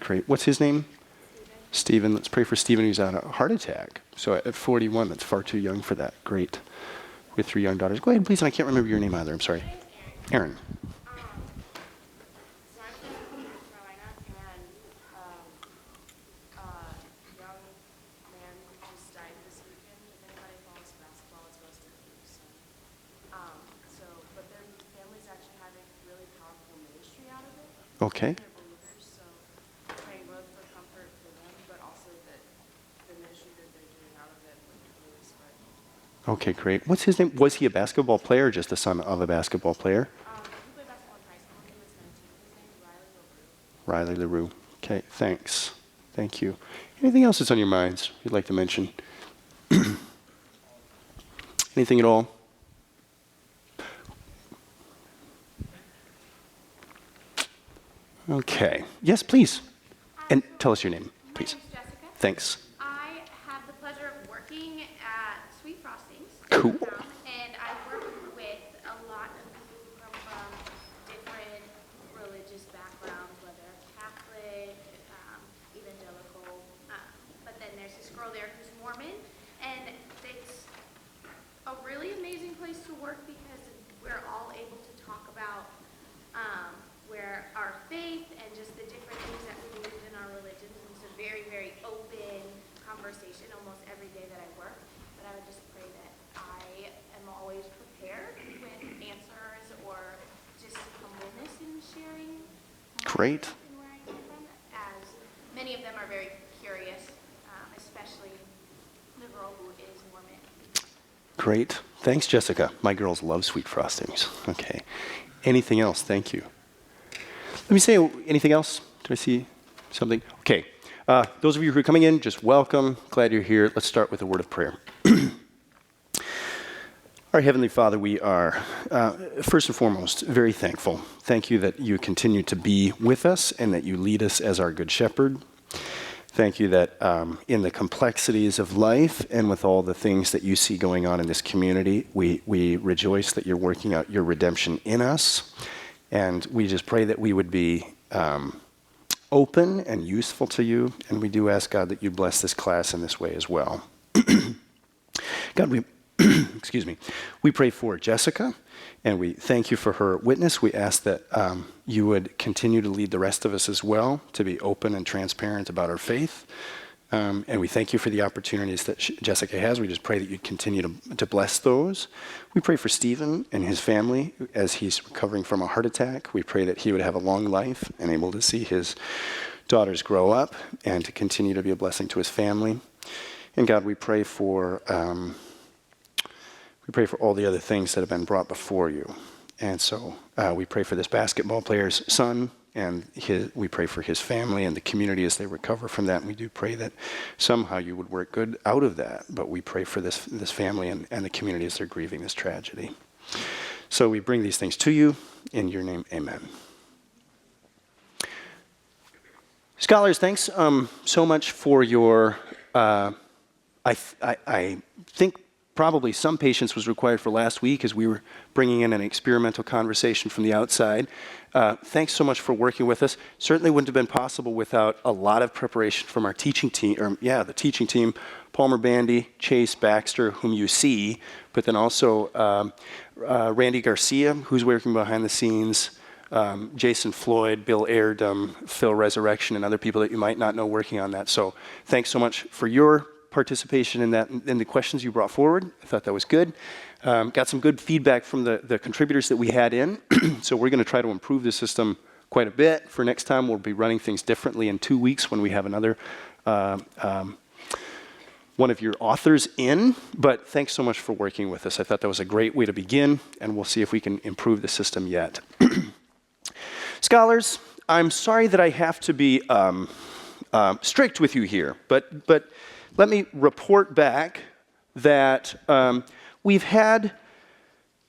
Great. What's his name? Stephen. Let's pray for Stephen, who's on a heart attack. So at 41, that's far too young for that. Great. With 3 young daughters. Go ahead, please. And I can't remember your name either. I'm sorry. Aaron. Okay. So praying both for comfort for them, but also that the ministry that they're doing out of it would really spread. Okay, great. What's his name? Was he a basketball player or just the son of a basketball player? He played basketball in high school. He was 19. His name's Riley LaRue. Riley LaRue. Okay, thanks. Thank you. Anything else that's on your minds you'd like to mention? Anything at all? Okay. Yes, please. And tell us your name, please. My name's Jessica. Thanks. I have the pleasure of working at Sweet Frostings. Cool. And I work with a lot of people who come from different religious backgrounds, whether Catholic, evangelical, but then there's this girl there who's Mormon, and it's a really amazing place to work because we're all able to talk about where our faith and just the different things that we believe in our religions. And it's a very, very open conversation almost every day that I work. But I would just pray that I am always prepared with answers or just humbleness in sharing. Great. And where I come from, as many of them are very curious, especially the girl who is Mormon. Great. Thanks, Jessica. My girls love Sweet Frostings. Okay. Anything else? Thank you. Let me say anything else. Do I see something? Okay. Those of you who are coming in, just welcome. Glad you're here. Let's start with a word of prayer. Our Heavenly Father, we are, first and foremost, very thankful. Thank you that you continue to be with us and that you lead us as our good shepherd. Thank you that in the complexities of life and with all the things that you see going on in this community, we rejoice that you're working out your redemption in us. And we just pray that we would be open and useful to you. And we do ask, God, that you bless this class in this way as well. God, we pray for Jessica, and we thank you for her witness. We ask that you would continue to lead the rest of us as well to be open and transparent about our faith. And we thank you for the opportunities that Jessica has. We just pray that you'd continue to bless those. We pray for Stephen and his family as he's recovering from a heart attack. We pray that he would have a long life and able to see his daughters grow up and to continue to be a blessing to his family. And God, we pray for all the other things that have been brought before you. And so we pray for this basketball player's son, and we pray for his family and the community as they recover from that. And we do pray that somehow you would work good out of that. But we pray for this family and the community as they're grieving this tragedy. So we bring these things to you. In your name, amen. Scholars, thanks so much for your, I think probably some patience was required for last week as we were bringing in an experimental conversation from the outside. Thanks so much for working with us. Certainly wouldn't have been possible without a lot of preparation from our teaching team, the teaching team, Palmer Bandy, Chase Baxter, whom you see, but then also Randy Garcia, who's working behind the scenes, Jason Floyd, Bill Airdum, Phil Resurrection, and other people that you might not know working on that. So thanks so much for your participation in that and the questions you brought forward. I thought that was good. Got some good feedback from the contributors that we had in. So we're going to try to improve the system quite a bit. For next time, we'll be running things differently in 2 weeks when we have another one of your authors in. But thanks so much for working with us. I thought that was a great way to begin, and we'll see if we can improve the system yet. Scholars, I'm sorry that I have to be strict with you here, but let me report back that we've had,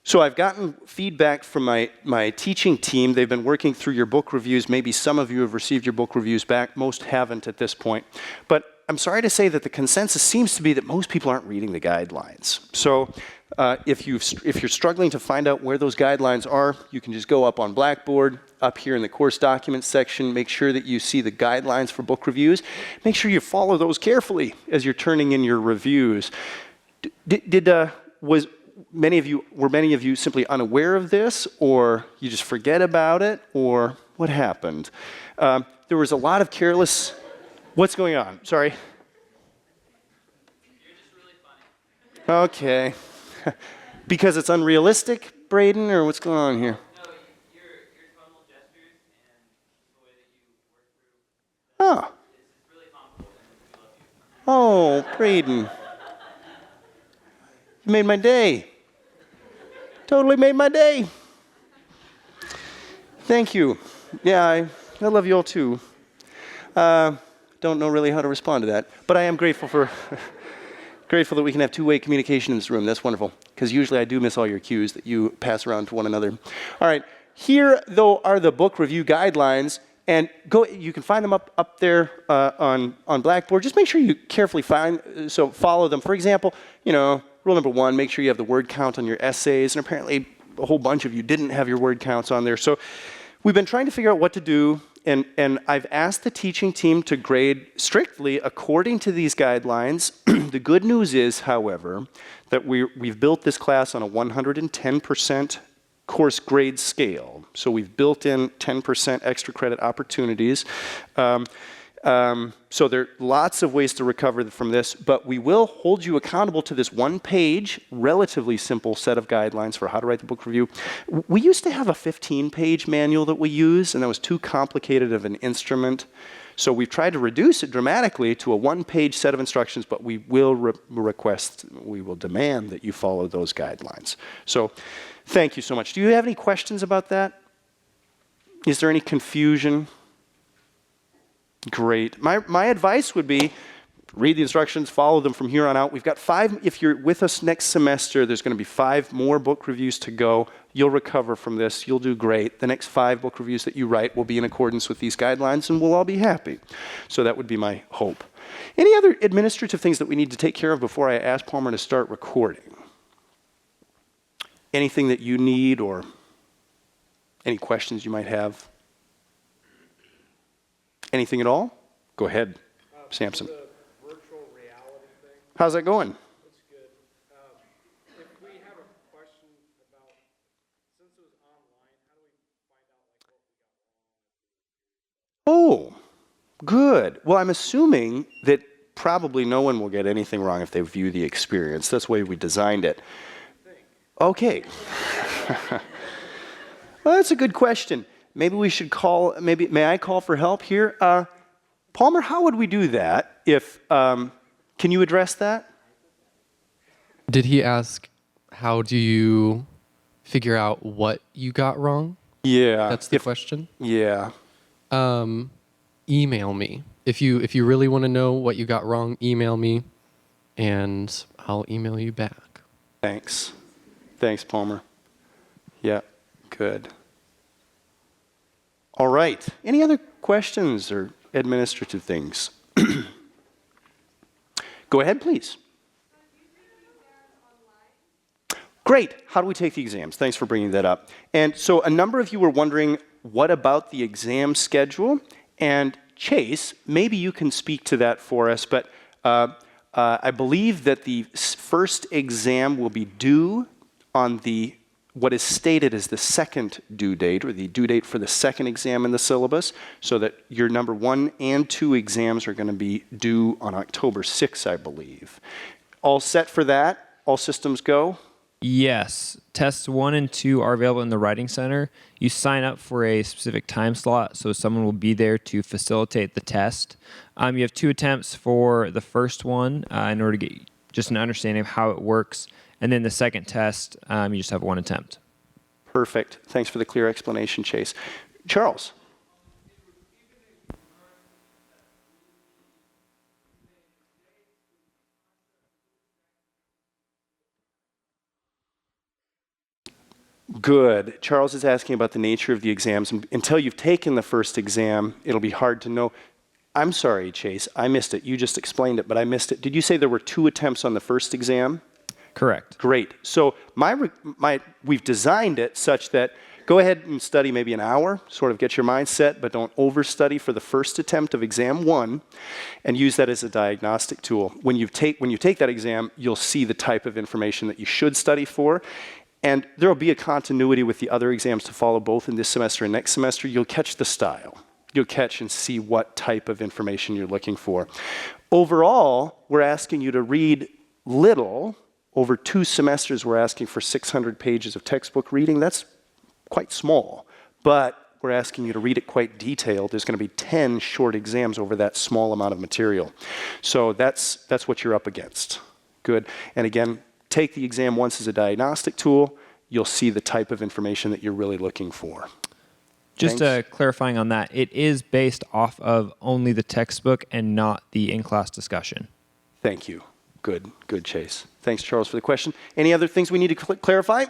so I've gotten feedback from my teaching team. They've been working through your book reviews. Maybe some of you have received your book reviews back. Most haven't at this point. But I'm sorry to say that the consensus seems to be that most people aren't reading the guidelines. So If you're struggling to find out where those guidelines are, you can just go up on Blackboard, up here in the course documents section, make sure that you see the guidelines for book reviews. Make sure you follow those carefully as you're turning in your reviews. Were many of you simply unaware of this, or you just forget about it, or what happened? There was a lot of careless. What's going on? Sorry. You're just really funny. Okay. Because it's unrealistic, Braden, or what's going on here? No, your tonal gestures and the way that you work through Oh. is really comical, and we love you. Oh, Braden. You made my day. Totally made my day. Thank you. Yeah, I love you all too. Don't know really how to respond to that, but I am grateful that we can have two-way communication in this room. That's wonderful, because usually I do miss all your cues that you pass around to one another. All right, here, though, are the book review guidelines, and you can find them up there on Blackboard. Just make sure you carefully follow them. For example, rule number 1, make sure you have the word count on your essays, and apparently a whole bunch of you didn't have your word counts on there. So we've been trying to figure out what to do, and I've asked the teaching team to grade strictly according to these guidelines. The good news is, however, that we've built this class on a 110% course grade scale. So we've built in 10% extra credit opportunities. So there are lots of ways to recover from this, but we will hold you accountable to this one-page, relatively simple set of guidelines for how to write the book review. We used to have a 15-page manual that we used, and that was too complicated of an instrument. So we've tried to reduce it dramatically to a one-page set of instructions, but we will demand that you follow those guidelines. So thank you so much. Do you have any questions about that? Is there any confusion? Great. My advice would be read the instructions, follow them from here on out. We've got 5, if you're with us next semester, there's going to be 5 more book reviews to go. You'll recover from this. You'll do great. The next 5 book reviews that you write will be in accordance with these guidelines, and we'll all be happy. So that would be my hope. Any other administrative things that we need to take care of before I ask Palmer to start recording? Anything that you need, or any questions you might have? Anything at all? Go ahead, Samson. The virtual reality thing, How's that going? it's good. If we have a question about, since it was online, how do we find out what we got wrong? Oh, good. Well, I'm assuming that probably no one will get anything wrong if they view the experience. That's the way we designed it. Okay. Well, that's a good question. Maybe we should may I call for help here? Palmer, how would we do that? Can you address that? Did he ask, how do you figure out what you got wrong? Yeah. That's the question? Yeah. Email me. If you really want to know what you got wrong, email me, and I'll email you back. Thanks. Thanks, Palmer. Yeah, good. All right. Any other questions or administrative things? Go ahead, please. Great. How do we take the exams? Thanks for bringing that up. And so a number of you were wondering, what about the exam schedule? And Chase, maybe you can speak to that for us, but I believe that the first exam will be due on what is stated as the second due date, or the due date for the second exam in the syllabus, so that your number 1 and 2 exams are going to be due on October 6th, I believe. All set for that? All systems go? Yes. Tests 1 and 2 are available in the Writing Center. You sign up for a specific time slot, so someone will be there to facilitate the test. You have 2 attempts for the first one in order to get just an understanding of how it works. And then the second test, you just have 1 attempt. Perfect. Thanks for the clear explanation, Chase. Charles. Good. Charles is asking about the nature of the exams. Until you've taken the first exam, it'll be hard to know. I'm sorry, Chase. I missed it. You just explained it, but I missed it. Did you say there were 2 attempts on the first exam? Correct. Great. So we've designed it such that go ahead and study maybe an hour, sort of get your mind set, but don't overstudy for the first attempt of exam 1, and use that as a diagnostic tool. When you take that exam, you'll see the type of information that you should study for, and there will be a continuity with the other exams to follow both in this semester and next semester. You'll catch the style. You'll catch and see what type of information you're looking for. Overall, we're asking you to read little. Over 2 semesters, we're asking for 600 pages of textbook reading. That's quite small, but we're asking you to read it quite detailed. There's going to be 10 short exams over that small amount of material. So that's what you're up against. Good. And again, take the exam once as a diagnostic tool. You'll see the type of information that you're really looking for. Just clarifying on that, it is based off of only the textbook and not the in-class discussion. Thank you. Good, Chase. Thanks, Charles, for the question. Any other things we need to clarify?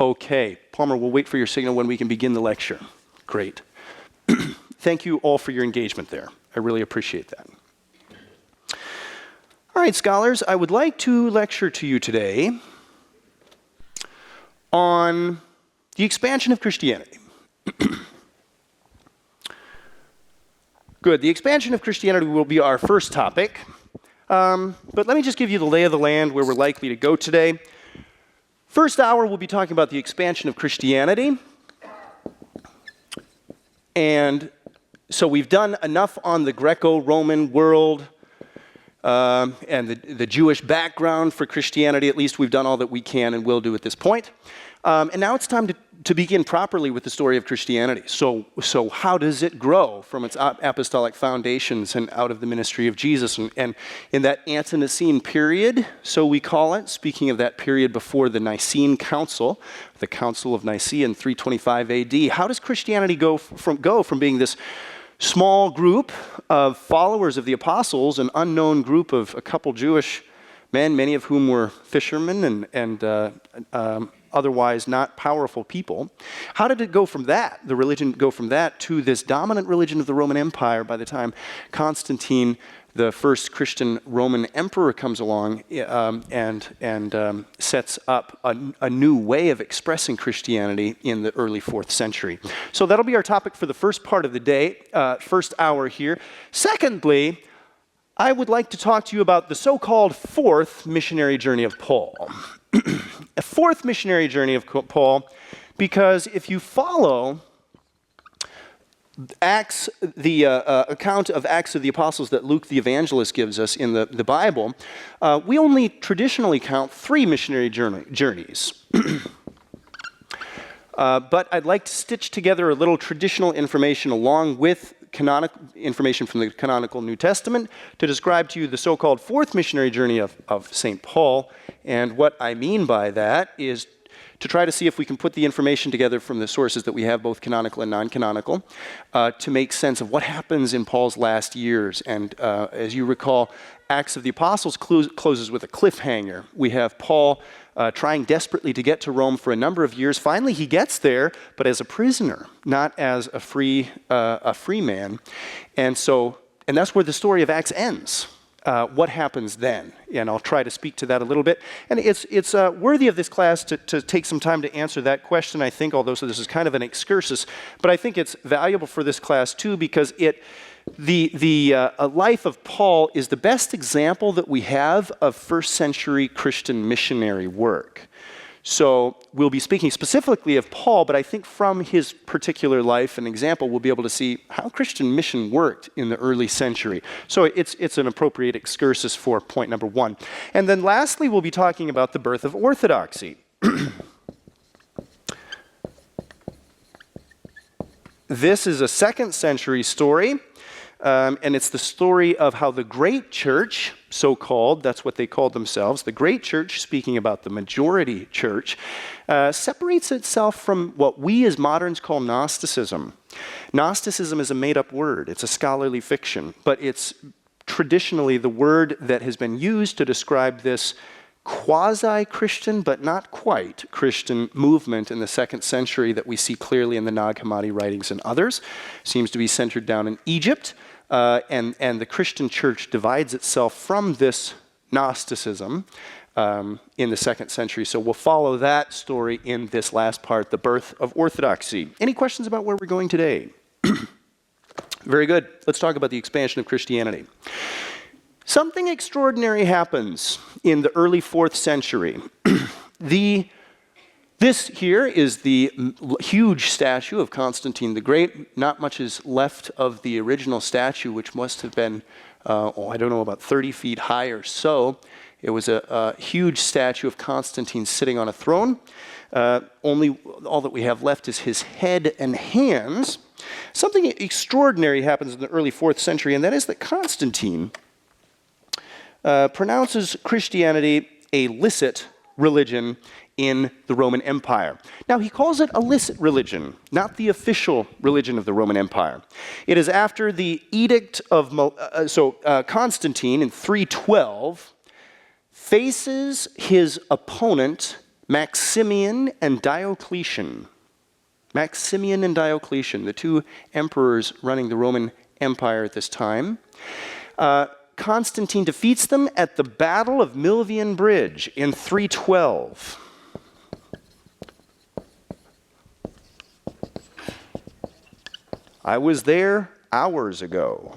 Okay, Palmer, we'll wait for your signal when we can begin the lecture. Great. Thank you all for your engagement there. I really appreciate that. All right, scholars, I would like to lecture to you today on the expansion of Christianity. Good, the expansion of Christianity will be our first topic. But let me just give you the lay of the land where we're likely to go today. First hour, we'll be talking about the expansion of Christianity. And so we've done enough on the Greco-Roman world and the Jewish background for Christianity. At least we've done all that we can and will do at this point. And now it's time to begin properly with the story of Christianity. So how does it grow from its apostolic foundations and out of the ministry of Jesus? And in that Ante-Nicene period, so we call it, speaking of that period before the Nicene Council, the Council of Nicaea in 325 AD, how does Christianity go from being this small group of followers of the apostles, an unknown group of a couple Jewish men, many of whom were fishermen and otherwise not powerful people. How did it go from that, the religion go from that to this dominant religion of the Roman Empire by the time Constantine, the first Christian Roman emperor, comes along and sets up a new way of expressing Christianity in the early 4th century. So that'll be our topic for the first part of the day, first hour here. Secondly, I would like to talk to you about the so-called 4th missionary journey of Paul. A 4th missionary journey of Paul, because if you follow Acts, the account of Acts of the Apostles that Luke the Evangelist gives us in the Bible, we only traditionally count 3 missionary journeys. But I'd like to stitch together a little traditional information along with canonical information from the canonical New Testament to describe to you the so-called 4th missionary journey of St. Paul. And what I mean by that is to try to see if we can put the information together from the sources that we have, both canonical and non-canonical, to make sense of what happens in Paul's last years. And as you recall, Acts of the Apostles closes with a cliffhanger. We have Paul trying desperately to get to Rome for a number of years. Finally, he gets there, but as a prisoner, not as a free man. And that's where the story of Acts ends. What happens then? And I'll try to speak to that a little bit. And it's worthy of this class to take some time to answer that question, I think, although so this is kind of an excursus. But I think it's valuable for this class, too, because the life of Paul is the best example that we have of first century Christian missionary work. So we'll be speaking specifically of Paul, but I think from his particular life and example, we'll be able to see how Christian mission worked in the early century. So it's an appropriate excursus for point number 1. And then lastly, we'll be talking about the birth of orthodoxy. This is a 2nd century story. And it's the story of how the great church, so-called, that's what they called themselves, the great church, speaking about the majority church, separates itself from what we as moderns call Gnosticism. Gnosticism is a made-up word. It's a scholarly fiction, but it's traditionally the word that has been used to describe this quasi-Christian, but not quite Christian movement in the 2nd century that we see clearly in the Nag Hammadi writings and others. Seems to be centered down in Egypt. And the Christian church divides itself from this Gnosticism in the 2nd century. So we'll follow that story in this last part, the birth of orthodoxy. Any questions about where we're going today? Very good. Let's talk about the expansion of Christianity. Something extraordinary happens in the early 4th century. This here is the huge statue of Constantine the Great. Not much is left of the original statue, which must have been, I don't know, about 30 feet high or so. It was a huge statue of Constantine sitting on a throne. Only all that we have left is his head and hands. Something extraordinary happens in the early 4th century, and that is that Constantine pronounces Christianity a licit religion in the Roman Empire. Now, he calls it a licit religion, not the official religion of the Roman Empire. It is after the edict of, Constantine in 312 faces his opponent, Maximian and Diocletian. Maximian and Diocletian, the two emperors running the Roman Empire at this time. Constantine defeats them at the Battle of Milvian Bridge in 312. I was there hours ago.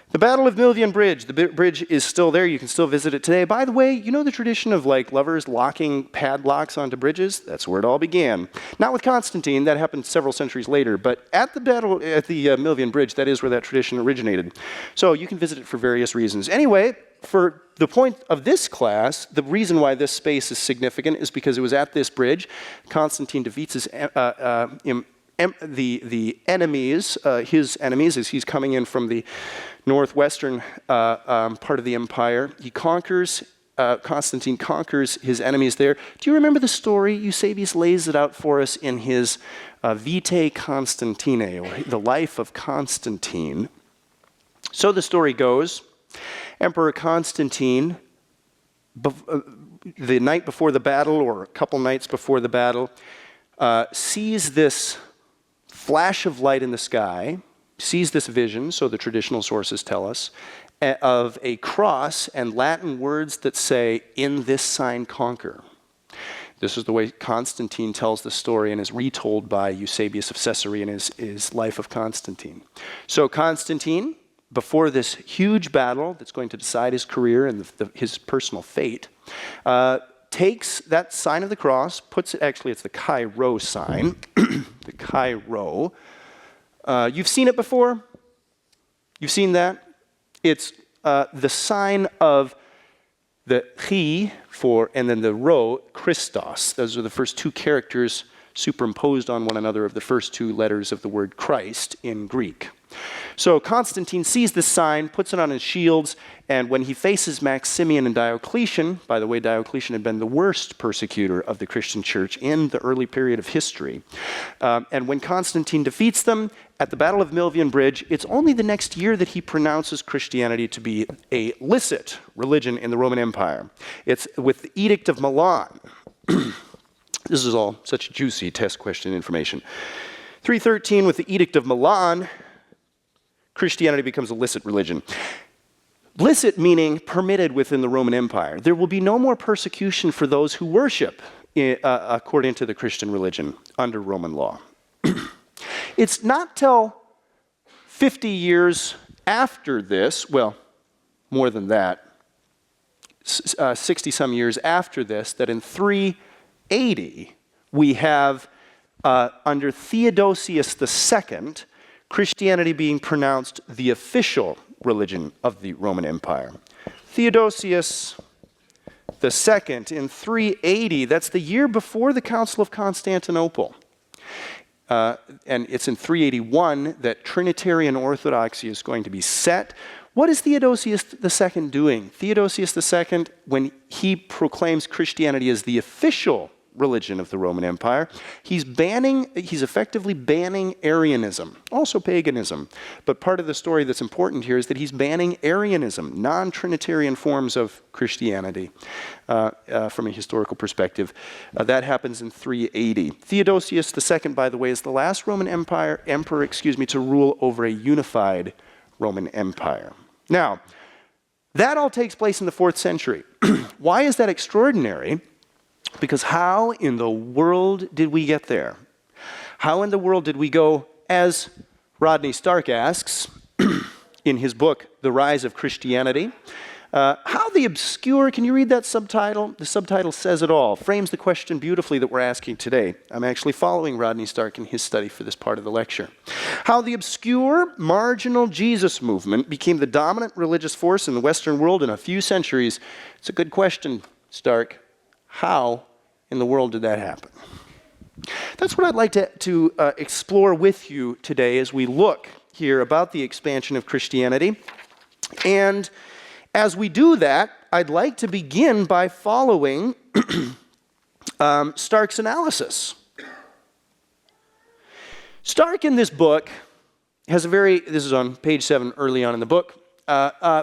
The Battle of Milvian Bridge. The bridge is still there. You can still visit it today. By the way, you know the tradition of like lovers locking padlocks onto bridges? That's where it all began. Not with Constantine. That happened several centuries later. But at the battle at the Milvian Bridge, that is where that tradition originated. So you can visit it for various reasons. Anyway, for the point of this class, the reason why this space is significant is because it was at this bridge. Constantine defeats his his enemies, as he's coming in from the northwestern part of the empire. He conquers, Constantine conquers his enemies there. Do you remember the story? Eusebius lays it out for us in his Vitae Constantinae, or the life of Constantine. So the story goes, Emperor Constantine, the night before the battle, or a couple nights before the battle, sees this flash of light in the sky, sees this vision, so the traditional sources tell us, of a cross and Latin words that say, "In this sign conquer." This is the way Constantine tells the story and is retold by Eusebius of Caesarea in his Life of Constantine. So Constantine, before this huge battle that's going to decide his career and his personal fate, takes that sign of the cross, puts it, actually it's the Chi Rho sign, the Chi Rho. You've seen it before? You've seen that? It's the sign of the Chi and then the Rho, Christos. Those are the first two characters superimposed on one another of the first two letters of the word Christ in Greek. So Constantine sees this sign, puts it on his shields, and when he faces Maximian and Diocletian, by the way, Diocletian had been the worst persecutor of the Christian church in the early period of history. And when Constantine defeats them at the Battle of Milvian Bridge, it's only the next year that he pronounces Christianity to be a licit religion in the Roman Empire. It's with the Edict of Milan. This is all such juicy test question information. 313, with the Edict of Milan, Christianity becomes a licit religion. Licit meaning permitted within the Roman Empire. There will be no more persecution for those who worship according to the Christian religion under Roman law. It's not till 50 years after this, well, more than that, 60-some years after this, that in 380 we have, under Theodosius II, Christianity being pronounced the official religion of the Roman Empire. Theodosius II in 380, that's the year before the Council of Constantinople. And it's in 381 that Trinitarian Orthodoxy is going to be set. What is Theodosius II doing? Theodosius II, when he proclaims Christianity as the official religion of the Roman Empire, he's effectively banning Arianism, also paganism. But part of the story that's important here is that he's banning Arianism, non-Trinitarian forms of Christianity from a historical perspective. That happens in 380. Theodosius II, by the way, is the last Roman emperor to rule over a unified Roman Empire. Now, That all takes place in the 4th century. Why is that extraordinary? Because how in the world did we get there? How in the world did we go, as Rodney Stark asks in his book, The Rise of Christianity, how the obscure, can you read that subtitle? The subtitle says it all, frames the question beautifully that we're asking today. I'm actually following Rodney Stark in his study for this part of the lecture. How the obscure, marginal Jesus movement became the dominant religious force in the Western world in a few centuries. It's a good question, Stark. How in the world did that happen? That's what I'd like to explore with you today as we look here about the expansion of Christianity. And as we do that, I'd like to begin by following Stark's analysis. Stark in this book has this is on page 7 early on in the book,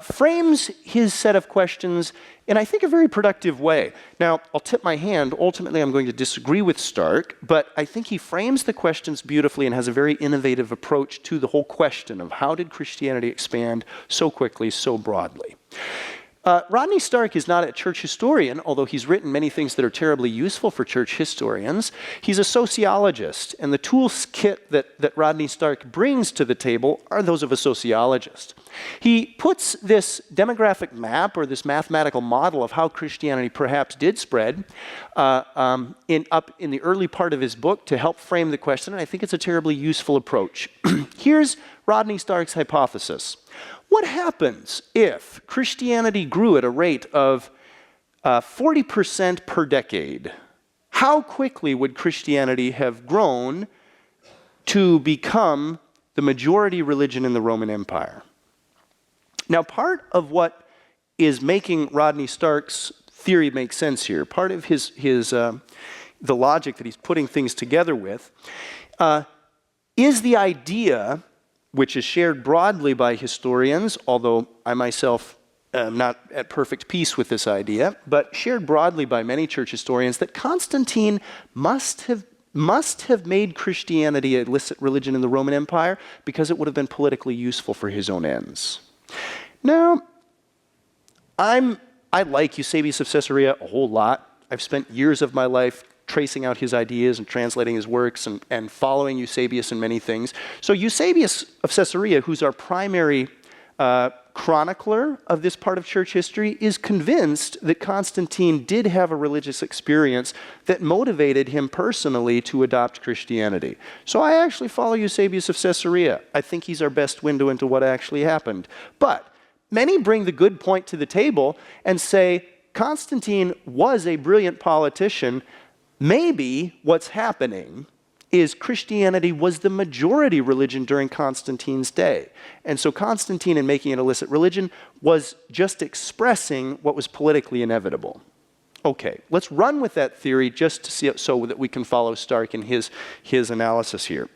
frames his set of questions in, I think, a very productive way. Now, I'll tip my hand. Ultimately, I'm going to disagree with Stark, but I think he frames the questions beautifully and has a very innovative approach to the whole question of how did Christianity expand so quickly, so broadly. Rodney Stark is not a church historian, although he's written many things that are terribly useful for church historians. He's a sociologist, and the toolkit that Rodney Stark brings to the table are those of a sociologist. He puts this demographic map, or this mathematical model of how Christianity perhaps did spread, up in the early part of his book to help frame the question, and I think it's a terribly useful approach. Here's Rodney Stark's hypothesis. What happens if Christianity grew at a rate of 40% per decade? How quickly would Christianity have grown to become the majority religion in the Roman Empire? Now, part of what is making Rodney Stark's theory make sense here, part of the logic that he's putting things together with, is the idea, which is shared broadly by historians, although I myself am not at perfect peace with this idea, but shared broadly by many church historians, that Constantine must have made Christianity a licit religion in the Roman Empire because it would have been politically useful for his own ends. Now, I like Eusebius of Caesarea a whole lot. I've spent years of my life tracing out his ideas and translating his works and following Eusebius in many things. So Eusebius of Caesarea, who's our primary chronicler of this part of church history, is convinced that Constantine did have a religious experience that motivated him personally to adopt Christianity. So I actually follow Eusebius of Caesarea. I think he's our best window into what actually happened. But many bring the good point to the table and say Constantine was a brilliant politician. Maybe what's happening is Christianity was the majority religion during Constantine's day. And so Constantine, in making it a licit religion, was just expressing what was politically inevitable. Okay, let's run with that theory just to see so that we can follow Stark in his analysis here.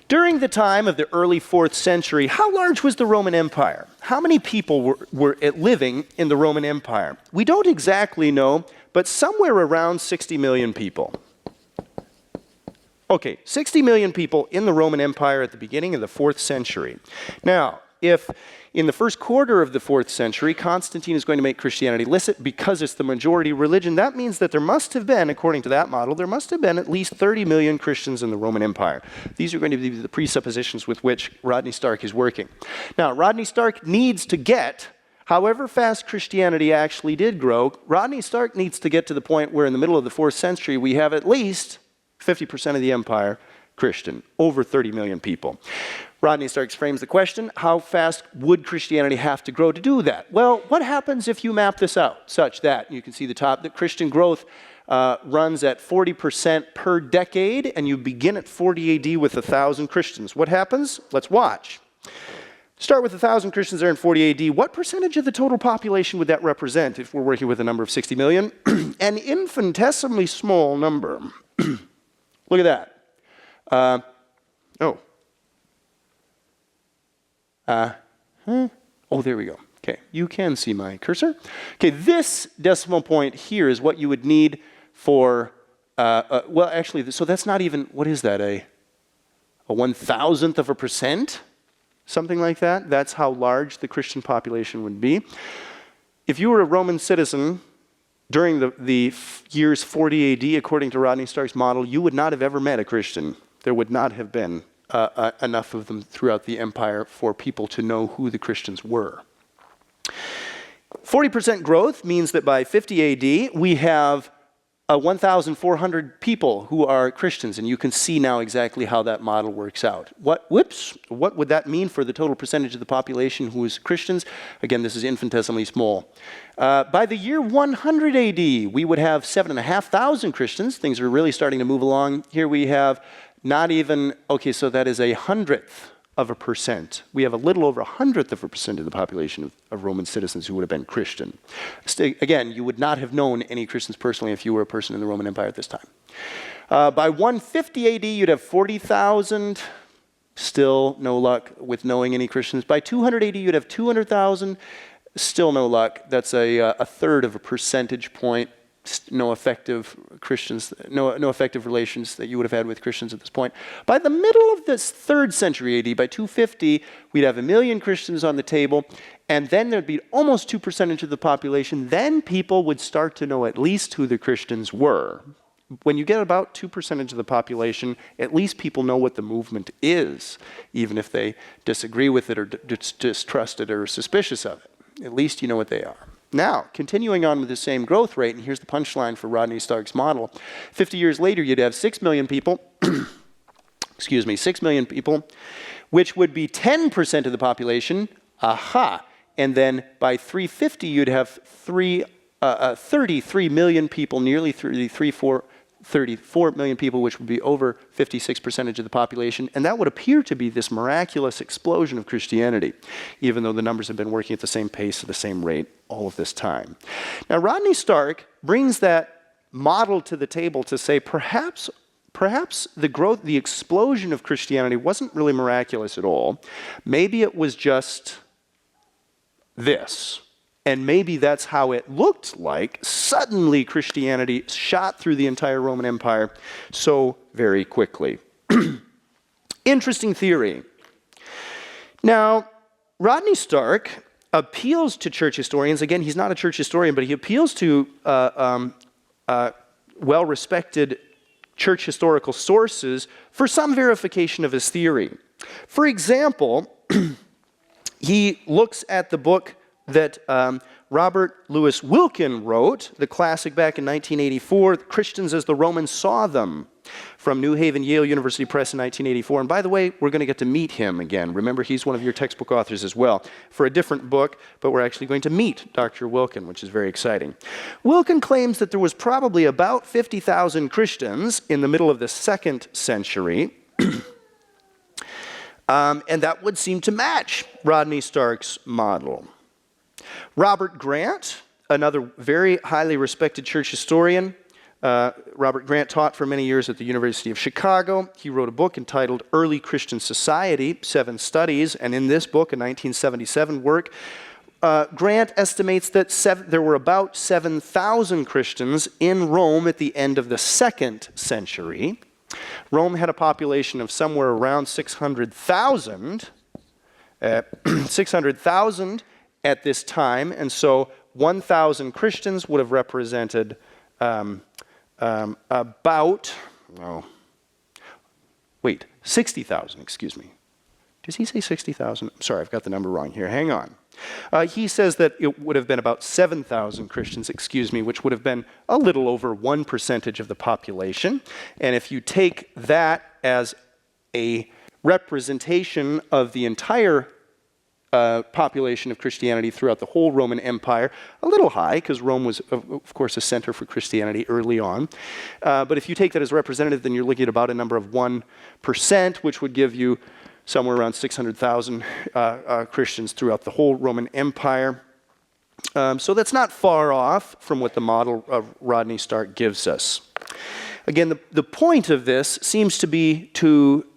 During the time of the early 4th century, how large was the Roman Empire? How many people were living in the Roman Empire? We don't exactly know, but somewhere around 60 million people. Okay, 60 million people in the Roman Empire at the beginning of the 4th century. Now, if in the first quarter of the 4th century, Constantine is going to make Christianity licit because it's the majority religion, that means that there must have been, according to that model, there must have been at least 30 million Christians in the Roman Empire. These are going to be the presuppositions with which Rodney Stark is working. Now, Rodney Stark needs to get, however fast Christianity actually did grow, Rodney Stark needs to get to the point where in the middle of the 4th century we have at least 50% of the empire Christian, over 30 million people. Rodney Stark frames the question, how fast would Christianity have to grow to do that? Well, what happens if you map this out such that, you can see the top, that Christian growth runs at 40% per decade, and you begin at 40 AD with 1,000 Christians. What happens? Let's watch. Start with 1,000 Christians there in 40 AD. What percentage of the total population would that represent if we're working with a number of 60 million? An infinitesimally small number. Look at that. Oh, there we go. Okay, you can see my cursor. Okay, this decimal point here is what you would need for, well, actually, so that's not even, what is that, a 1,000th of a percent? something like that. That's how large the Christian population would be. If you were a Roman citizen during the years 40 AD, according to Rodney Stark's model, you would not have ever met a Christian. There would not have been enough of them throughout the empire for people to know who the Christians were. 40% growth means that by 50 AD, we have 1,400 people who are Christians, and you can see now exactly how that model works out. What would that mean for the total percentage of the population who is Christians? Again, this is infinitesimally small. By the year 100 AD, we would have 7,500 Christians. Things are really starting to move along. Here we have not even, okay, so that is 0.1%. We have a little over 0.1% of the population of Roman citizens who would have been Christian. Again, you would not have known any Christians personally if you were a person in the Roman Empire at this time. By 150 AD, you'd have 40,000. Still no luck with knowing any Christians. By 200 AD, you'd have 200,000. Still no luck. That's a third of a percentage point. No effective Christians, no effective relations that you would have had with Christians at this point. By the middle of this 3rd century AD, by 250, we'd have 1 million Christians on the table, and then there'd be almost 2% of the population. Then people would start to know at least who the Christians were. When you get about 2% of the population, at least people know what the movement is, even if they disagree with it or distrust it or are suspicious of it. At least you know what they are. Now, continuing on with the same growth rate, and here's the punchline for Rodney Stark's model. 50 years later, you'd have 6 million people, 6 million people, which would be 10% of the population. Aha! And then by 350, you'd have 33 million people, nearly 34 million people, which would be over 56% of the population, and that would appear to be this miraculous explosion of Christianity, even though the numbers have been working at the same pace, at the same rate, all of this time. Now, Rodney Stark brings that model to the table to say perhaps the explosion of Christianity wasn't really miraculous at all. Maybe it was just this. And maybe that's how it looked like. Suddenly, Christianity shot through the entire Roman Empire so very quickly. Interesting theory. Now, Rodney Stark appeals to church historians. Again, he's not a church historian, but he appeals to well-respected church historical sources for some verification of his theory. For example, he looks at the book that Robert Louis Wilken wrote, the classic back in 1984, Christians as the Romans Saw Them, from New Haven, Yale University Press in 1984. And by the way, we're going to get to meet him again. Remember, he's one of your textbook authors as well, for a different book, but we're actually going to meet Dr. Wilken, which is very exciting. Wilken claims that there was probably about 50,000 Christians in the middle of the 2nd century, and that would seem to match Rodney Stark's model. Robert Grant, another very highly respected church historian. Robert Grant taught for many years at the University of Chicago. He wrote a book entitled Early Christian Society, 7 Studies, and in this book, a 1977 work, Grant estimates that there were about 7,000 Christians in Rome at the end of the 2nd century. Rome had a population of somewhere around 600,000. 600,000 at this time, and so 1,000 Christians would have represented about, 60,000, excuse me. Does he say 60,000? I'm sorry, I've got the number wrong here. Hang on. He says that it would have been about 7,000 Christians, which would have been a little over 1% of the population. And if you take that as a representation of the entire population of Christianity throughout the whole Roman Empire, a little high, because Rome was, of course, a center for Christianity early on. But if you take that as representative, then you're looking at about a number of 1%, which would give you somewhere around 600,000 Christians throughout the whole Roman Empire. So that's not far off from what the model of Rodney Stark gives us. Again, the point of this seems to be to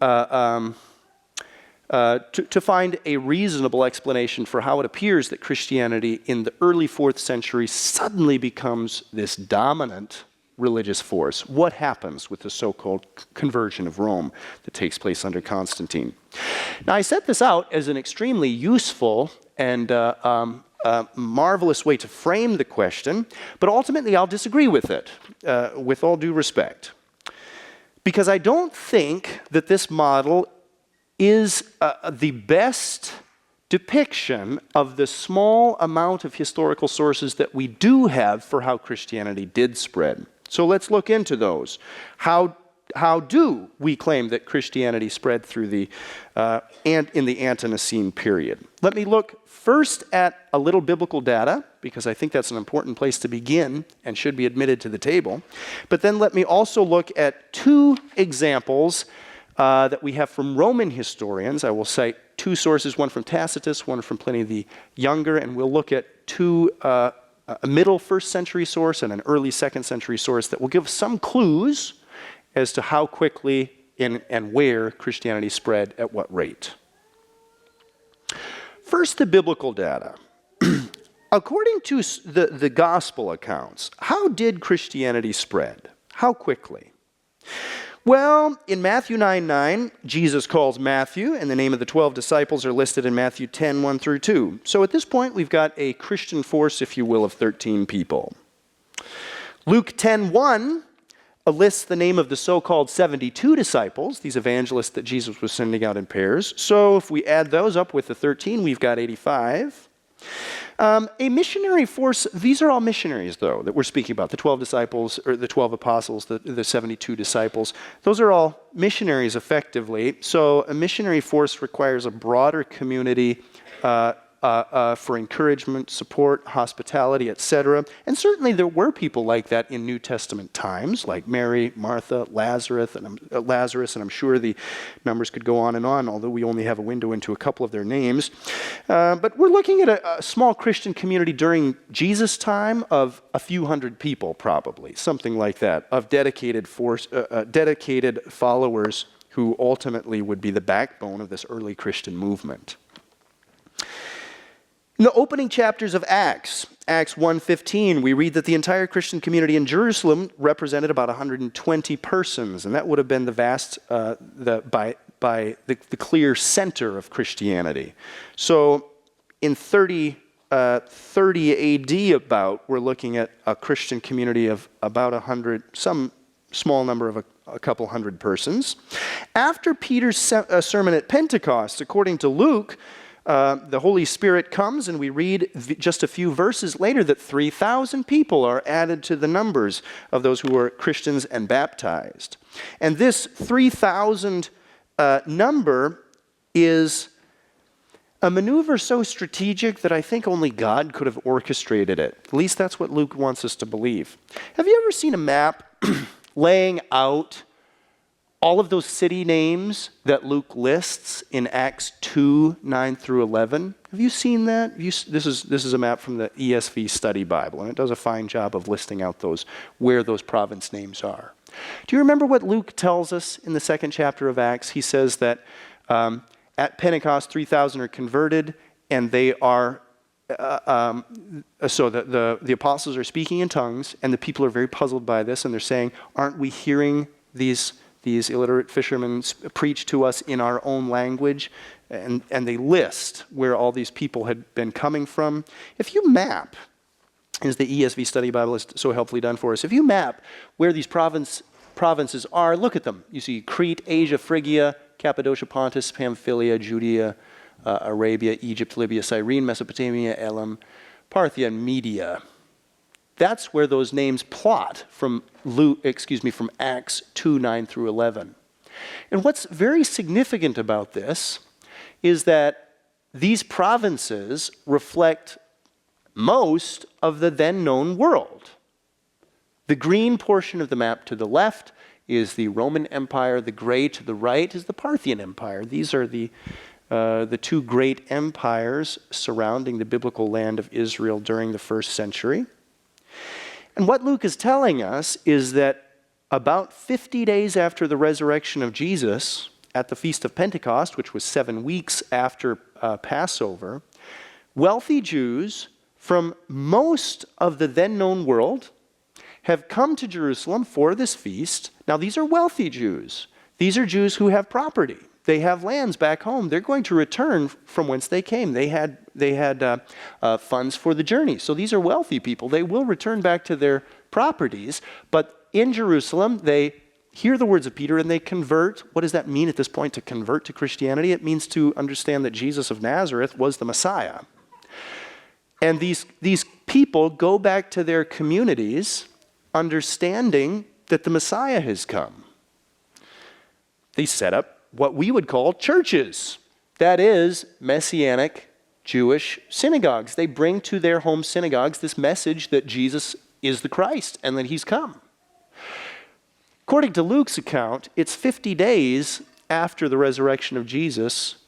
find a reasonable explanation for how it appears that Christianity in the early 4th century suddenly becomes this dominant religious force. What happens with the so-called conversion of Rome that takes place under Constantine? Now, I set this out as an extremely useful and marvelous way to frame the question, but ultimately I'll disagree with it, with all due respect. Because I don't think that this model is the best depiction of the small amount of historical sources that we do have for how Christianity did spread. So let's look into those. How do we claim that Christianity spread through the and in the Ante-Nicene period? Let me look first at a little biblical data, because I think that's an important place to begin and should be admitted to the table. But then let me also look at two examples that we have from Roman historians. I will cite two sources, one from Tacitus, one from Pliny the Younger, and we'll look at two, a middle first century source and an early second century source that will give some clues as to how quickly and where Christianity spread at what rate. First, the biblical data. According to the gospel accounts, how did Christianity spread? How quickly? Well, in Matthew 9:9, Jesus calls Matthew, and the name of the 12 disciples are listed in Matthew 10:1 through 2. So at this point, we've got a Christian force, if you will, of 13 people. Luke 10:1 lists the name of the so-called 72 disciples, these evangelists that Jesus was sending out in pairs. So if we add those up with the 13, we've got 85. A missionary force, these are all missionaries, though, that we're speaking about. The 12 disciples, or the 12 apostles, the 72 disciples. Those are all missionaries, effectively. So a missionary force requires a broader community for encouragement, support, hospitality, etc. And certainly there were people like that in New Testament times, like Mary, Martha, Lazarus, and I'm sure the numbers could go on, although we only have a window into a couple of their names. But we're looking at a small Christian community during Jesus' time of a few hundred people, probably, something like that, of dedicated followers who ultimately would be the backbone of this early Christian movement. In the opening chapters of Acts 1:15, we read that the entire Christian community in Jerusalem represented about 120 persons, and that would have been the vast, by the clear center of Christianity. So in 30 AD we're looking at a Christian community of about 100, some small number of a couple hundred persons. After Peter's sermon at Pentecost, according to Luke, the Holy Spirit comes, and we read just a few verses later that 3,000 people are added to the numbers of those who are Christians and baptized. And this 3,000 number is a maneuver so strategic that I think only God could have orchestrated it. At least that's what Luke wants us to believe. Have you ever seen a map laying out all of those city names that Luke lists in Acts 2:9 through 11? Have you seen that? This is a map from the ESV Study Bible, and it does a fine job of listing out where those province names are. Do you remember what Luke tells us in the second chapter of Acts? He says that at Pentecost 3,000 are converted, and they are so the apostles are speaking in tongues, and the people are very puzzled by this, and they're saying, "Aren't we hearing these illiterate fishermen preach to us in our own language?" And they list where all these people had been coming from. If you map, as the ESV Study Bible is so helpfully done for us, if you map where these provinces are, look at them. You see Crete, Asia, Phrygia, Cappadocia, Pontus, Pamphylia, Judea, Arabia, Egypt, Libya, Cyrene, Mesopotamia, Elam, Parthia, and Media. That's where those names plot from Acts 2:9 through 11. And what's very significant about this is that these provinces reflect most of the then known world. The green portion of the map to the left is the Roman Empire. The gray to the right is the Parthian Empire. These are the two great empires surrounding the biblical land of Israel during the first century. And what Luke is telling us is that about 50 days after the resurrection of Jesus, at the Feast of Pentecost, which was 7 weeks after Passover, wealthy Jews from most of the then known world have come to Jerusalem for this feast. Now, these are wealthy Jews. These are Jews who have property. They have lands back home. They're going to return from whence they came. They had funds for the journey. So these are wealthy people. They will return back to their properties. But in Jerusalem, they hear the words of Peter and they convert. What does that mean at this point, to convert to Christianity? It means to understand that Jesus of Nazareth was the Messiah. And these people go back to their communities understanding that the Messiah has come. They set up what we would call churches. That is, Messianic Jewish synagogues. They bring to their home synagogues this message that Jesus is the Christ and that he's come. According to Luke's account, it's 50 days after the resurrection of Jesus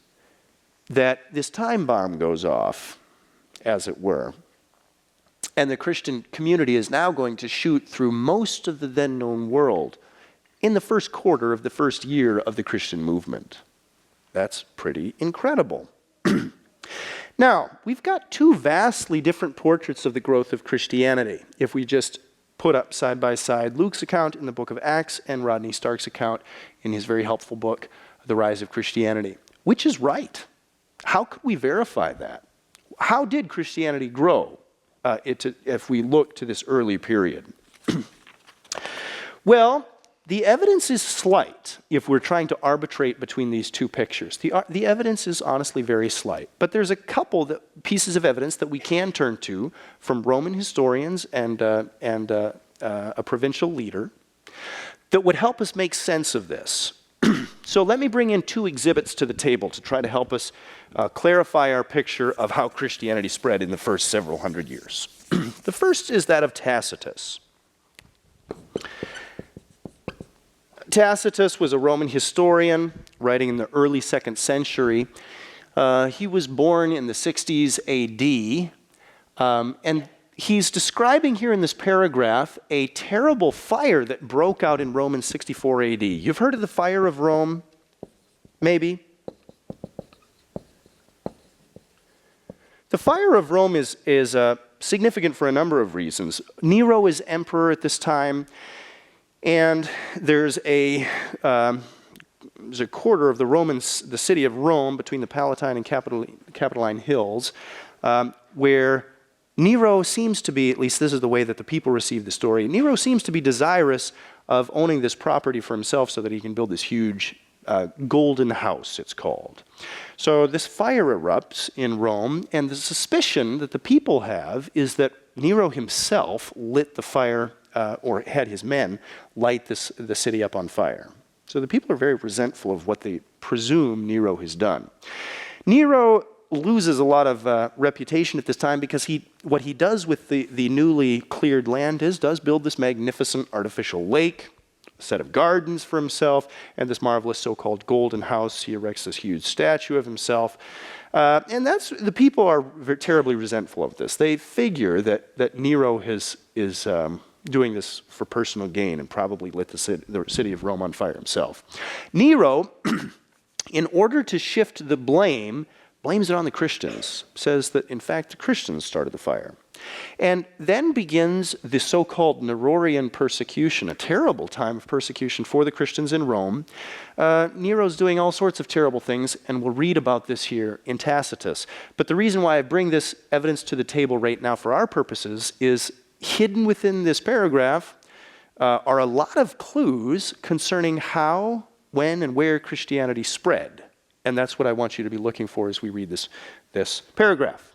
that this time bomb goes off, as it were. And the Christian community is now going to shoot through most of the then known world in the first quarter of the first year of the Christian movement. That's pretty incredible. Now, we've got two vastly different portraits of the growth of Christianity. If we just put up side by side Luke's account in the book of Acts and Rodney Stark's account in his very helpful book, The Rise of Christianity. Which is right? How could we verify that? How did Christianity grow if we look to this early period? Well, the evidence is slight if we're trying to arbitrate between these two pictures. The evidence is honestly very slight. But there's a couple pieces of evidence that we can turn to from Roman historians and a provincial leader that would help us make sense of this. So let me bring in two exhibits to the table to try to help us clarify our picture of how Christianity spread in the first several hundred years. The first is that of Tacitus. Tacitus was a Roman historian writing in the early 2nd century. He was born in the 60s AD, and he's describing here in this paragraph a terrible fire that broke out in Rome in 64 AD. You've heard of the fire of Rome? Maybe? The fire of Rome is significant for a number of reasons. Nero is emperor at this time, and there's a quarter of the city of Rome between the Palatine and Capitoline Hills, where Nero seems to be, at least this is the way that the people receive the story, Nero seems to be desirous of owning this property for himself so that he can build this huge golden house, it's called. So this fire erupts in Rome, and the suspicion that the people have is that Nero himself lit the fire, or had his men light the city up on fire. So the people are very resentful of what they presume Nero has done. Nero loses a lot of reputation at this time because what he does with the newly cleared land does build this magnificent artificial lake, a set of gardens for himself, and this marvelous so-called golden house. He erects this huge statue of himself. And the people are terribly resentful of this. They figure that Nero is doing this for personal gain and probably lit the city of Rome on fire himself. Nero, in order to shift the blame, blames it on the Christians, says that in fact the Christians started the fire. And then begins the so-called Nerorian persecution, a terrible time of persecution for the Christians in Rome. Nero's doing all sorts of terrible things, and we'll read about this here in Tacitus. But the reason why I bring this evidence to the table right now for our purposes is hidden within this paragraph are a lot of clues concerning how, when, and where Christianity spread. And that's what I want you to be looking for as we read this paragraph.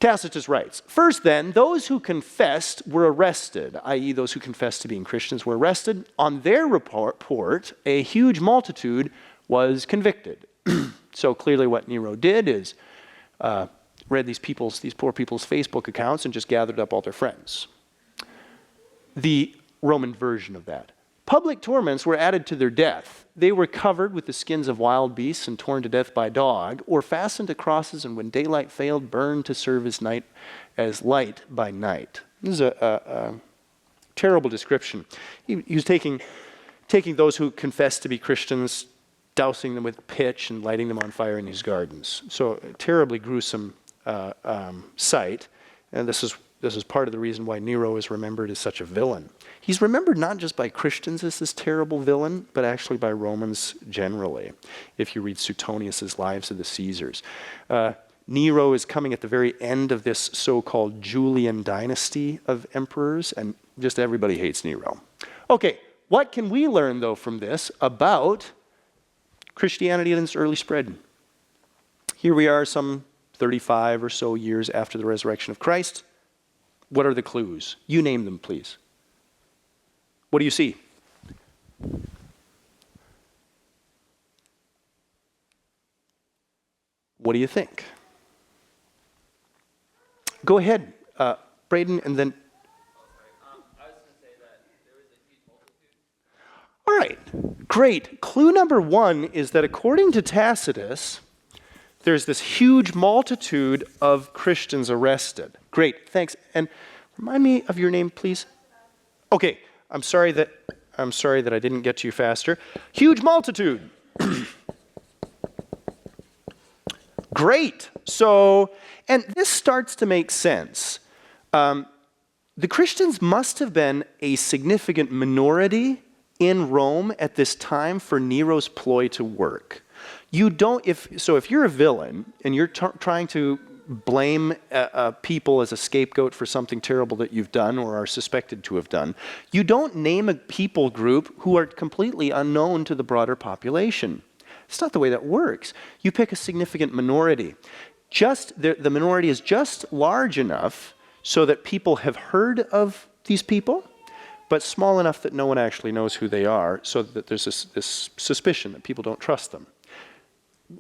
Tacitus writes, "First then, those who confessed were arrested," i.e. those who confessed to being Christians were arrested. "On their report, a huge multitude was convicted." So clearly what Nero did is read these poor people's Facebook accounts and just gathered up all their friends. The Roman version of that. "Public torments were added to their death. They were covered with the skins of wild beasts and torn to death by dog, or fastened to crosses, and when daylight failed, burned to serve as light by night." This is a terrible description. He was taking those who confessed to be Christians, dousing them with pitch and lighting them on fire in his gardens. So a terribly gruesome sight. And this is this is part of the reason why Nero is remembered as such a villain. He's remembered not just by Christians as this terrible villain, but actually by Romans generally, if you read Suetonius's Lives of the Caesars. Nero is coming at the very end of this so-called Julian dynasty of emperors, and just everybody hates Nero. Okay, what can we learn, though, from this about Christianity and its early spread? Here we are some 35 or so years after the resurrection of Christ. What are the clues? You name them, please. What do you see? What do you think? Go ahead, Braden, and then... I was going to say that there was a huge multitude. All right, great. Clue number one is that according to Tacitus, there's this huge multitude of Christians arrested. Great, thanks. And remind me of your name, please. Okay, I'm sorry that I didn't get to you faster. Huge multitude. Great. So, and this starts to make sense. The Christians must have been a significant minority in Rome at this time for Nero's ploy to work. You don't, if you're a villain and you're trying to blame people as a scapegoat for something terrible that you've done or are suspected to have done, you don't name a people group who are completely unknown to the broader population. It's not the way that works. You pick a significant minority. Just the minority is just large enough so that people have heard of these people, but small enough that no one actually knows who they are, so that there's this suspicion that people don't trust them.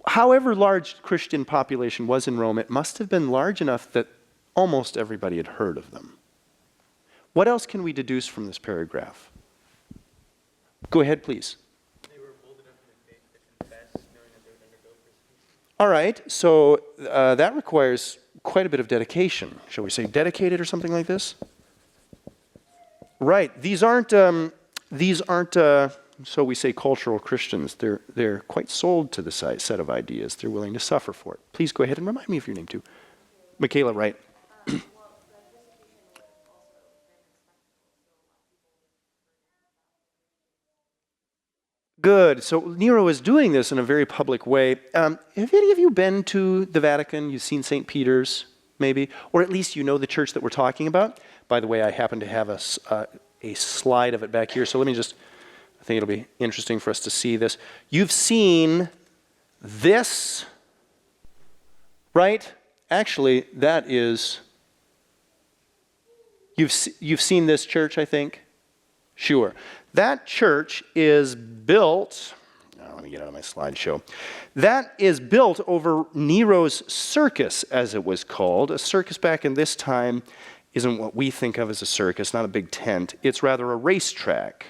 However large the Christian population was in Rome, it must have been large enough that almost everybody had heard of them. What else can we deduce from this paragraph? Go ahead, please. They were bold enough in their faith to confess, knowing that they would undergo persecution. All right, so that requires quite a bit of dedication. Shall we say dedicated or something like this? Right, these aren't so we say cultural Christians. They're quite sold to the set of ideas. They're willing to suffer for it. Please go ahead and remind me of your name too. Michaela, right? Good. So Nero is doing this in a very public way. Have any of you been to the Vatican? You've seen St. Peter's, maybe? Or at least you know the church that we're talking about? By the way, I happen to have a slide of it back here. So let me just... I think it'll be interesting for us to see this. You've seen this, right? Actually, that is... You've seen this church, I think? Sure. That church is built... Let me get out of my slideshow. That is built over Nero's circus, as it was called. A circus back in this time isn't what we think of as a circus, not a big tent. It's rather a racetrack.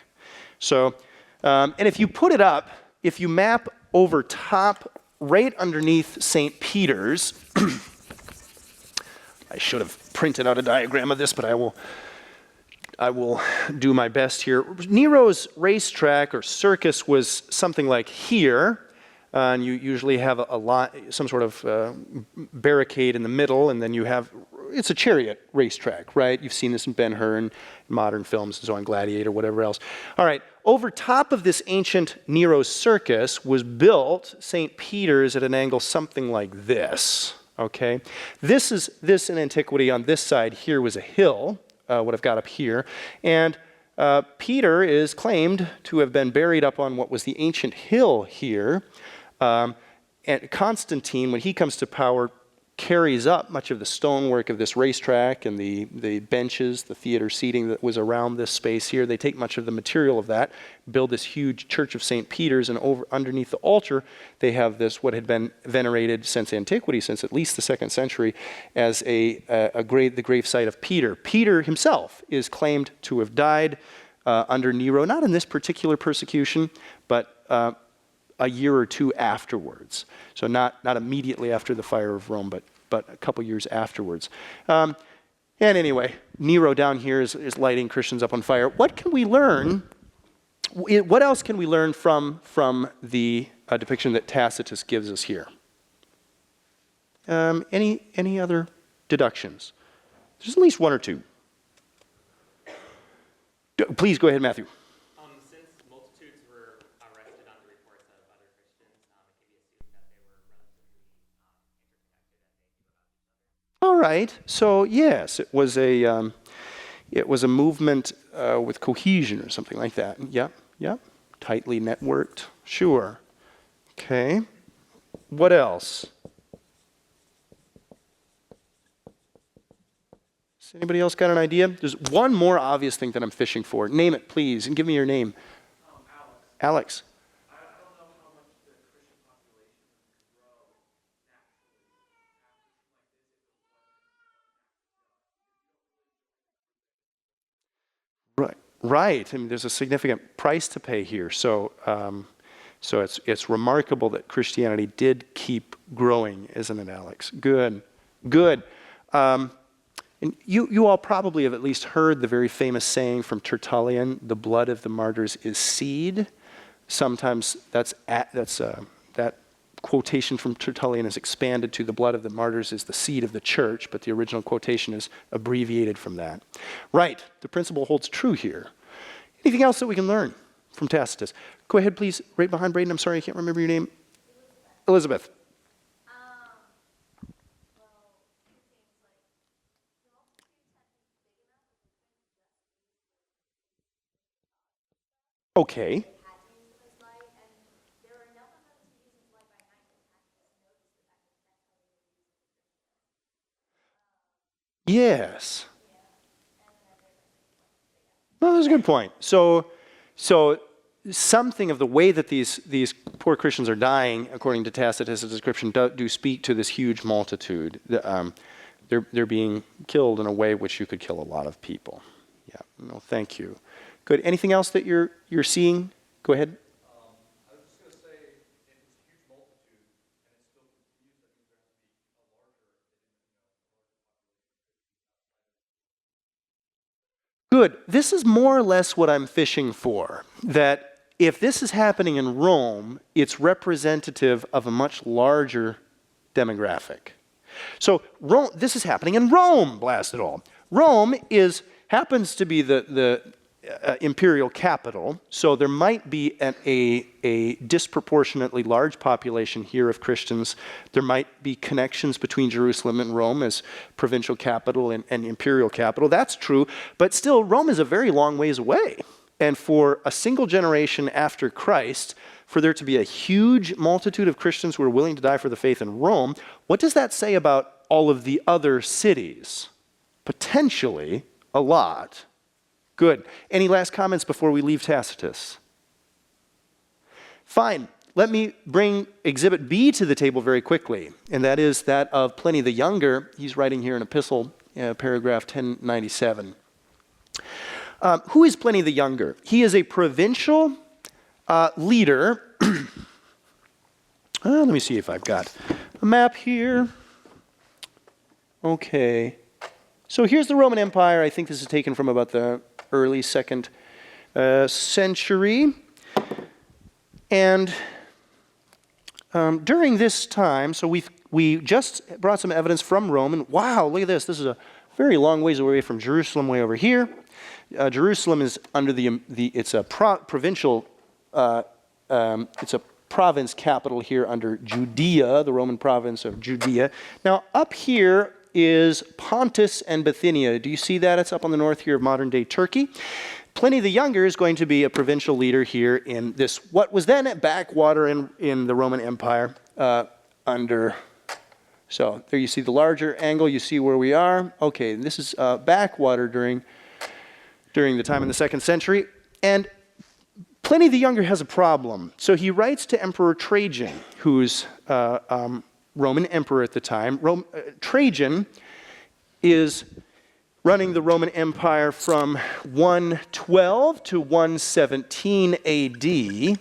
So, and if you put it up, if you map over top, right underneath St. Peter's, I should have printed out a diagram of this, but I will do my best here. Nero's racetrack or circus was something like here, and you usually have some sort of barricade in the middle, and then you have, it's a chariot racetrack, right? You've seen this in Ben-Hur, modern films, and so on, Gladiator, whatever else. All right, over top of this ancient Nero's circus was built St. Peter's at an angle something like this, okay? This in antiquity on this side here was a hill, what I've got up here, and Peter is claimed to have been buried up on what was the ancient hill here, and Constantine, when he comes to power, carries up much of the stonework of this racetrack and the benches, the theater seating that was around this space here. They take much of the material of that, build this huge church of St. Peter's, and underneath the altar, they have this, what had been venerated since antiquity, since at least the 2nd century, as the grave site of Peter. Peter himself is claimed to have died under Nero, not in this particular persecution, but a year or two afterwards. So not immediately after the fire of Rome, but a couple years afterwards. And anyway, Nero down here is lighting Christians up on fire. What can we learn? What else can we learn from the depiction that Tacitus gives us here? Any other deductions? There's at least one or two. Please go ahead, Matthew. Since multitudes were arrested on the reports of other Christians, it can be assumed that they were relatively interconnected and they knew about each other. All right. So yes, it was a movement with cohesion or something like that. Yep. Yep. Tightly networked. Sure. Okay. What else? Has anybody else got an idea? There's one more obvious thing that I'm fishing for. Name it, please, and give me your name. Alex. Alex. I don't know how much the Christian population can grow naturally after something like this. Right. I mean, there's a significant price to pay here. So it's remarkable that Christianity did keep growing, isn't it, Alex? Good. And you all probably have at least heard the very famous saying from Tertullian, "The blood of the martyrs is seed." Sometimes that quotation from Tertullian is expanded to "the blood of the martyrs is the seed of the church," but the original quotation is abbreviated from that. Right, the principle holds true here. Anything else that we can learn from Tacitus? Go ahead, please, right behind Braden. I'm sorry, I can't remember your name. Elizabeth. Okay. Yes. No, that's a good point. So something of the way that these poor Christians are dying, according to Tacitus' description, do speak to this huge multitude. They're being killed in a way which you could kill a lot of people. Yeah. No, thank you. Good. Anything else that you're seeing? Go ahead. I was just going to say, if it's a huge multitude and it still continues, that means there has to be a larger population. Good. This is more or less what I'm fishing for. That if this is happening in Rome, it's representative of a much larger demographic. So Rome, this is happening in Rome, blast it all. Rome happens to be the imperial capital, so there might be a disproportionately large population here of Christians. There might be connections between Jerusalem and Rome as provincial capital and imperial capital. That's true, but still, Rome is a very long ways away. And for a single generation after Christ, for there to be a huge multitude of Christians who are willing to die for the faith in Rome, what does that say about all of the other cities? Potentially a lot. Good. Any last comments before we leave Tacitus? Fine. Let me bring Exhibit B to the table very quickly, and that is that of Pliny the Younger. He's writing here in Epistle, paragraph 1097. Who is Pliny the Younger? He is a provincial leader. Let me see if I've got a map here. Okay. So here's the Roman Empire. I think this is taken from about the early 2nd century. And during this time, so we just brought some evidence from Rome, and wow, look at this. This is a very long ways away from Jerusalem, way over here. Jerusalem is under it's a provincial, it's a province capital here under Judea, the Roman province of Judea. Now up here is Pontus and Bithynia. Do you see that? It's up on the north here of modern-day Turkey. Pliny the Younger is going to be a provincial leader here in this, what was then a backwater in the Roman Empire so there you see the larger angle, you see where we are. Okay, and this is backwater during the time in the 2nd century. And Pliny the Younger has a problem. So he writes to Emperor Trajan, who's Roman emperor at the time. Trajan is running the Roman Empire from 112 to 117 AD.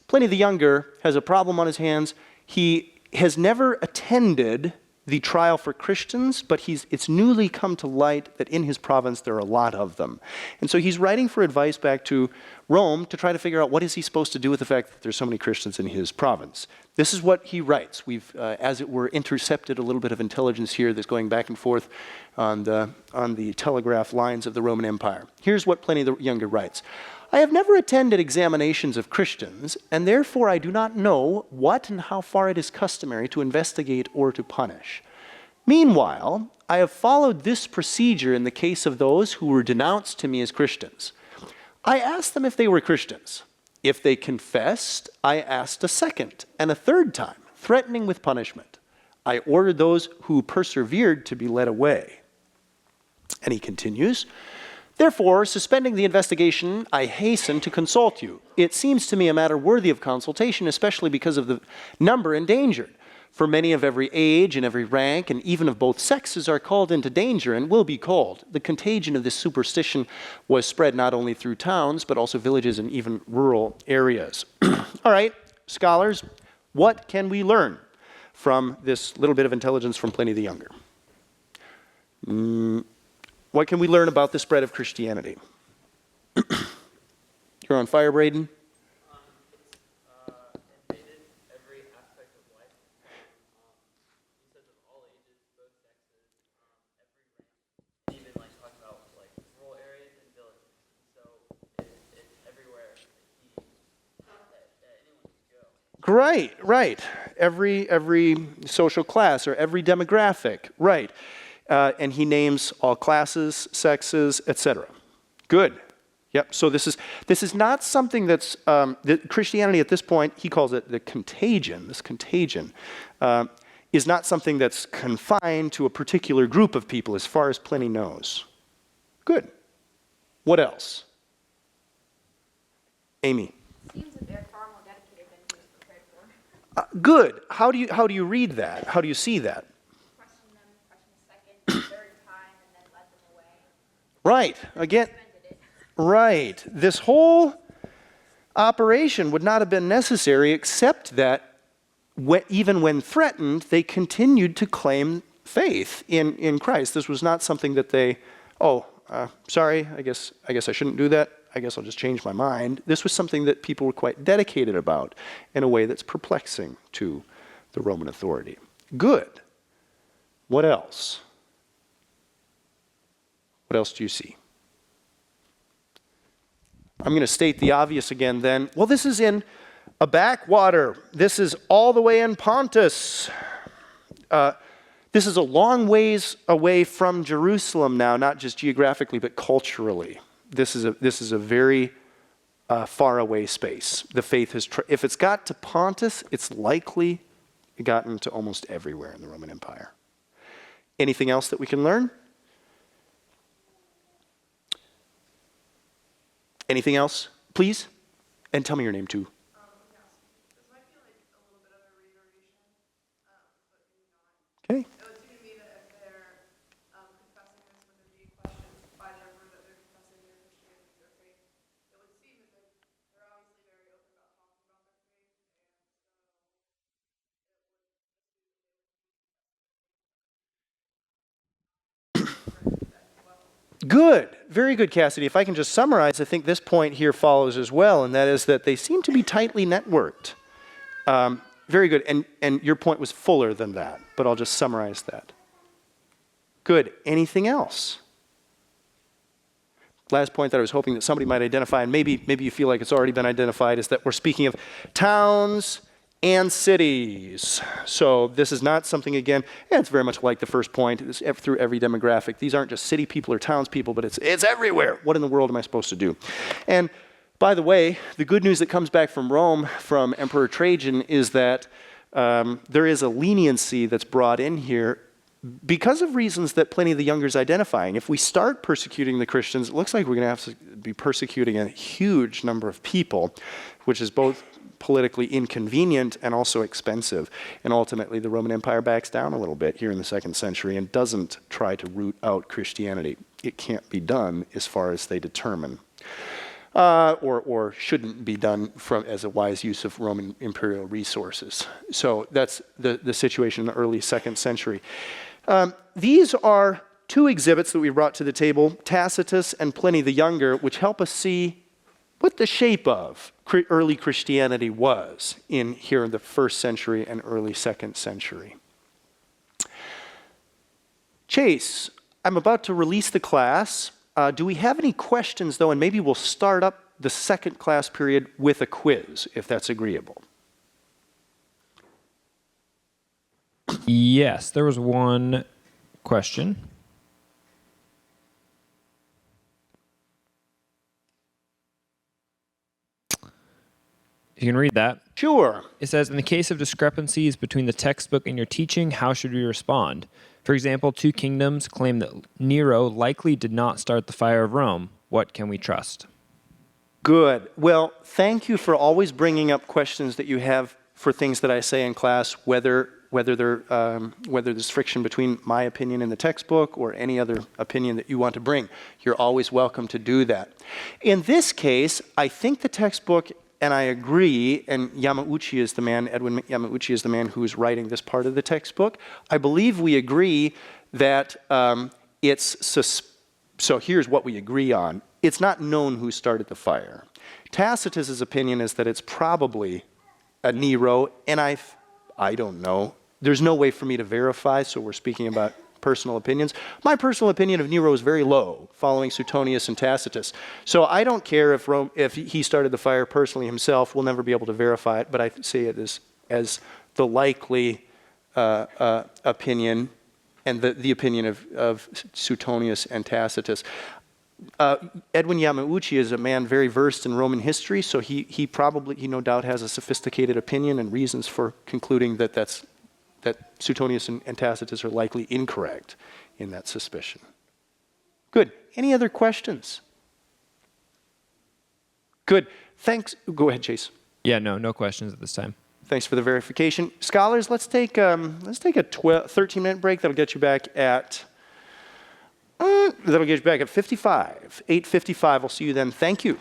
Pliny the Younger has a problem on his hands. He has never attended the trial for Christians, but it's newly come to light that in his province there are a lot of them. And so he's writing for advice back to Rome to try to figure out what is he supposed to do with the fact that there's so many Christians in his province. This is what he writes. We've, as it were, intercepted a little bit of intelligence here that's going back and forth on the telegraph lines of the Roman Empire. Here's what Pliny the Younger writes. I have never attended examinations of Christians, and therefore I do not know what and how far it is customary to investigate or to punish. Meanwhile, I have followed this procedure in the case of those who were denounced to me as Christians. I asked them if they were Christians. If they confessed, I asked a second and a third time, threatening with punishment. I ordered those who persevered to be led away. And he continues, therefore, suspending the investigation, I hasten to consult you. It seems to me a matter worthy of consultation, especially because of the number endangered. For many of every age and every rank, and even of both sexes, are called into danger and will be called. The contagion of this superstition was spread not only through towns, but also villages and even rural areas. All right, scholars, what can we learn from this little bit of intelligence from Pliny the Younger? What can we learn about the spread of Christianity? You're on fire, Braden? Invaded every aspect of life. He says of all ages, both sexes, every rank. Even like talk about like rural areas and villages. So it's everywhere that anyone could go. Right. Every social class or every demographic, right. And he names all classes, sexes, etc. Good. Yep. So this is not something that's Christianity at this point. He calls it the contagion. This contagion is not something that's confined to a particular group of people, as far as Pliny knows. Good. What else? Amy. Seems that they're far more dedicated than he was prepared for. Good. How do you read that? How do you see that? Question them, question the second, third time, and then let them away. Right. Again. Suspended it. Right. This whole operation would not have been necessary except that even when threatened, they continued to claim faith in Christ. This was not something that they, sorry, I guess I shouldn't do that. I guess I'll just change my mind. This was something that people were quite dedicated about in a way that's perplexing to the Roman authority. Good. What else? What else do you see? I'm going to state the obvious again then. Well, this is in a backwater. This is all the way in Pontus. This is a long ways away from Jerusalem now, not just geographically, but culturally. This is a very far away space. The faith has, if it's got to Pontus, it's likely gotten to almost everywhere in the Roman Empire. Anything else that we can learn? Anything else, please? And tell me your name too. This might be like a little bit of a reiteration, but maybe not. Okay. It would seem to me that if they're confessing this when they're being questioned by their word that they're confessing their Christianity, their faith, it would seem as if they're obviously very open about talking about their faith, and so it would assume that as well. Good. Very good, Cassidy. If I can just summarize, I think this point here follows as well, and that is that they seem to be tightly networked. Very good. And your point was fuller than that, but I'll just summarize that. Good. Anything else? Last point that I was hoping that somebody might identify, and maybe you feel like it's already been identified, is that we're speaking of towns and cities. So this is not something, again, it's very much like the first point, it's through every demographic. These aren't just city people or townspeople, but it's everywhere. What in the world am I supposed to do? And by the way, the good news that comes back from Rome, from Emperor Trajan, is that there is a leniency that's brought in here because of reasons that Pliny the Younger is identifying. If we start persecuting the Christians, it looks like we're going to have to be persecuting a huge number of people, which is both politically inconvenient and also expensive. And ultimately, the Roman Empire backs down a little bit here in the 2nd century and doesn't try to root out Christianity. It can't be done as far as they determine. or shouldn't be done as a wise use of Roman imperial resources. So that's the situation in the early 2nd century. These are two exhibits that we brought to the table, Tacitus and Pliny the Younger, which help us see what the shape of early Christianity was here in the 1st century and early 2nd century. Chase, I'm about to release the class. Do we have any questions, though? And maybe we'll start up the 2nd class period with a quiz, if that's agreeable. Yes, there was one question. You can read that. Sure. It says, in the case of discrepancies between the textbook and your teaching, how should we respond? For example, 2 kingdoms claim that Nero likely did not start the fire of Rome. What can we trust? Good. Well, thank you for always bringing up questions that you have for things that I say in class, whether there's friction between my opinion and the textbook or any other opinion that you want to bring. You're always welcome to do that. In this case, I think the textbook, and I agree, and Edwin Yamauchi is the man who's writing this part of the textbook. I believe we agree that so here's what we agree on. It's not known who started the fire. Tacitus's opinion is that it's probably a Nero, and I don't know. There's no way for me to verify, so we're speaking about personal opinions. My personal opinion of Nero is very low, following Suetonius and Tacitus. So I don't care if he started the fire personally himself. We'll never be able to verify it, but I say it as the likely opinion and the opinion of Suetonius and Tacitus. Edwin Yamauchi is a man very versed in Roman history, so he no doubt has a sophisticated opinion and reasons for concluding that Suetonius and Tacitus are likely incorrect in that suspicion. Good. Any other questions? Good. Thanks. Go ahead, Chase. Yeah, no questions at this time. Thanks for the verification. Scholars, let's take a 13-minute break. That'll get you back at 55. 8:55. I'll see you then. Thank you.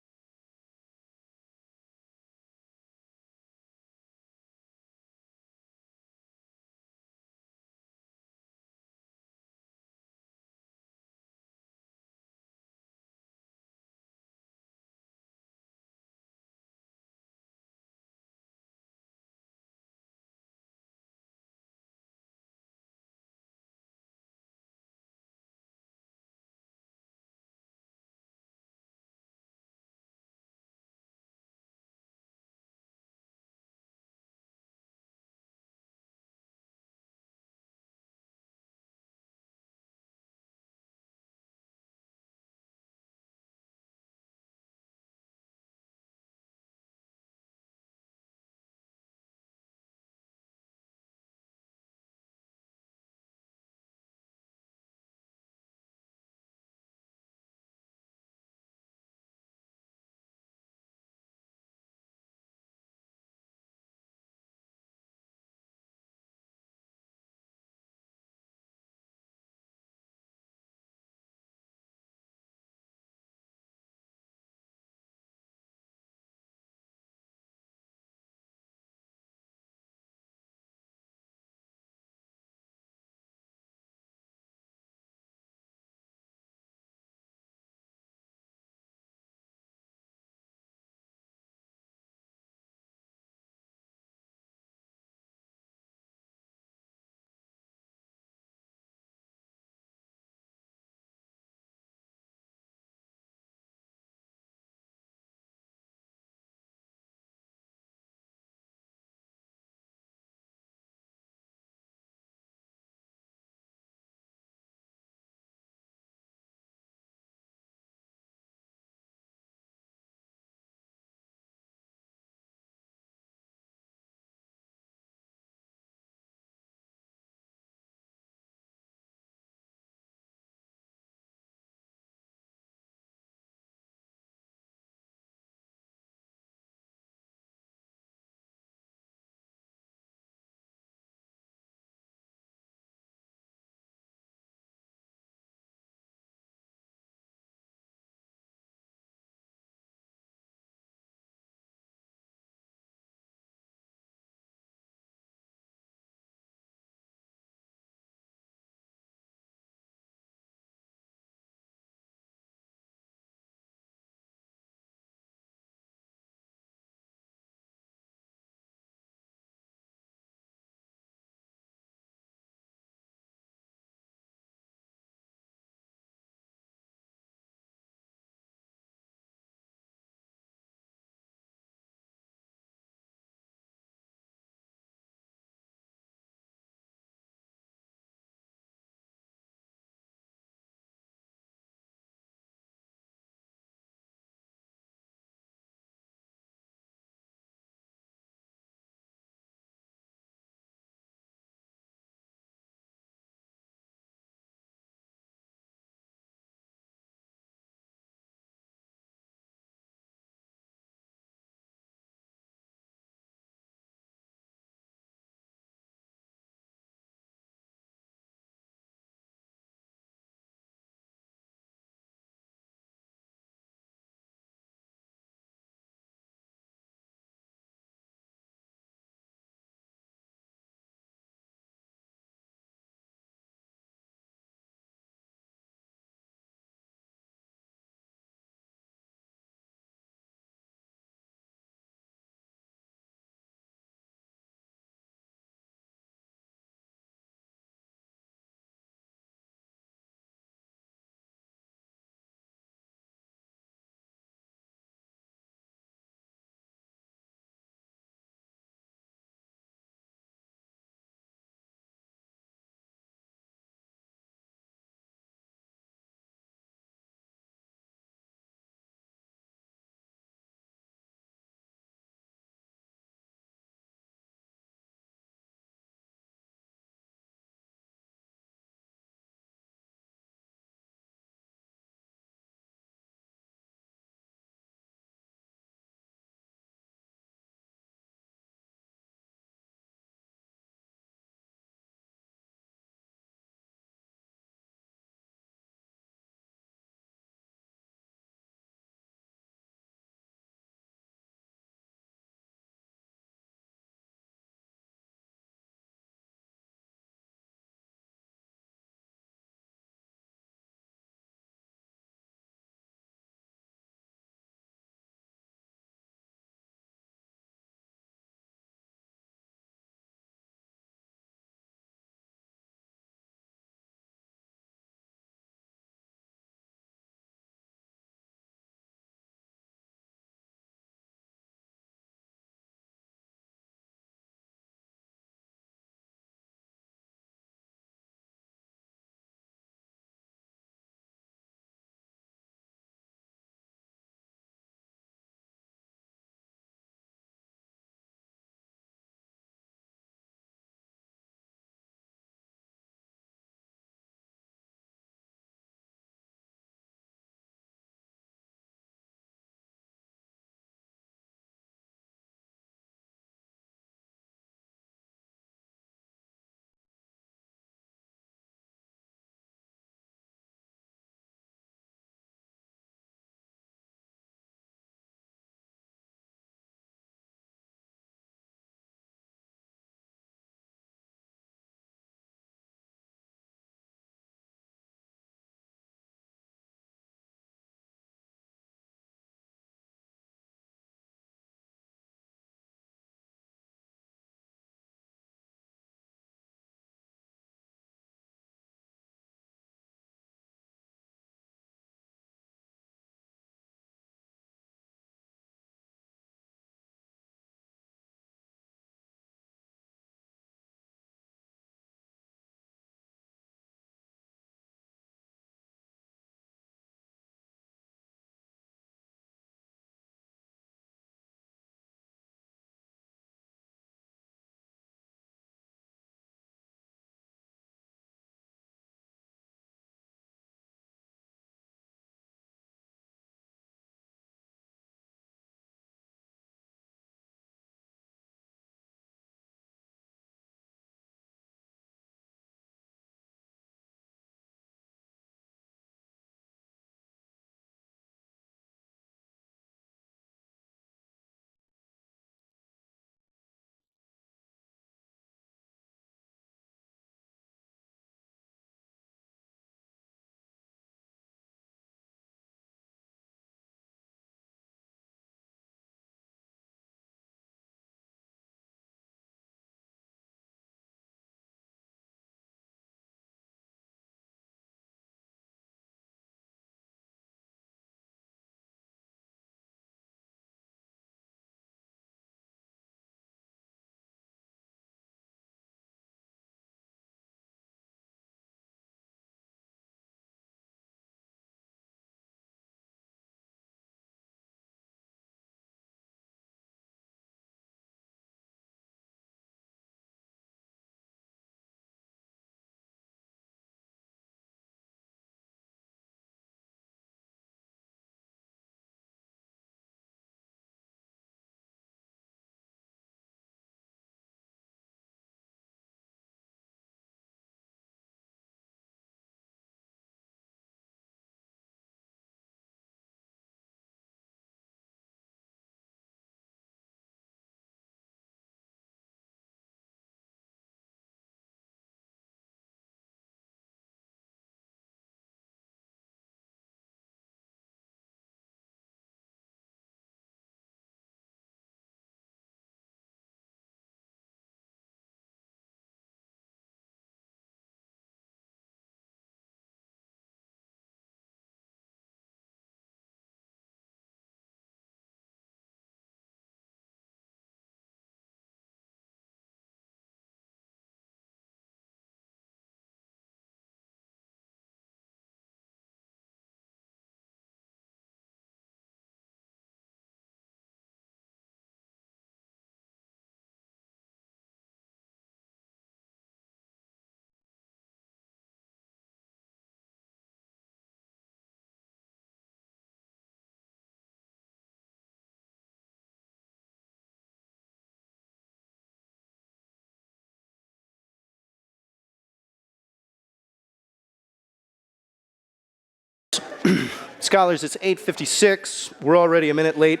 Scholars, it's 8:56. We're already a minute late.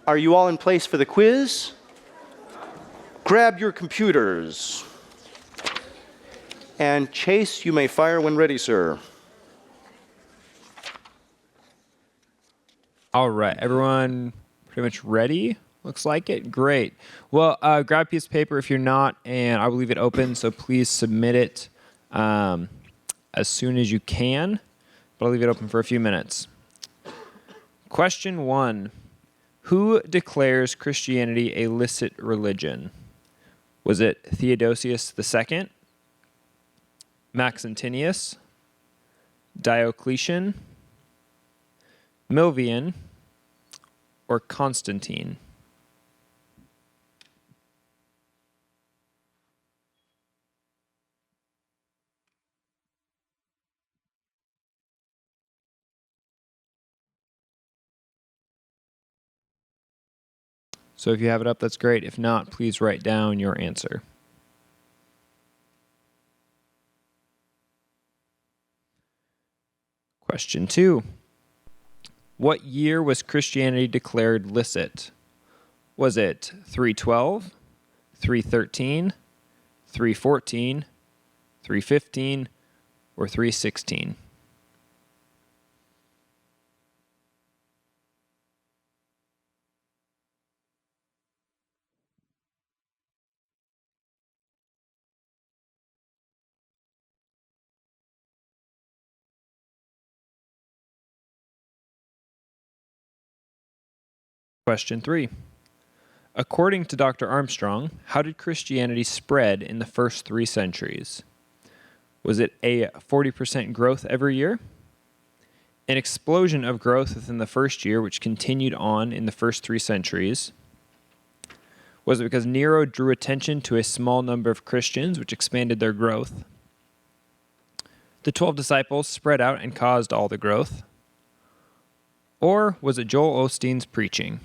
Are you all in place for the quiz? Grab your computers. And Chase, you may fire when ready, sir. All right, everyone pretty much ready? Looks like it. Great. Well, grab a piece of paper if you're not, and I will leave it open, so please submit it as soon as you can, but I'll leave it open for a few minutes. Question 1. Who declares Christianity a licit religion? Was it Theodosius II, Maxentius, Diocletian, Milvian, or Constantine? So if you have it up, that's great. If not, please write down your answer. Question 2. What year was Christianity declared licit? Was it 312, 313, 314, 315, or 316? Question 3. According to Dr. Armstrong, how did Christianity spread in the first 3 centuries? Was it a 40% growth every year? An explosion of growth within the first year, which continued on in the first 3 centuries? Was it because Nero drew attention to a small number of Christians, which expanded their growth? The 12 disciples spread out and caused all the growth? Or was it Joel Osteen's preaching?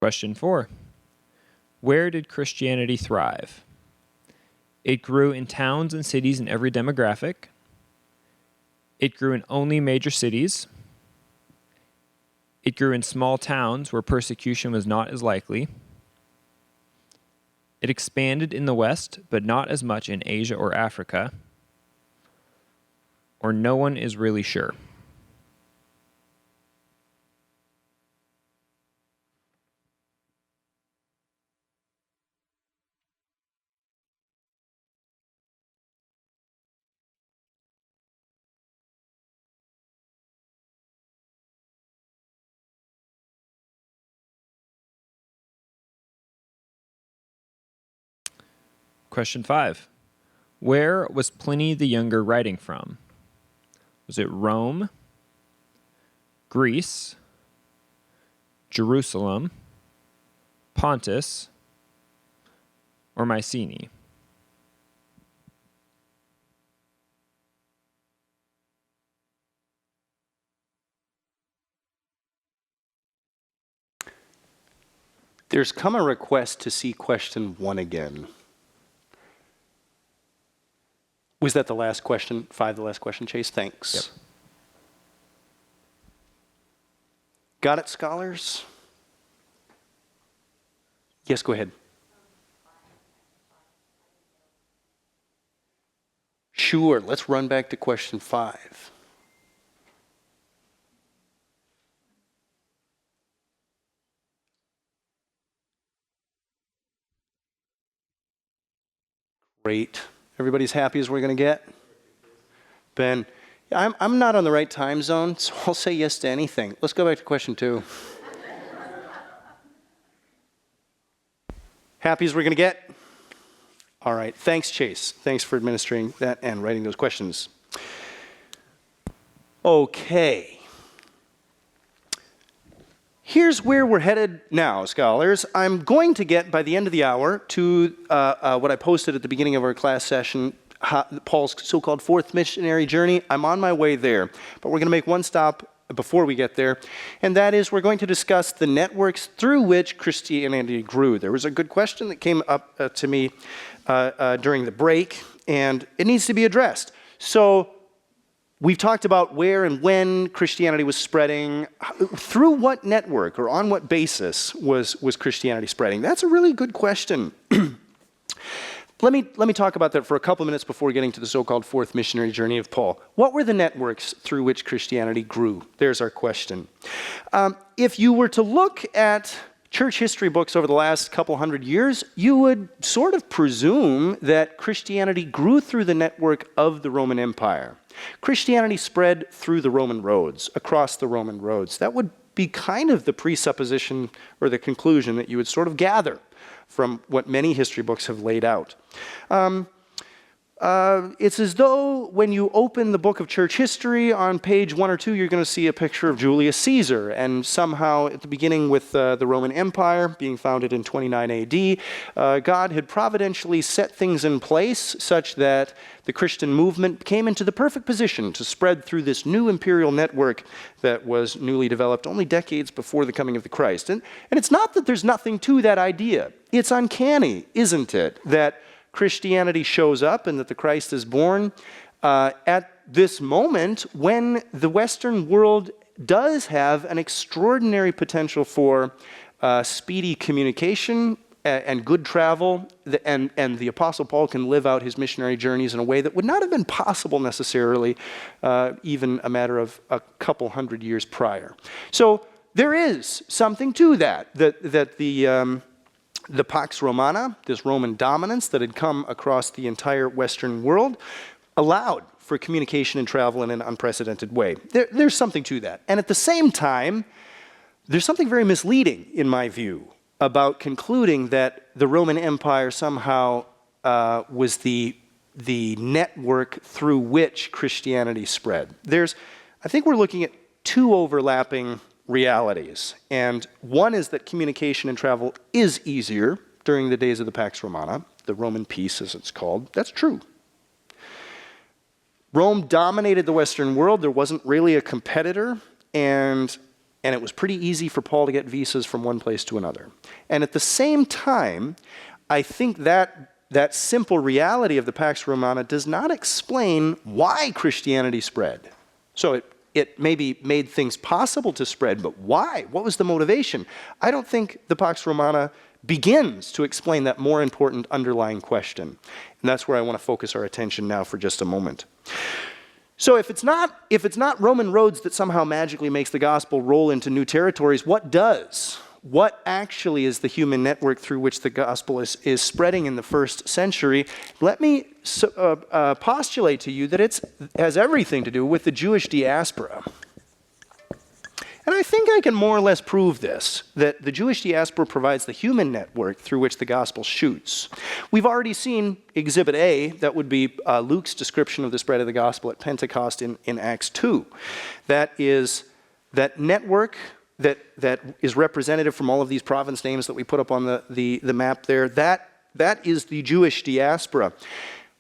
Question 4. Where did Christianity thrive? It grew in towns and cities in every demographic. It grew in only major cities. It grew in small towns where persecution was not as likely. It expanded in the West, but not as much in Asia or Africa. Or no one is really sure. Question 5. Where was Pliny the Younger writing from? Was it Rome, Greece, Jerusalem, Pontus, or Mycenae? There's come a request to see question 1 again. Was that the last question? 5, the last question, Chase? Thanks. Yep. Got it, scholars? Yes, go ahead. Sure, let's run back to question 5. Great. Everybody's happy as we're going to get? Ben, I'm not on the right time zone, so I'll say yes to anything. Let's go back to question 2. Happy as we're going to get? All right. Thanks, Chase. Thanks for administering that and writing those questions. Okay. Here's where we're headed now, scholars. I'm going to get, by the end of the hour, to what I posted at the beginning of our class session, Paul's so-called fourth missionary journey. I'm on my way there, but we're going to make one stop before we get there, and that is we're going to discuss the networks through which Christianity grew. There was a good question that came up to me during the break, and it needs to be addressed. So we've talked about where and when Christianity was spreading. Through what network or on what basis was Christianity spreading? That's a really good question. Let me talk about that for a couple minutes before getting to the so-called fourth missionary journey of Paul. What were the networks through which Christianity grew? There's our question. If you were to look at church history books over the last couple hundred years, you would sort of presume that Christianity grew through the network of the Roman Empire. Christianity spread through the Roman roads, across the Roman roads. That would be kind of the presupposition or the conclusion that you would sort of gather from what many history books have laid out. It's as though when you open the book of church history on page 1 or 2, you're going to see a picture of Julius Caesar, and somehow at the beginning with the Roman Empire being founded in 29 AD, God had providentially set things in place such that the Christian movement came into the perfect position to spread through this new imperial network that was newly developed only decades before the coming of the Christ. And it's not that there's nothing to that idea. It's uncanny, isn't it, that Christianity shows up and that the Christ is born at this moment when the Western world does have an extraordinary potential for speedy communication and good travel, and the Apostle Paul can live out his missionary journeys in a way that would not have been possible necessarily even a matter of a couple hundred years prior. So there is something to that the Pax Romana, this Roman dominance that had come across the entire Western world, allowed for communication and travel in an unprecedented way. There's something to that. And at the same time, there's something very misleading, in my view, about concluding that the Roman Empire somehow was the network through which Christianity spread. I think we're looking at two overlapping realities. And one is that communication and travel is easier during the days of the Pax Romana, the Roman peace as it's called. That's true. Rome dominated the Western world. There wasn't really a competitor, and it was pretty easy for Paul to get visas from one place to another. And at the same time, I think that simple reality of the Pax Romana does not explain why Christianity spread. So it maybe made things possible to spread, but why? What was the motivation? I don't think the Pax Romana begins to explain that more important underlying question. And that's where I want to focus our attention now for just a moment. So if it's not Roman roads that somehow magically makes the gospel roll into new territories, what does? What actually is the human network through which the gospel is spreading in the first century? Let me postulate to you that it has everything to do with the Jewish diaspora. And I think I can more or less prove this, that the Jewish diaspora provides the human network through which the gospel shoots. We've already seen Exhibit A, that would be Luke's description of the spread of the gospel at Pentecost in Acts 2. That is that network that is representative from all of these province names that we put up on the map there. That is the Jewish diaspora.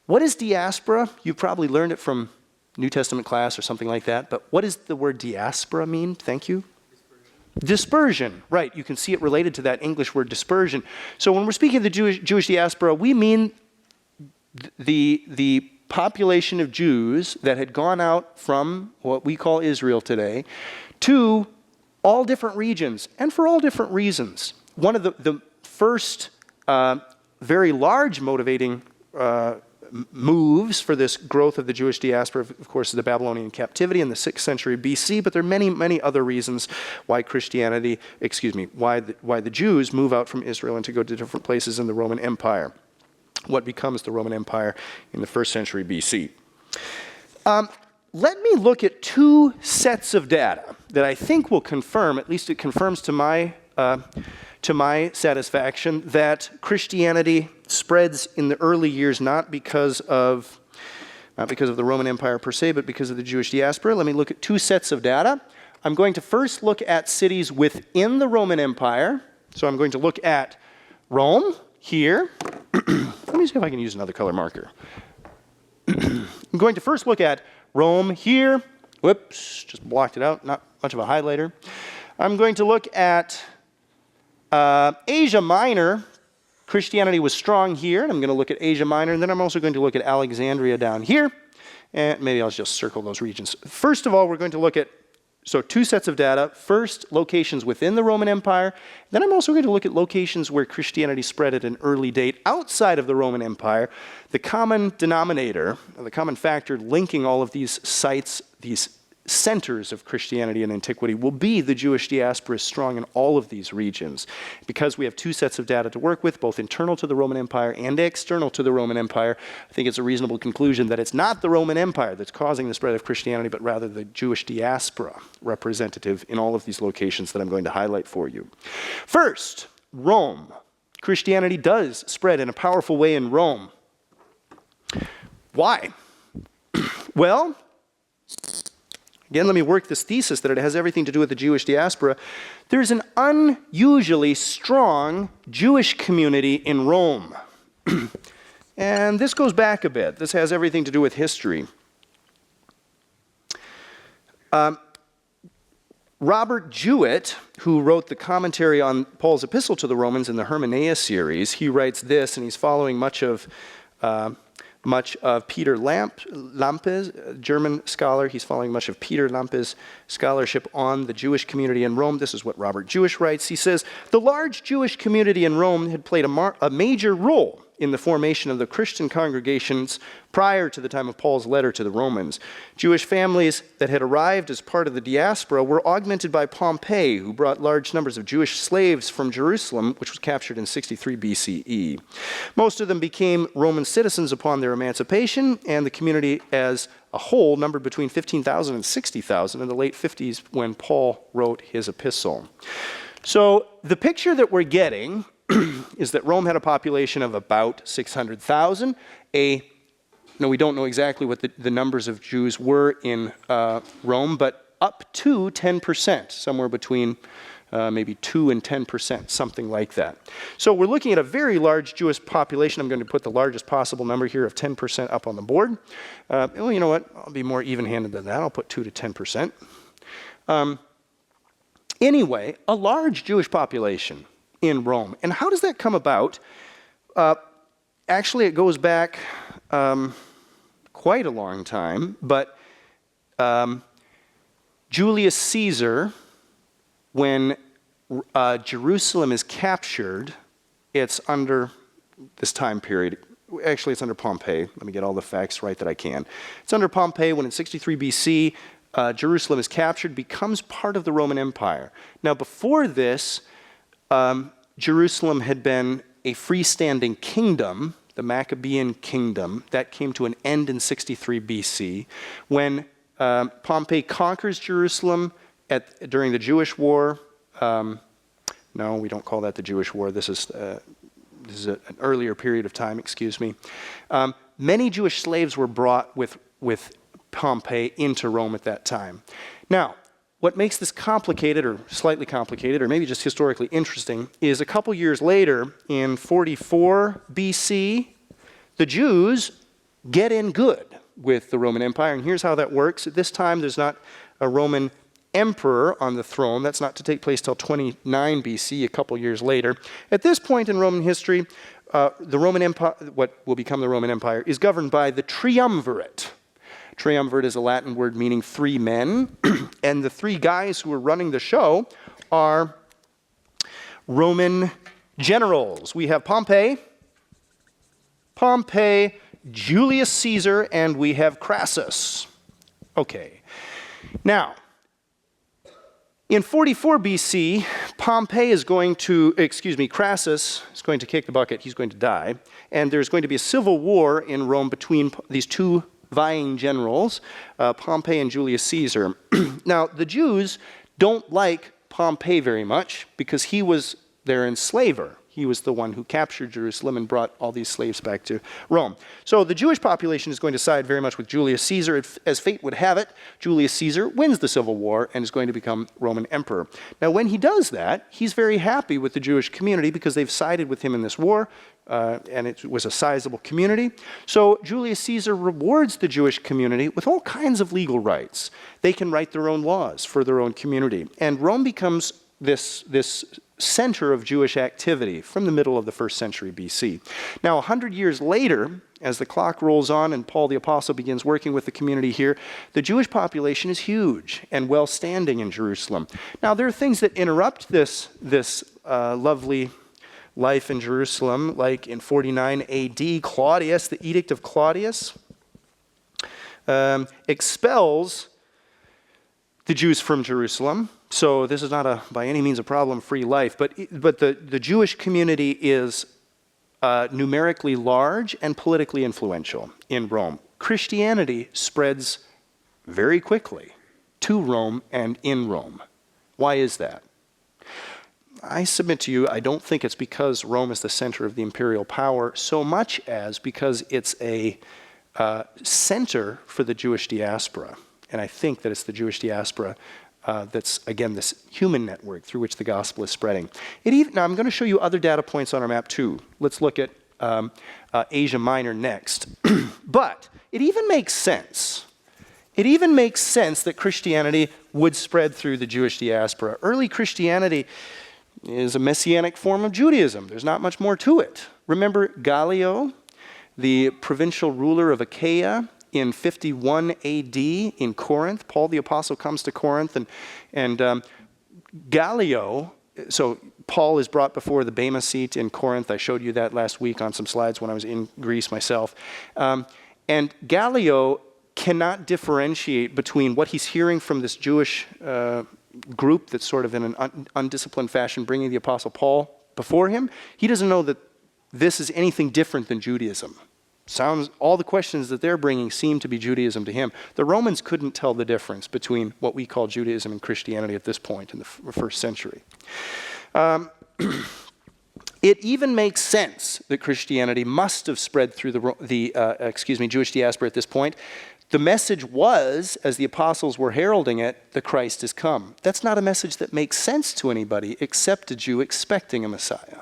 What is diaspora? You probably learned it from New Testament class or something like that, but what does the word diaspora mean? Thank you. Dispersion, right. You can see it related to that English word dispersion. So when we're speaking of the Jewish diaspora, we mean the population of Jews that had gone out from what we call Israel today to all different regions, and for all different reasons. One of the first very large motivating moves for this growth of the Jewish diaspora, of course, is the Babylonian captivity in the 6th century BC, but there are many, many other reasons why why the Jews move out from Israel and to go to different places in the Roman Empire, what becomes the Roman Empire in the 1st century BC. Let me look at two sets of data that I think will confirm, at least it confirms to my satisfaction, that Christianity spreads in the early years not because of the Roman Empire per se, but because of the Jewish diaspora. Let me look at two sets of data. I'm going to first look at cities within the Roman Empire. So I'm going to look at Rome here. Let me see if I can use another color marker. I'm going to first look at Rome here. Whoops, just blocked it out, not much of a highlighter. I'm going to look at Asia Minor. Christianity was strong here, and I'm going to look at Asia Minor, and then I'm also going to look at Alexandria down here, and maybe I'll just circle those regions. First of all, we're going to look at, so two sets of data. First, locations within the Roman Empire. Then I'm also going to look at locations where Christianity spread at an early date outside of the Roman Empire. The common denominator, the common factor linking all of these sites, these centers of Christianity and antiquity, will be the Jewish diaspora is strong in all of these regions. Because we have two sets of data to work with, both internal to the Roman Empire and external to the Roman Empire, I think it's a reasonable conclusion that it's not the Roman Empire that's causing the spread of Christianity, but rather the Jewish diaspora representative in all of these locations that I'm going to highlight for you. First, Rome. Christianity does spread in a powerful way in Rome. Why? Well, again, let me work this thesis that it has everything to do with the Jewish diaspora. There's an unusually strong Jewish community in Rome. And this goes back a bit. This has everything to do with history. Robert Jewett, who wrote the commentary on Paul's epistle to the Romans in the Hermeneia series, he writes this, and he's following much of Peter Lampe's, a German scholar. He's following much of Peter Lampe's scholarship on the Jewish community in Rome. This is what Robert Jewett writes. He says, the large Jewish community in Rome had played a major role in the formation of the Christian congregations prior to the time of Paul's letter to the Romans. Jewish families that had arrived as part of the diaspora were augmented by Pompey, who brought large numbers of Jewish slaves from Jerusalem, which was captured in 63 BCE. Most of them became Roman citizens upon their emancipation, and the community as a whole numbered between 15,000 and 60,000 in the late 50s when Paul wrote his epistle. So the picture that we're getting is that Rome had a population of about 600,000. No, we don't know exactly what the numbers of Jews were in Rome, but up to 10%, somewhere between maybe 2 and 10%, something like that. So we're looking at a very large Jewish population. I'm going to put the largest possible number here of 10% up on the board. Well, you know what? I'll be more even-handed than that. I'll put 2 to 10%. Anyway, a large Jewish population in Rome. And how does that come about? Actually, it goes back quite a long time, but Julius Caesar, when Jerusalem is captured, it's under this time period. Actually, it's under Pompey. Let me get all the facts right that I can. It's under Pompey when in 63 BC, Jerusalem is captured, becomes part of the Roman Empire. Now, before this, Jerusalem had been a freestanding kingdom, the Maccabean kingdom. That came to an end in 63 BC. When Pompey conquers Jerusalem during the Jewish War, no, we don't call that the Jewish War. This is an earlier period of time, excuse me. Many Jewish slaves were brought with Pompey into Rome at that time. Now, what makes this complicated, or slightly complicated, or maybe just historically interesting, is a couple years later, in 44 BC, the Jews get in good with the Roman Empire, and here's how that works. At this time, there's not a Roman emperor on the throne. That's not to take place till 29 BC, a couple years later. At this point in Roman history, the Roman Empire, what will become the Roman Empire, is governed by the triumvirate. Triumvirate is a Latin word meaning 3 men, and the 3 guys who are running the show are Roman generals. We have Pompey, Julius Caesar, and we have Crassus. Okay. Now, in 44 BC, Crassus is going to kick the bucket. He's going to die, and there's going to be a civil war in Rome between these 2 vying generals, Pompey and Julius Caesar. Now, the Jews don't like Pompey very much because he was their enslaver. He was the one who captured Jerusalem and brought all these slaves back to Rome. So the Jewish population is going to side very much with Julius Caesar. As fate would have it, Julius Caesar wins the civil war and is going to become Roman emperor. Now, when he does that, he's very happy with the Jewish community because they've sided with him in this war. and it was a sizable community. So Julius Caesar rewards the Jewish community with all kinds of legal rights. They can write their own laws for their own community. And Rome becomes this center of Jewish activity from the middle of the 1st century BC. Now, 100 years later, as the clock rolls on and Paul the Apostle begins working with the community here, the Jewish population is huge and well-standing in Jerusalem. Now, there are things that interrupt this lovely life in Jerusalem, like in 49 AD, Claudius, the Edict of Claudius, expels the Jews from Jerusalem. So this is not by any means a problem-free life, but the Jewish community is numerically large and politically influential in Rome. Christianity spreads very quickly to Rome and in Rome. Why is that? I submit to you, I don't think it's because Rome is the center of the imperial power so much as because it's a center for the Jewish diaspora. And I think that it's the Jewish diaspora that's, again, this human network through which the gospel is spreading. Now, I'm going to show you other data points on our map, too. Let's look at Asia Minor next. But it even makes sense. It even makes sense that Christianity would spread through the Jewish diaspora. Early Christianity is a messianic form of Judaism. There's not much more to it. Remember Gallio, the provincial ruler of Achaia, in 51 AD in Corinth. Paul the Apostle comes to Corinth, and Gallio, so Paul is brought before the Bema seat in Corinth. I showed you that last week on some slides when I was in Greece myself. And Gallio cannot differentiate between what he's hearing from this Jewish group that's sort of in an undisciplined fashion bringing the Apostle Paul before him. He doesn't know that this is anything different than Judaism. All the questions that they're bringing seem to be Judaism to him. The Romans couldn't tell the difference between what we call Judaism and Christianity at this point in the 1st century. It even makes sense that Christianity must have spread through the Jewish diaspora at this point. The message was, as the apostles were heralding it, the Christ is come. That's not a message that makes sense to anybody except a Jew expecting a Messiah.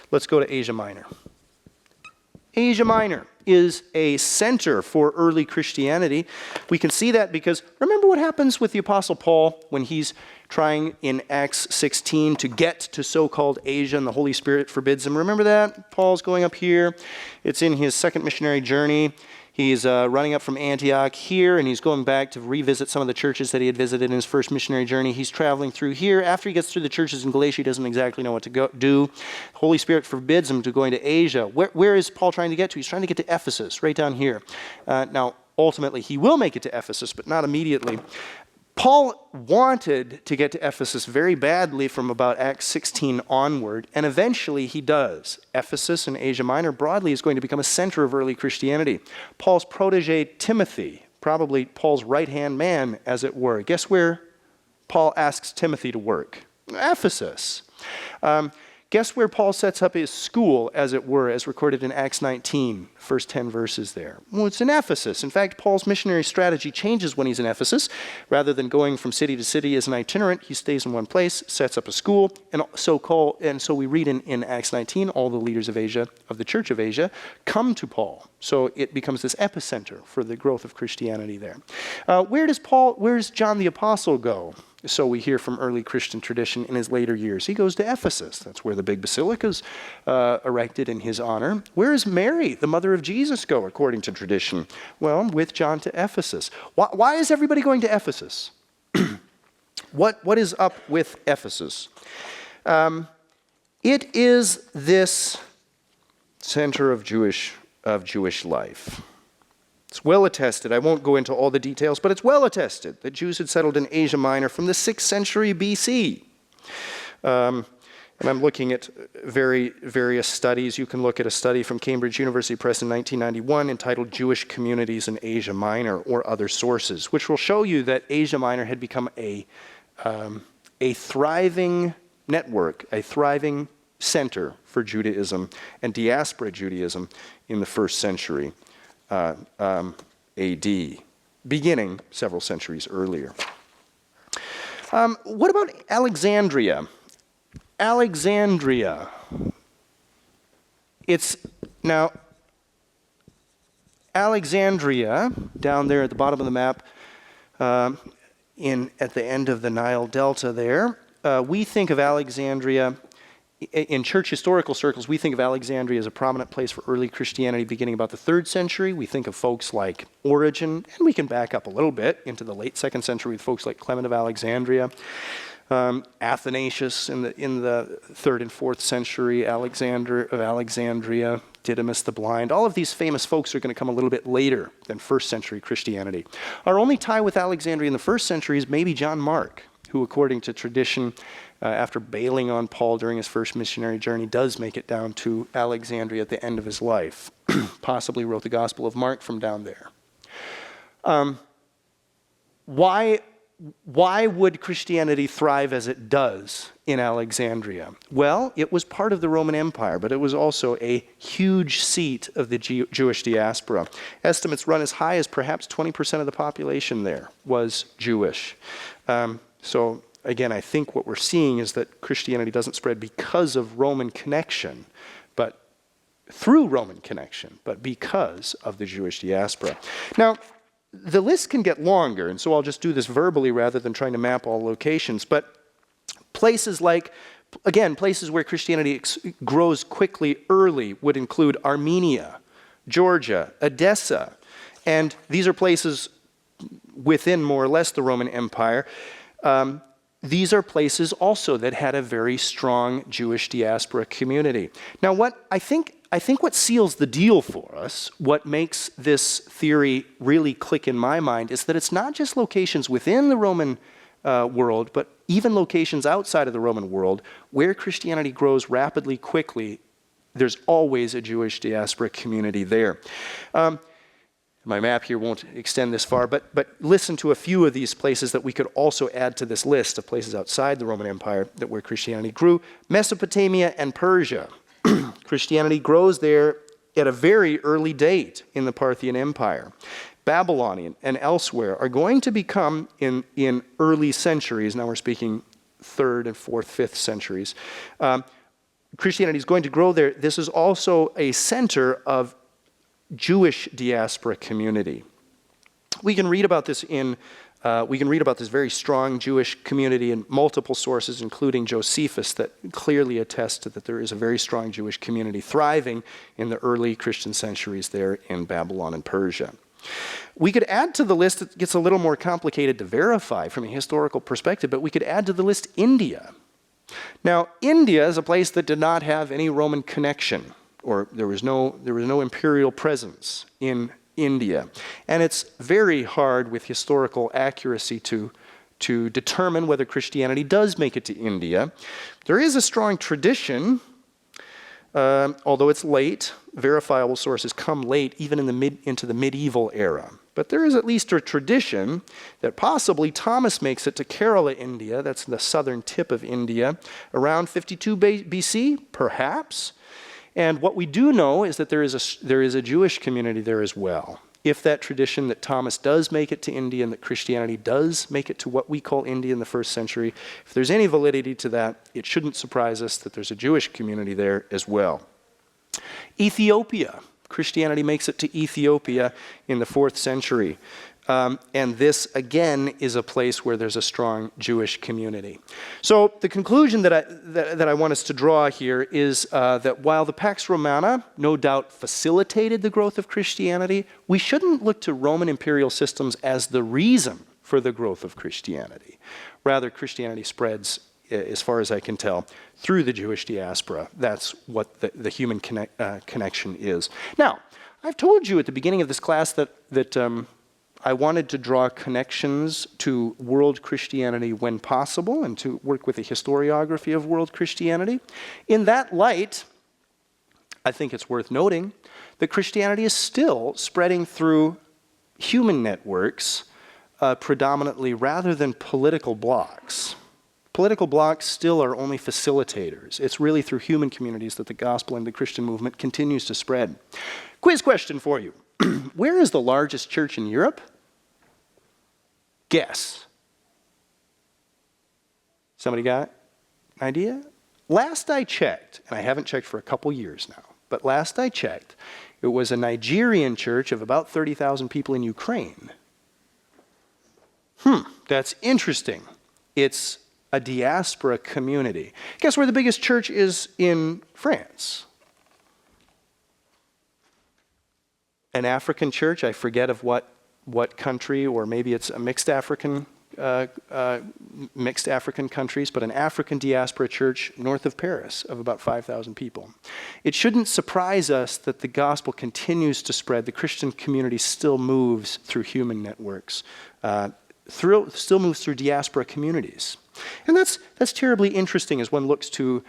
Let's go to Asia Minor. Asia Minor is a center for early Christianity. We can see that because remember what happens with the Apostle Paul when he's trying in Acts 16 to get to so-called Asia and the Holy Spirit forbids him. Remember that? Paul's going up here. It's in his 2nd missionary journey. He's running up from Antioch here, and he's going back to revisit some of the churches that he had visited in his 1st missionary journey. He's traveling through here. After he gets through the churches in Galatia, he doesn't exactly know what to do. The Holy Spirit forbids him to going to Asia. Where is Paul trying to get to? He's trying to get to Ephesus, right down here. Now, ultimately, he will make it to Ephesus, but not immediately. Paul wanted to get to Ephesus very badly from about Acts 16 onward, and eventually he does. Ephesus and Asia Minor broadly is going to become a center of early Christianity. Paul's protege, Timothy, probably Paul's right-hand man, as it were. Guess where Paul asks Timothy to work? Ephesus. Guess where Paul sets up his school, as it were, as recorded in Acts 19, first 10 verses there? Well, it's in Ephesus. In fact, Paul's missionary strategy changes when he's in Ephesus. Rather than going from city to city as an itinerant, he stays in one place, sets up a school, and so we read in Acts 19, all the leaders of Asia, of the Church of Asia, come to Paul. So it becomes this epicenter for the growth of Christianity there. Where does John the Apostle go? So we hear from early Christian tradition in his later years. He goes to Ephesus. That's where the big basilica is erected in his honor. Where is Mary, the mother of Jesus, go, according to tradition? Well, with John to Ephesus. Why is everybody going to Ephesus? What is up with Ephesus? It is this center of Jewish life. It's well attested. I won't go into all the details, but it's well attested that Jews had settled in Asia Minor from the 6th century BC. And I'm looking at various studies. You can look at a study from Cambridge University Press in 1991 entitled Jewish Communities in Asia Minor, or other sources, which will show you that Asia Minor had become a thriving network, a thriving center for Judaism and diaspora Judaism in the 1st century AD, beginning several centuries earlier. What about Alexandria? Alexandria. it's now Alexandria, down there at the bottom of the map, at the end of the Nile Delta there. We think of Alexandria, in church historical circles, we think of Alexandria as a prominent place for early Christianity beginning about the 3rd century. We think of folks like Origen, and we can back up a little bit into the late 2nd century with folks like Clement of Alexandria. Athanasius in the 3rd and 4th century, Alexander of Alexandria, Didymus the Blind. All of these famous folks are going to come a little bit later than 1st century Christianity. Our only tie with Alexandria in the 1st century is maybe John Mark, who according to tradition, after bailing on Paul during his first missionary journey, does make it down to Alexandria at the end of his life. Possibly wrote the Gospel of Mark from down there. Why would Christianity thrive as it does in Alexandria? Well, it was part of the Roman Empire, but it was also a huge seat of the Jewish diaspora. Estimates run as high as perhaps 20% of the population there was Jewish. So again, I think what we're seeing is that Christianity doesn't spread because of Roman connection, but through Roman connection, but because of the Jewish diaspora. Now, the list can get longer, and so I'll just do this verbally rather than trying to map all locations. But places like, again, places where Christianity grows quickly early would include Armenia, Georgia, Edessa. And these are places within more or less the Roman Empire. These are places also that had a very strong Jewish diaspora community. Now, what I think what seals the deal for us, what makes this theory really click in my mind, is that it's not just locations within the Roman world, but even locations outside of the Roman world where Christianity grows rapidly, quickly. There's always a Jewish diaspora community there. My map here won't extend this far, but listen to a few of these places that we could also add to this list of places outside the Roman Empire that where Christianity grew. Mesopotamia and Persia. Christianity grows there at a very early date in the Parthian Empire. Babylon and elsewhere are going to become, in early centuries, now we're speaking 3rd and 4th, 5th centuries, Christianity is going to grow there. This is also a center of Jewish diaspora community. We can read about this this very strong Jewish community in multiple sources, including Josephus, that clearly attest that there is a very strong Jewish community thriving in the early Christian centuries there in Babylon and Persia. We could add to the list, it gets a little more complicated to verify from a historical perspective, but we could add to the list India. Now, India is a place that did not have any Roman connection, or there was no imperial presence in India. And it's very hard with historical accuracy to determine whether Christianity does make it to India. There is a strong tradition, although it's late. Verifiable sources come late, even into the medieval era. But there is at least a tradition that possibly Thomas makes it to Kerala, India. That's the southern tip of India, around 52 BC, perhaps. And what we do know is that there is a Jewish community there as well. If that tradition that Thomas does make it to India and that Christianity does make it to what we call India in the 1st century, if there's any validity to that, it shouldn't surprise us that there's a Jewish community there as well. Ethiopia. Christianity makes it to Ethiopia in the 4th century. And this, again, is a place where there's a strong Jewish community. So the conclusion that I want us to draw here is that while the Pax Romana no doubt facilitated the growth of Christianity, we shouldn't look to Roman imperial systems as the reason for the growth of Christianity. Rather, Christianity spreads, as far as I can tell, through the Jewish diaspora. That's what the human connection is. Now, I've told you at the beginning of this class that I wanted to draw connections to world Christianity when possible and to work with a historiography of world Christianity. In that light, I think it's worth noting that Christianity is still spreading through human networks predominantly rather than political blocs. Political blocs still are only facilitators. It's really through human communities that the gospel and the Christian movement continues to spread. Quiz question for you. Where is the largest church in Europe? Guess. Somebody got an idea? Last I checked, and I haven't checked for a couple years now, but last I checked, it was a Nigerian church of about 30,000 people in Ukraine. That's interesting. It's a diaspora community. Guess where the biggest church is in France? An African church, I forget of what country, or maybe it's a mixed African countries, but an African diaspora church north of Paris of about 5,000 people. It shouldn't surprise us that the gospel continues to spread. The Christian community still moves through human networks, still moves through diaspora communities. And that's terribly interesting as one looks to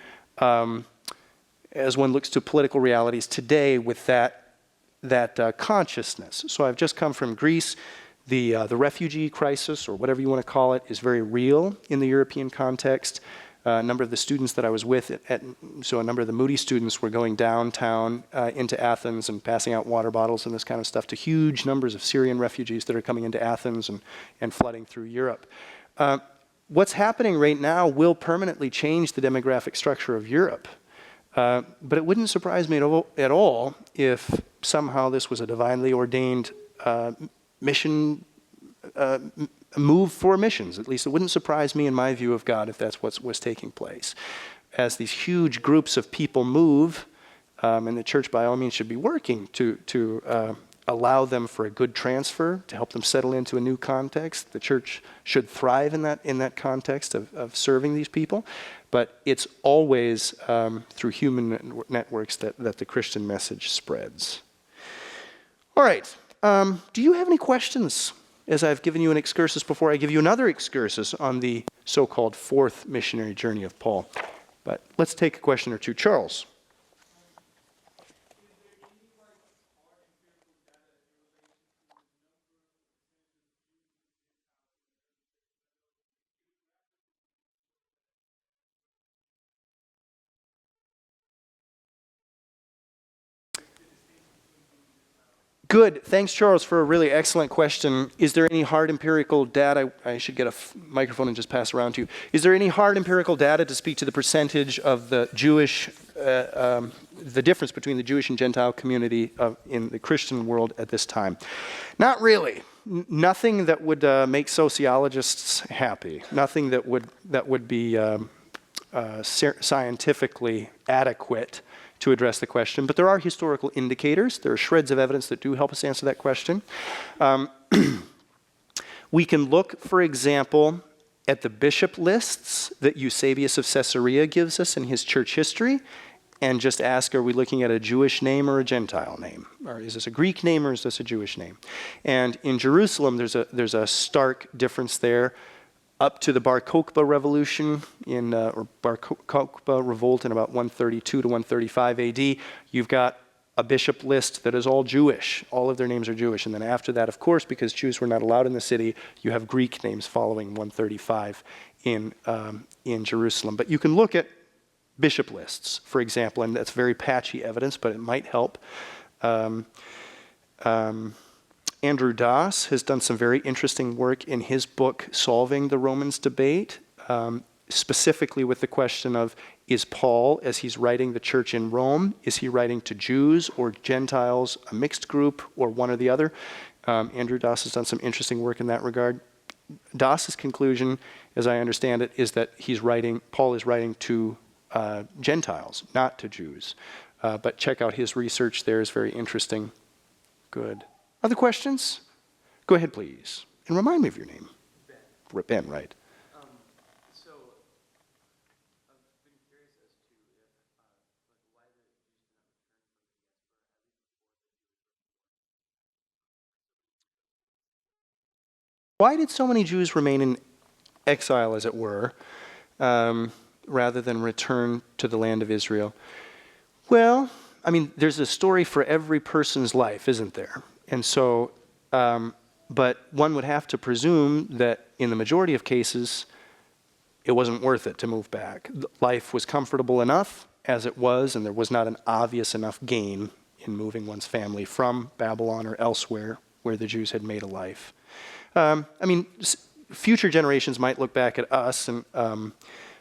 political realities today with that consciousness. So I've just come from Greece. The refugee crisis, or whatever you want to call it, is very real in the European context. A number of the students that I was with, so a number of the Moody students were going downtown into Athens and passing out water bottles and this kind of stuff to huge numbers of Syrian refugees that are coming into Athens and flooding through Europe. What's happening right now will permanently change the demographic structure of Europe. But it wouldn't surprise me at all if somehow this was a divinely ordained mission, move for missions. At least it wouldn't surprise me in my view of God if that's what was taking place. As these huge groups of people move, and the church by all means should be working to allow them for a good transfer, to help them settle into a new context. The church should thrive in that context of serving these people. But it's always through human networks that the Christian message spreads. All right. Do you have any questions as I've given you an excursus before I give you another excursus on the so-called fourth missionary journey of Paul? But let's take a question or two. Charles. Good. Thanks, Charles, for a really excellent question. Is there any hard empirical data? I should get a microphone and just pass around to you. Is there any hard empirical data to speak to the percentage of the Jewish, the difference between the Jewish and Gentile community in the Christian world at this time? Not really. Nothing that would make sociologists happy. Nothing that would be scientifically adequate to address the question, but there are historical indicators. There are shreds of evidence that do help us answer that question. We can look, for example, at the bishop lists that Eusebius of Caesarea gives us in his church history, and just ask, are we looking at a Jewish name or a Gentile name? Or is this a Greek name or is this a Jewish name? And in Jerusalem, there's a stark difference there. Up to the Bar Kokhba revolution or Bar Kokhba revolt in about 132 to 135 AD, you've got a bishop list that is all Jewish. All of their names are Jewish. And then after that, of course, because Jews were not allowed in the city, you have Greek names following 135 in Jerusalem. But you can look at bishop lists, for example, and that's very patchy evidence, but it might help. Andrew Doss has done some very interesting work in his book, Solving the Romans Debate, specifically with the question of, is Paul, as he's writing the church in Rome, is he writing to Jews or Gentiles, a mixed group, or one or the other? Andrew Doss has done some interesting work in that regard. Doss's conclusion, as I understand it, is that Paul is writing to Gentiles, not to Jews. But check out his research there, is very interesting. Good. Other questions? Go ahead, please. And remind me of your name. Ben. Ben, right. So, I've been curious as to why the Jews did not return from the diaspora, Why did so many Jews remain in exile, as it were, rather than return to the land of Israel? Well, I mean, there's a story for every person's life, isn't there? And so, but one would have to presume that in the majority of cases, it wasn't worth it to move back. Life was comfortable enough as it was, and there was not an obvious enough gain in moving one's family from Babylon or elsewhere where the Jews had made a life. I mean, future generations might look back at us, and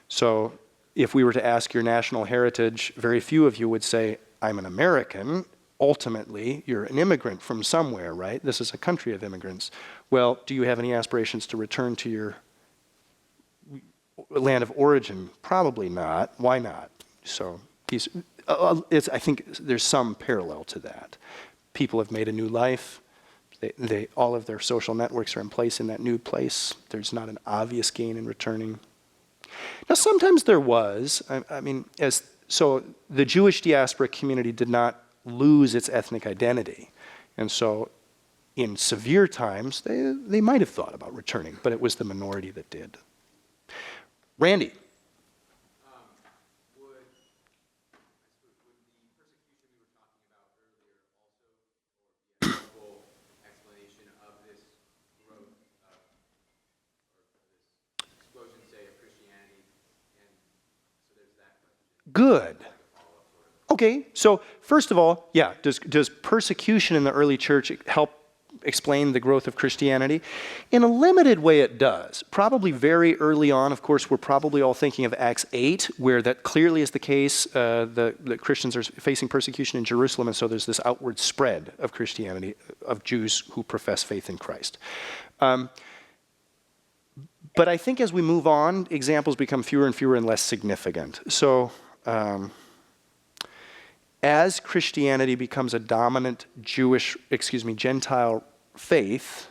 so if we were to ask your national heritage, very few of you would say, I'm an American. Ultimately, you're an immigrant from somewhere, right? This is a country of immigrants. Well, do you have any aspirations to return to your land of origin? Probably not. Why not? So I think there's some parallel to that. People have made a new life. All of their social networks are in place in that new place. There's not an obvious gain in returning. Now, sometimes there was. So the Jewish diaspora community did not lose its ethnic identity. And so in severe times, they might have thought about returning, but it was the minority that did. Randy. Good. Okay, so first of all, yeah, does persecution in the early church help explain the growth of Christianity? In a limited way it does. Probably very early on, of course, we're probably all thinking of Acts 8, where that clearly is the case. The Christians are facing persecution in Jerusalem, and so there's this outward spread of Christianity, of Jews who profess faith in Christ. But I think as we move on, examples become fewer and fewer and less significant. So as Christianity becomes a dominant Gentile faith,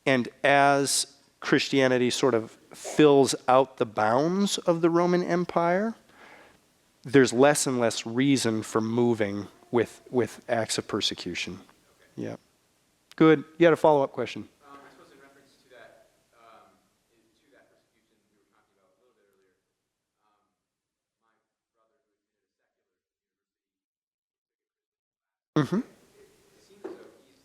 and as Christianity sort of fills out the bounds of the Roman Empire, there's less and less reason for moving with acts of persecution. Yeah. Good. You had a follow-up question. I suppose in reference to that persecution we were talking about a little bit earlier, my brother who attended a secular university, Mm-hmm. it seems as though he's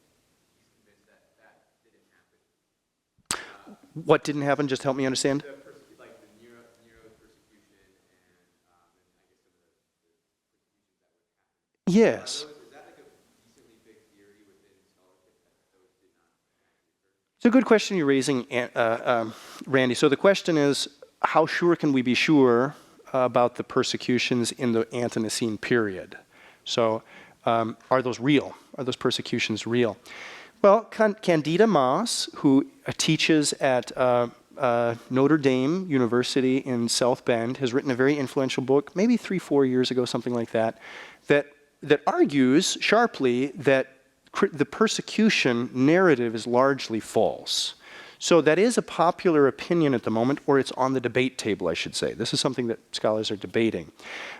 convinced that didn't happen. What didn't happen? Just help me understand. The Nero persecution and I guess some of the persecutions that would happen. Yes. Is that like a decently big theory within scholarship that those did not actually occur? It's a good question you're raising, Randy. So the question is, how sure can we be sure about the persecutions in the ante-Nicene period? So are those real? Are those persecutions real? Well, Candida Moss, who teaches at Notre Dame University in South Bend, has written a very influential book, maybe 3-4 years ago, something like that, that argues sharply that the persecution narrative is largely false. So that is a popular opinion at the moment, or it's on the debate table, I should say. This is something that scholars are debating.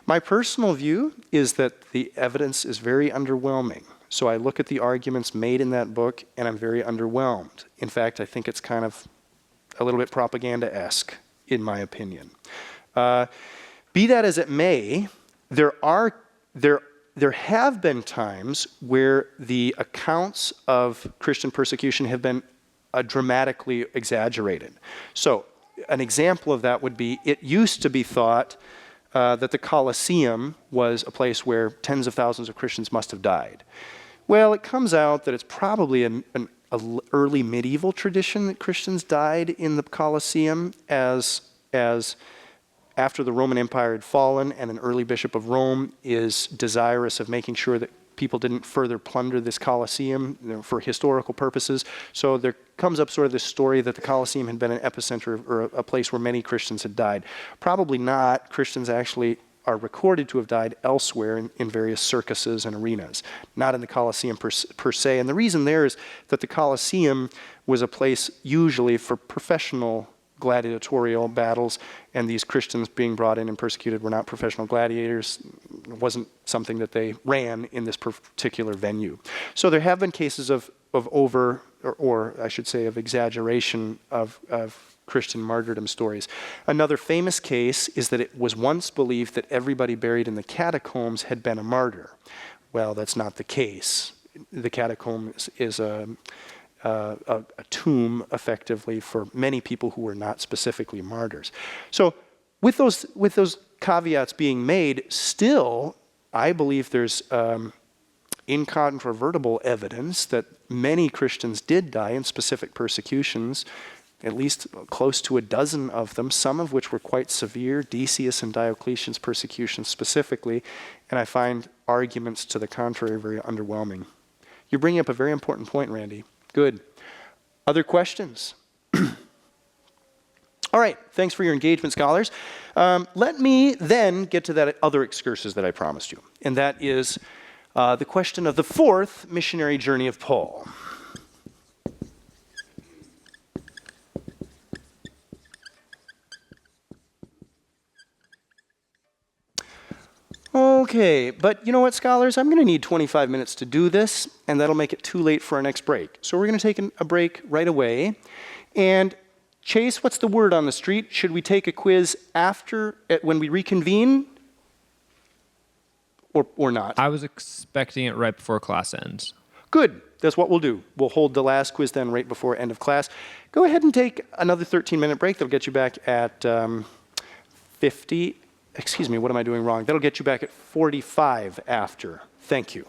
My personal view is that the evidence is very underwhelming. So I look at the arguments made in that book, and I'm very underwhelmed. In fact, I think it's kind of a little bit propaganda-esque, in my opinion. Be that as it may, there have been times where the accounts of Christian persecution have been dramatically exaggerated. So an example of that would be, it used to be thought that the Colosseum was a place where tens of thousands of Christians must have died. Well, it comes out that it's probably an early medieval tradition that Christians died in the Colosseum as after the Roman Empire had fallen, and an early bishop of Rome is desirous of making sure that people didn't further plunder this Colosseum for historical purposes. So there comes up sort of this story that the Colosseum had been an epicenter or a place where many Christians had died. Probably not. Christians actually are recorded to have died elsewhere in various circuses and arenas, not in the Colosseum per se. And the reason there is that the Colosseum was a place usually for professional gladiatorial battles, and these Christians being brought in and persecuted were not professional gladiators. It wasn't something that they ran in this particular venue. So there have been cases of over, or I should say of exaggeration of Christian martyrdom stories. Another famous case is that it was once believed that everybody buried in the catacombs had been a martyr. Well, that's not the case. The catacomb is a tomb, effectively, for many people who were not specifically martyrs. So with those caveats being made, still, I believe there's incontrovertible evidence that many Christians did die in specific persecutions. at least close to a dozen of them, some of which were quite severe, Decius and Diocletian's persecution specifically, and I find arguments to the contrary very underwhelming. You're bringing up a very important point, Randy. Good. Other questions? All right, thanks for your engagement, scholars. Let me then get to that other excursus that I promised you, and that is the question of the fourth missionary journey of Paul. Okay, but you know what, scholars? I'm going to need 25 minutes to do this, and that'll make it too late for our next break. So we're going to take a break right away. And Chase, what's the word on the street? Should we take a quiz after, when we reconvene? Or not? I was expecting it right before class ends. Good. That's what we'll do. We'll hold the last quiz then right before end of class. Go ahead and take another 13-minute break. That'll get you back at 50. Excuse me, what am I doing wrong? That'll get you back at 45 after. Thank you.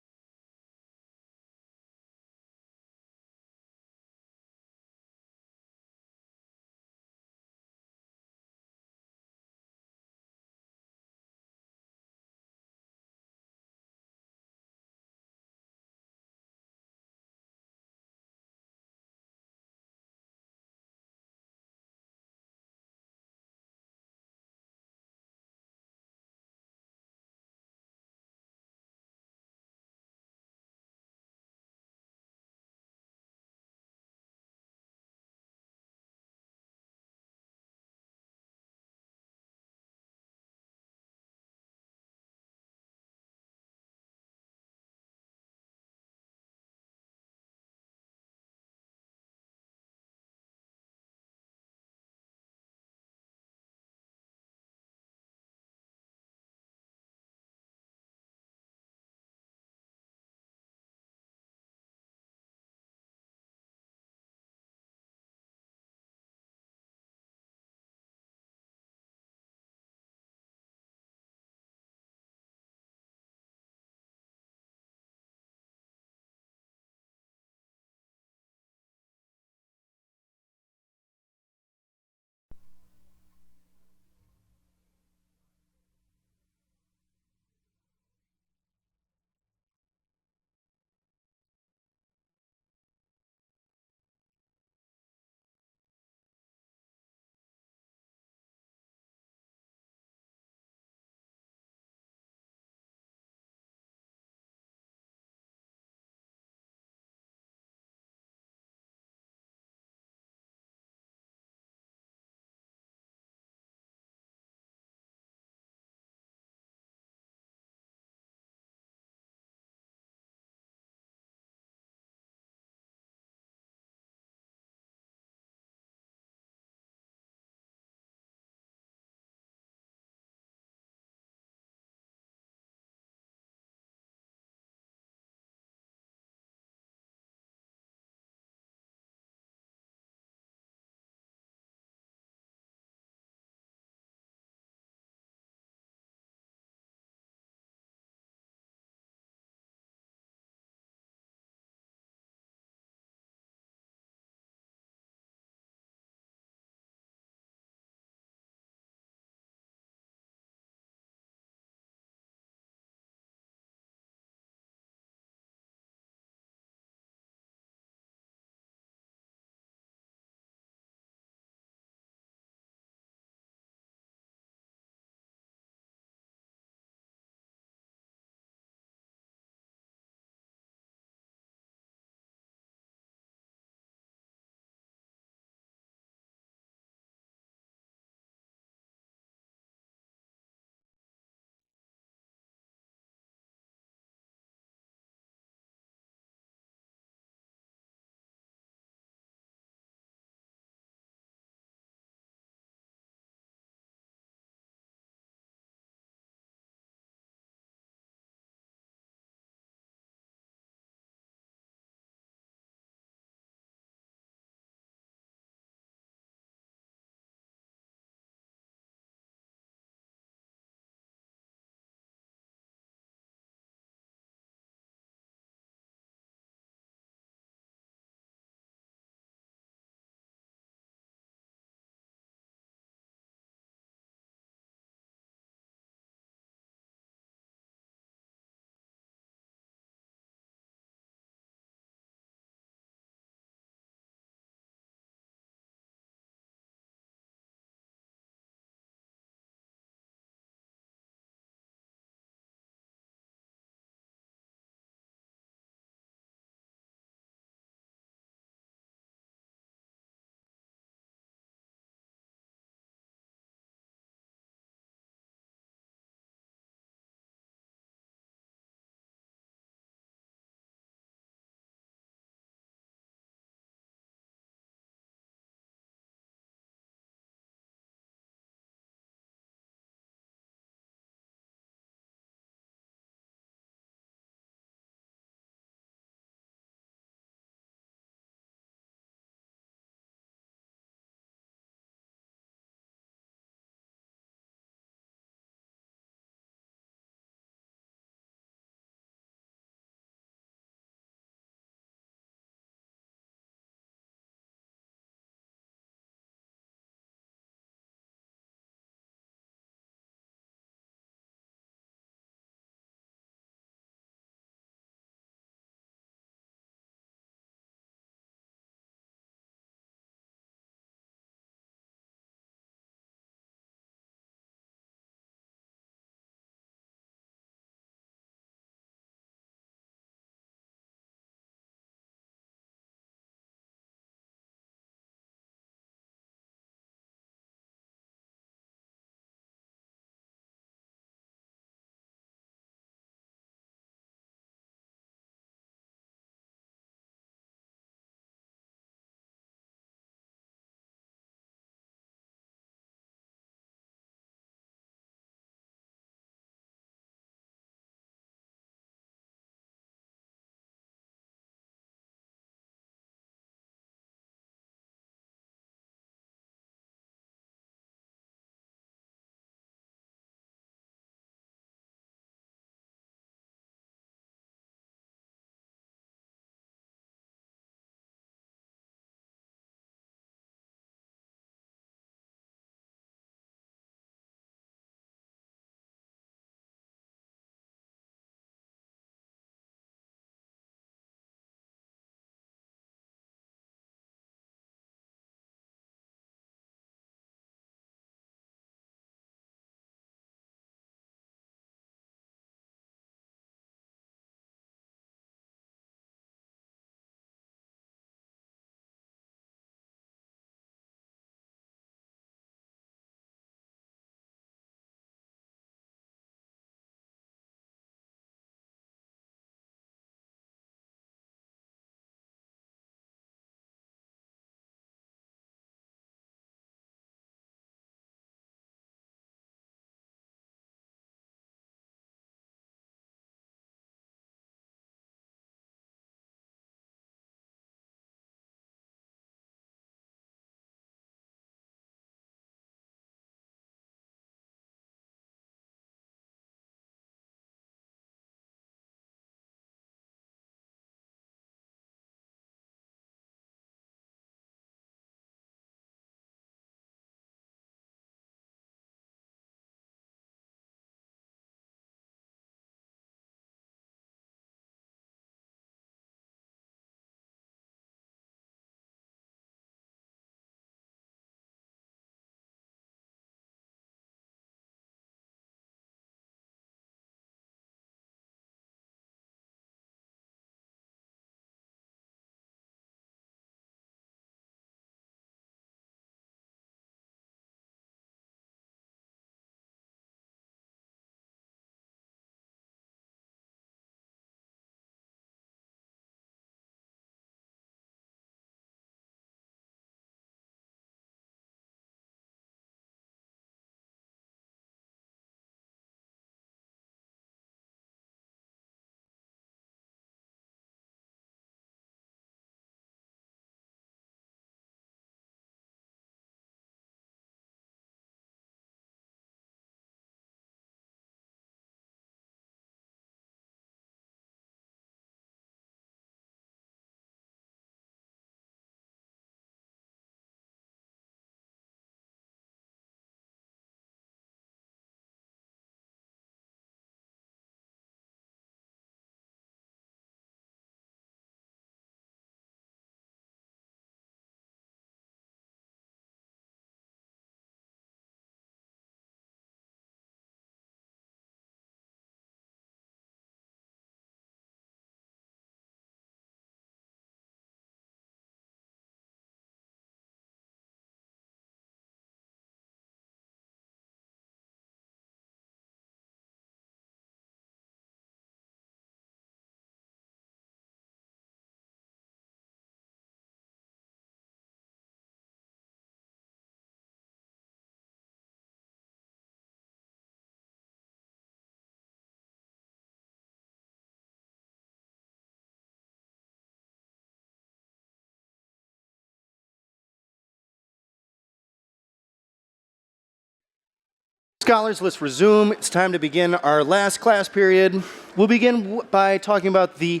Scholars, let's resume. It's time to begin our last class period. We'll begin by talking about the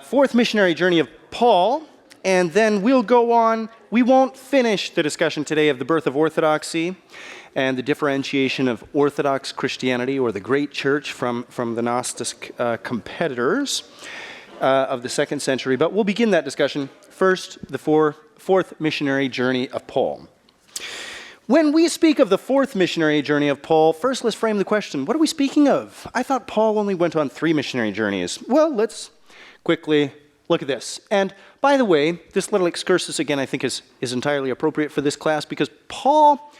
fourth missionary journey of Paul, and then we'll go on. We won't finish the discussion today of the birth of orthodoxy and the differentiation of Orthodox Christianity or the great church from the Gnostic competitors of the second century, but we'll begin that discussion. First, the fourth missionary journey of Paul. When we speak of the fourth missionary journey of Paul, first let's frame the question, what are we speaking of? I thought Paul only went on 3 missionary journeys. Well, let's quickly look at this. And by the way, this little excursus again I think is entirely appropriate for this class because Paul,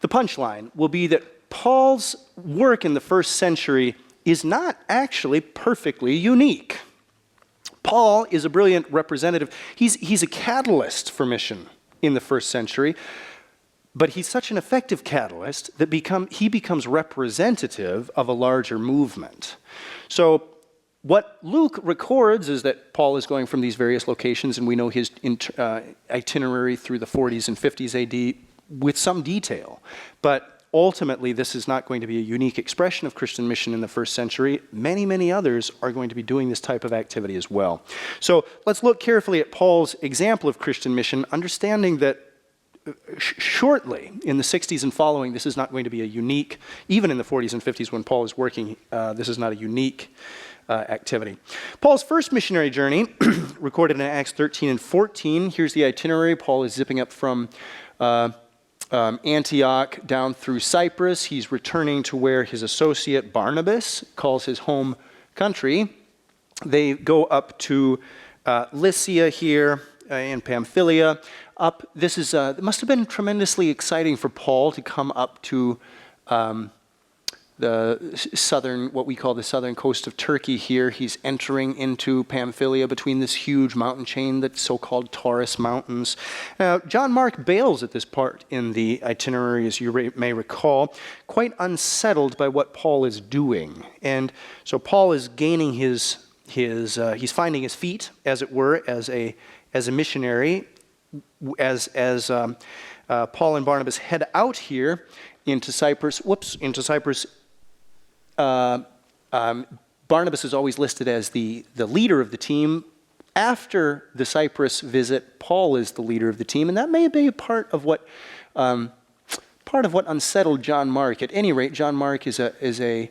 the punchline will be that Paul's work in the first century is not actually perfectly unique. Paul is a brilliant representative. He's a catalyst for mission in the first century. But he's such an effective catalyst that he becomes representative of a larger movement. So what Luke records is that Paul is going from these various locations, and we know his itinerary through the 40s and 50s AD with some detail. But ultimately, this is not going to be a unique expression of Christian mission in the first century. Many, many others are going to be doing this type of activity as well. So let's look carefully at Paul's example of Christian mission, understanding that shortly, in the 60s and following, this is not going to be a unique, even in the 40s and 50s when Paul is working, this is not a unique activity. Paul's first missionary journey, recorded in Acts 13 and 14, here's the itinerary. Paul is zipping up from Antioch down through Cyprus. He's returning to where his associate Barnabas calls his home country. They go up to Lycia here in Pamphylia. This is it must have been tremendously exciting for Paul to come up to the southern, what we call the southern coast of Turkey here. He's entering into Pamphylia between this huge mountain chain, the so-called Taurus Mountains. Now, John Mark bails at this part in the itinerary, as you may recall, quite unsettled by what Paul is doing. And so Paul is gaining he's finding his feet, as it were, as a missionary, as Paul and Barnabas head out here into Cyprus. Barnabas is always listed as the leader of the team. After the Cyprus visit, Paul is the leader of the team, and that may be part of what unsettled John Mark. At any rate, John Mark is a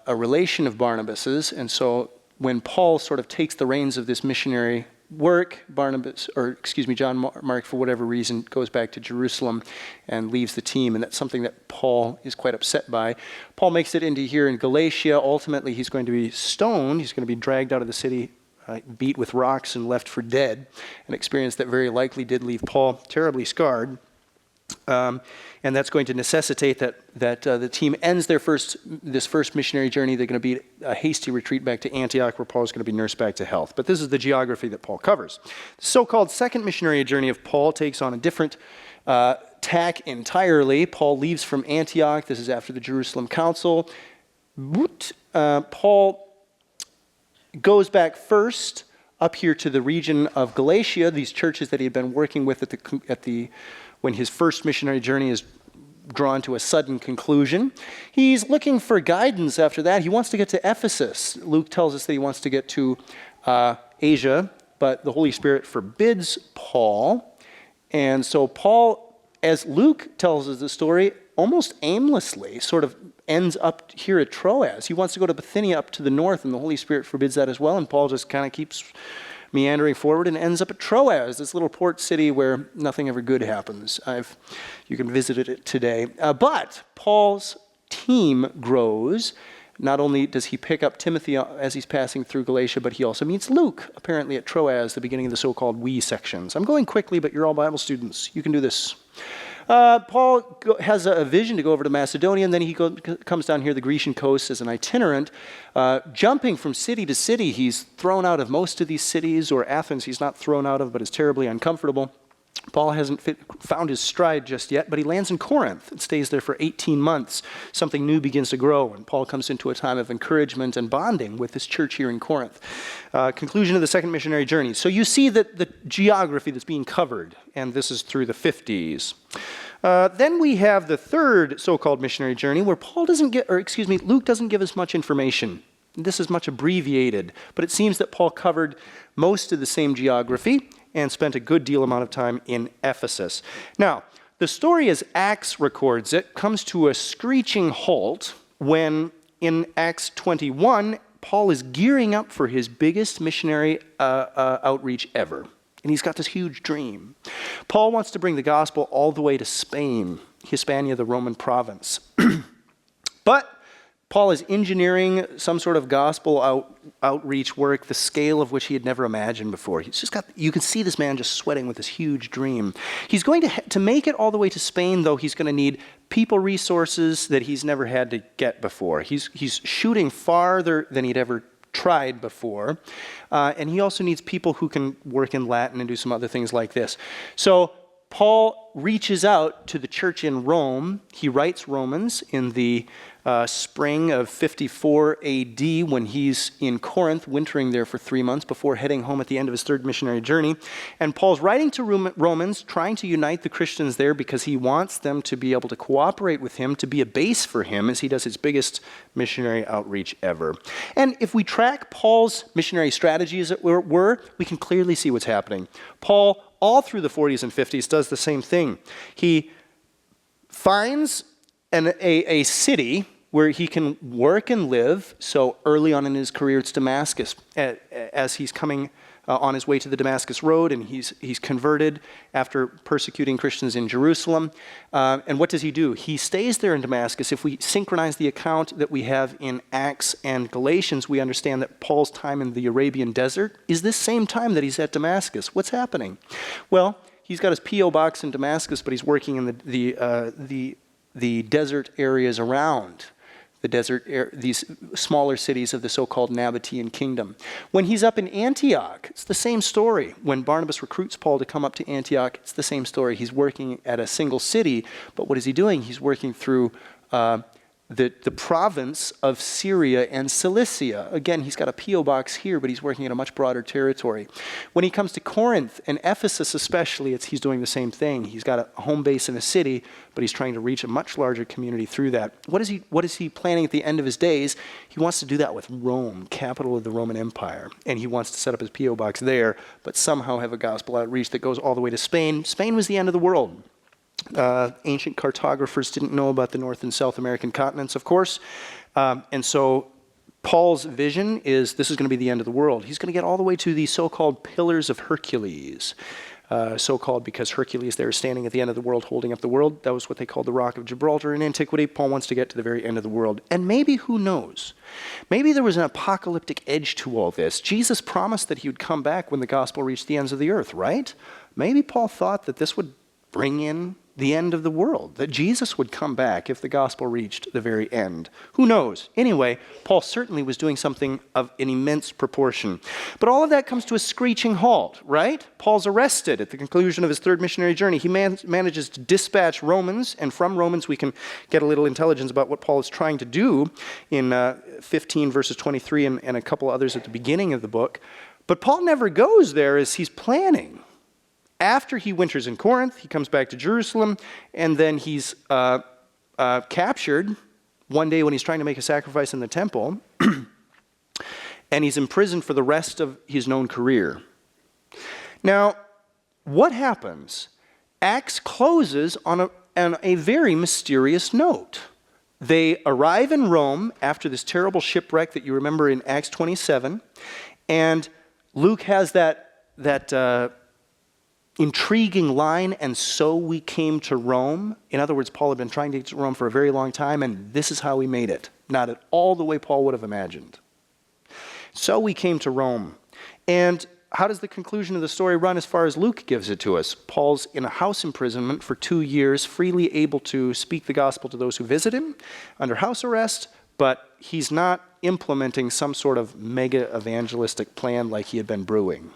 relation of Barnabas's, and so when Paul sort of takes the reins of this missionary work, John Mark, for whatever reason, goes back to Jerusalem and leaves the team, and that's something that Paul is quite upset by. Paul makes it into here in Galatia. Ultimately, he's going to be stoned. He's going to be dragged out of the city, beat with rocks, and left for dead, an experience that very likely did leave Paul terribly scarred. And that's going to necessitate that the team ends this first missionary journey. They're going to be a hasty retreat back to Antioch, where Paul is going to be nursed back to health. But this is the geography that Paul covers. The so-called second missionary journey of Paul takes on a different tack entirely. Paul leaves from Antioch. This is after the Jerusalem Council. Paul goes back first up here to the region of Galatia, these churches that he had been working with when his first missionary journey is drawn to a sudden conclusion. He's looking for guidance after that. He wants to get to Ephesus. Luke tells us that he wants to get to Asia, but the Holy Spirit forbids Paul. And so Paul, as Luke tells us the story, almost aimlessly sort of ends up here at Troas. He wants to go to Bithynia up to the north, and the Holy Spirit forbids that as well, and Paul just kind of keeps meandering forward and ends up at Troas, this little port city where nothing ever good happens. You can visit it today. But Paul's team grows. Not only does he pick up Timothy as he's passing through Galatia, but he also meets Luke, apparently at Troas, the beginning of the so-called we sections. I'm going quickly, but you're all Bible students. You can do this. Paul has a vision to go over to Macedonia, and then he comes down here the Grecian coast as an itinerant. Jumping from city to city, he's thrown out of most of these cities, or Athens he's not thrown out of, but is terribly uncomfortable. Paul hasn't found his stride just yet, but he lands in Corinth and stays there for 18 months. Something new begins to grow, and Paul comes into a time of encouragement and bonding with this church here in Corinth. Conclusion of the second missionary journey. So you see that the geography that's being covered, and this is through the 50s. Then we have the third so-called missionary journey where Luke doesn't give us much information. This is much abbreviated, but it seems that Paul covered most of the same geography and spent a good deal amount of time in Ephesus. Now, the story as Acts records it comes to a screeching halt when in Acts 21, Paul is gearing up for his biggest missionary outreach ever. And he's got this huge dream. Paul wants to bring the gospel all the way to Spain, Hispania, the Roman province. But Paul is engineering some sort of gospel outreach work, the scale of which he had never imagined before. You can see this man just sweating with this huge dream. He's going to make it all the way to Spain, though he's going to need people resources that he's never had to get before. He's shooting farther than he'd ever tried before. And he also needs people who can work in Latin and do some other things like this. So Paul reaches out to the church in Rome. He writes Romans in the spring of 54 AD when he's in Corinth, wintering there for 3 months before heading home at the end of his third missionary journey. And Paul's writing to Romans, trying to unite the Christians there because he wants them to be able to cooperate with him, to be a base for him as he does his biggest missionary outreach ever. And if we track Paul's missionary strategy, as it were, we can clearly see what's happening. Paul, all through the 40s and 50s, does the same thing. He finds a city where he can work and live. So early on in his career, it's Damascus. As he's coming on his way to the Damascus Road, and he's converted after persecuting Christians in Jerusalem. And what does he do? He stays there in Damascus. If we synchronize the account that we have in Acts and Galatians, we understand that Paul's time in the Arabian desert is this same time that he's at Damascus. What's happening? Well, he's got his P.O. box in Damascus, but he's working in the desert areas around these smaller cities of the so-called Nabatean kingdom. When he's up in Antioch, it's the same story. When Barnabas recruits Paul to come up to Antioch, it's the same story. He's working at a single city, but what is he doing? He's working through the province of Syria and Cilicia. Again, he's got a P.O. box here, but he's working in a much broader territory. When he comes to Corinth and Ephesus especially, he's doing the same thing. He's got a home base in a city, but he's trying to reach a much larger community through that. What is he planning at the end of his days? He wants to do that with Rome, capital of the Roman Empire. And he wants to set up his P.O. box there, but somehow have a gospel outreach that goes all the way to Spain. Spain was the end of the world. Ancient cartographers didn't know about the North and South American continents, of course. And so Paul's vision is this is going to be the end of the world. He's going to get all the way to the so-called Pillars of Hercules. So-called because Hercules there is standing at the end of the world, holding up the world. That was what they called the Rock of Gibraltar in antiquity. Paul wants to get to the very end of the world. And maybe, who knows? Maybe there was an apocalyptic edge to all this. Jesus promised that he would come back when the gospel reached the ends of the earth, right? Maybe Paul thought that this would bring in the end of the world, that Jesus would come back if the gospel reached the very end. Who knows? Anyway, Paul certainly was doing something of an immense proportion. But all of that comes to a screeching halt, right? Paul's arrested at the conclusion of his third missionary journey. He manages to dispatch Romans, and from Romans we can get a little intelligence about what Paul is trying to do in 15 verses 23 and a couple others at the beginning of the book. But Paul never goes there as he's planning. After he winters in Corinth, he comes back to Jerusalem, and then he's captured one day when he's trying to make a sacrifice in the temple, and he's imprisoned for the rest of his known career. Now, what happens? Acts closes on a very mysterious note. They arrive in Rome after this terrible shipwreck that you remember in Acts 27, and Luke has that intriguing line, and so we came to Rome. In other words, Paul had been trying to get to Rome for a very long time, and this is how we made it. Not at all the way Paul would have imagined. So we came to Rome. And how does the conclusion of the story run as far as Luke gives it to us? Paul's in a house imprisonment for 2 years, freely able to speak the gospel to those who visit him, under house arrest, but he's not implementing some sort of mega evangelistic plan like he had been brewing.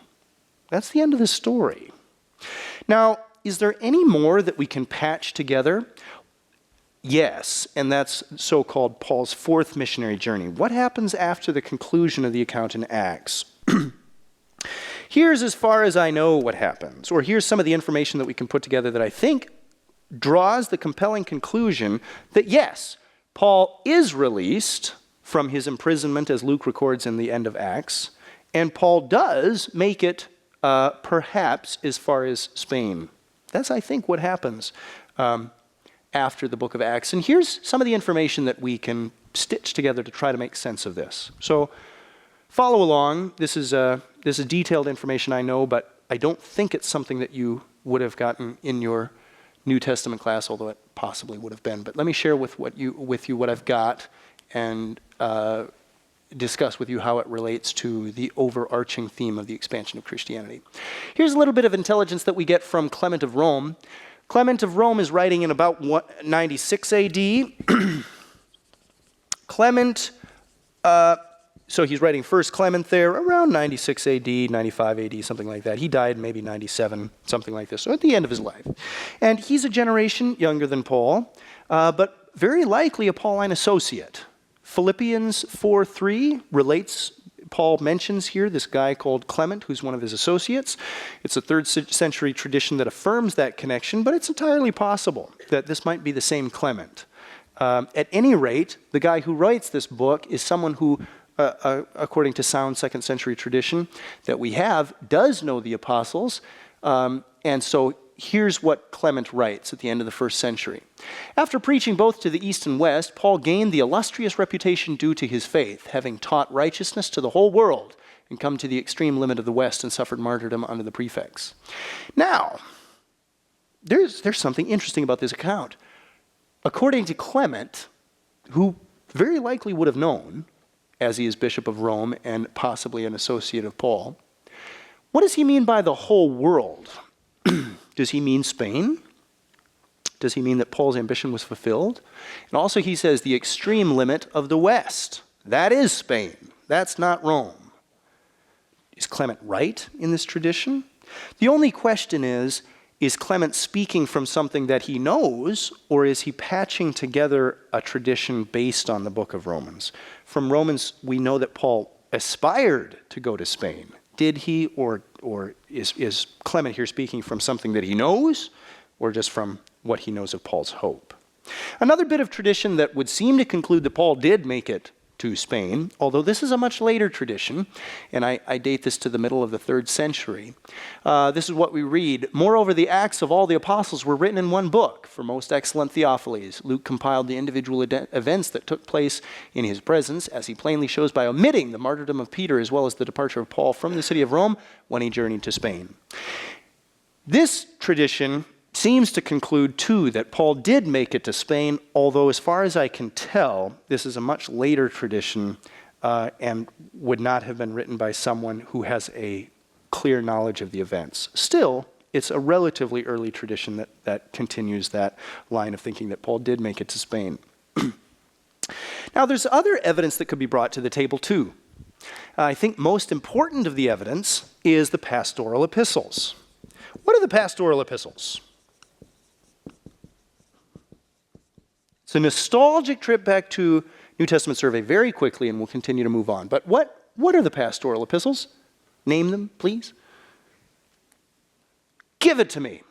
That's the end of the story. Now, is there any more that we can patch together? Yes, and that's so-called Paul's fourth missionary journey. What happens after the conclusion of the account in Acts? Here's as far as I know what happens, or here's some of the information that we can put together that I think draws the compelling conclusion that yes, Paul is released from his imprisonment, as Luke records in the end of Acts, and Paul does make it perhaps as far as Spain. That's, I think, what happens after the book of Acts. And here's some of the information that we can stitch together to try to make sense of this. So follow along. This is detailed information, I know, but I don't think it's something that you would have gotten in your New Testament class, although it possibly would have been. But let me share with you what I've got and discuss with you how it relates to the overarching theme of the expansion of Christianity. Here's a little bit of intelligence that we get from Clement of Rome. Clement of Rome is writing in about 96 AD. Clement, so he's writing First Clement there around 96 AD, 95 AD, something like that. He died maybe 97, something like this, so at the end of his life. And he's a generation younger than Paul, but very likely a Pauline associate. Philippians 4:3 relates, Paul mentions here this guy called Clement, who's one of his associates. It's a 3rd century tradition that affirms that connection, but it's entirely possible that this might be the same Clement. At any rate, the guy who writes this book is someone who, according to sound 2nd century tradition that we have, does know the apostles. And so here's what Clement writes at the end of the 1st century. After preaching both to the East and West, Paul gained the illustrious reputation due to his faith, having taught righteousness to the whole world and come to the extreme limit of the West and suffered martyrdom under the prefects. Now, there's something interesting about this account. According to Clement, who very likely would have known, as he is Bishop of Rome and possibly an associate of Paul, what does he mean by the whole world? Does he mean Spain? Does he mean that Paul's ambition was fulfilled? And also he says the extreme limit of the West. That is Spain. That's not Rome. Is Clement right in this tradition? The only question is Clement speaking from something that he knows, or is he patching together a tradition based on the book of Romans? From Romans, we know that Paul aspired to go to Spain. Did he, or is Clement here speaking from something that he knows, or just from what he knows of Paul's hope? Another bit of tradition that would seem to conclude that Paul did make it to Spain, although this is a much later tradition, and I date this to the middle of the 3rd century. This is what we read. Moreover, the Acts of all the apostles were written in one book, for most excellent Theophilus. Luke compiled the individual events that took place in his presence, as he plainly shows by omitting the martyrdom of Peter as well as the departure of Paul from the city of Rome when he journeyed to Spain. This tradition seems to conclude, too, that Paul did make it to Spain, although as far as I can tell, this is a much later tradition and would not have been written by someone who has a clear knowledge of the events. Still, it's a relatively early tradition that continues that line of thinking that Paul did make it to Spain. Now, there's other evidence that could be brought to the table, too. I think most important of the evidence is the pastoral epistles. What are the pastoral epistles? It's a nostalgic trip back to New Testament survey very quickly, and we'll continue to move on. But what are the pastoral epistles? Name them, please. Give it to me.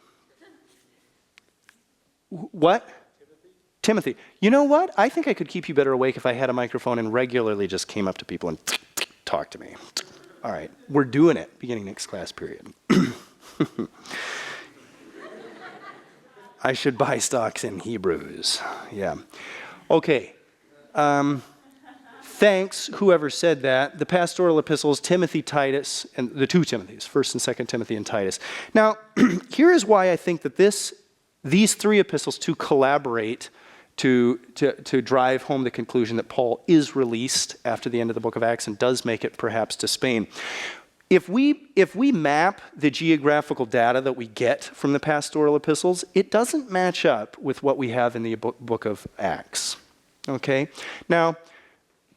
What? Timothy. You know what? I think I could keep you better awake if I had a microphone and regularly just came up to people and talked to me. All right, we're doing it beginning next class period. I should buy stocks in Hebrews. Yeah. Okay. Thanks, whoever said that. The pastoral epistles, Timothy, Titus, and the 2 Timothys, 1st and 2nd Timothy and Titus. Now, here is why I think that these 3 epistles to collaborate to drive home the conclusion that Paul is released after the end of the book of Acts and does make it perhaps to Spain. If we map the geographical data that we get from the pastoral epistles, it doesn't match up with what we have in the book of Acts. Okay? Now,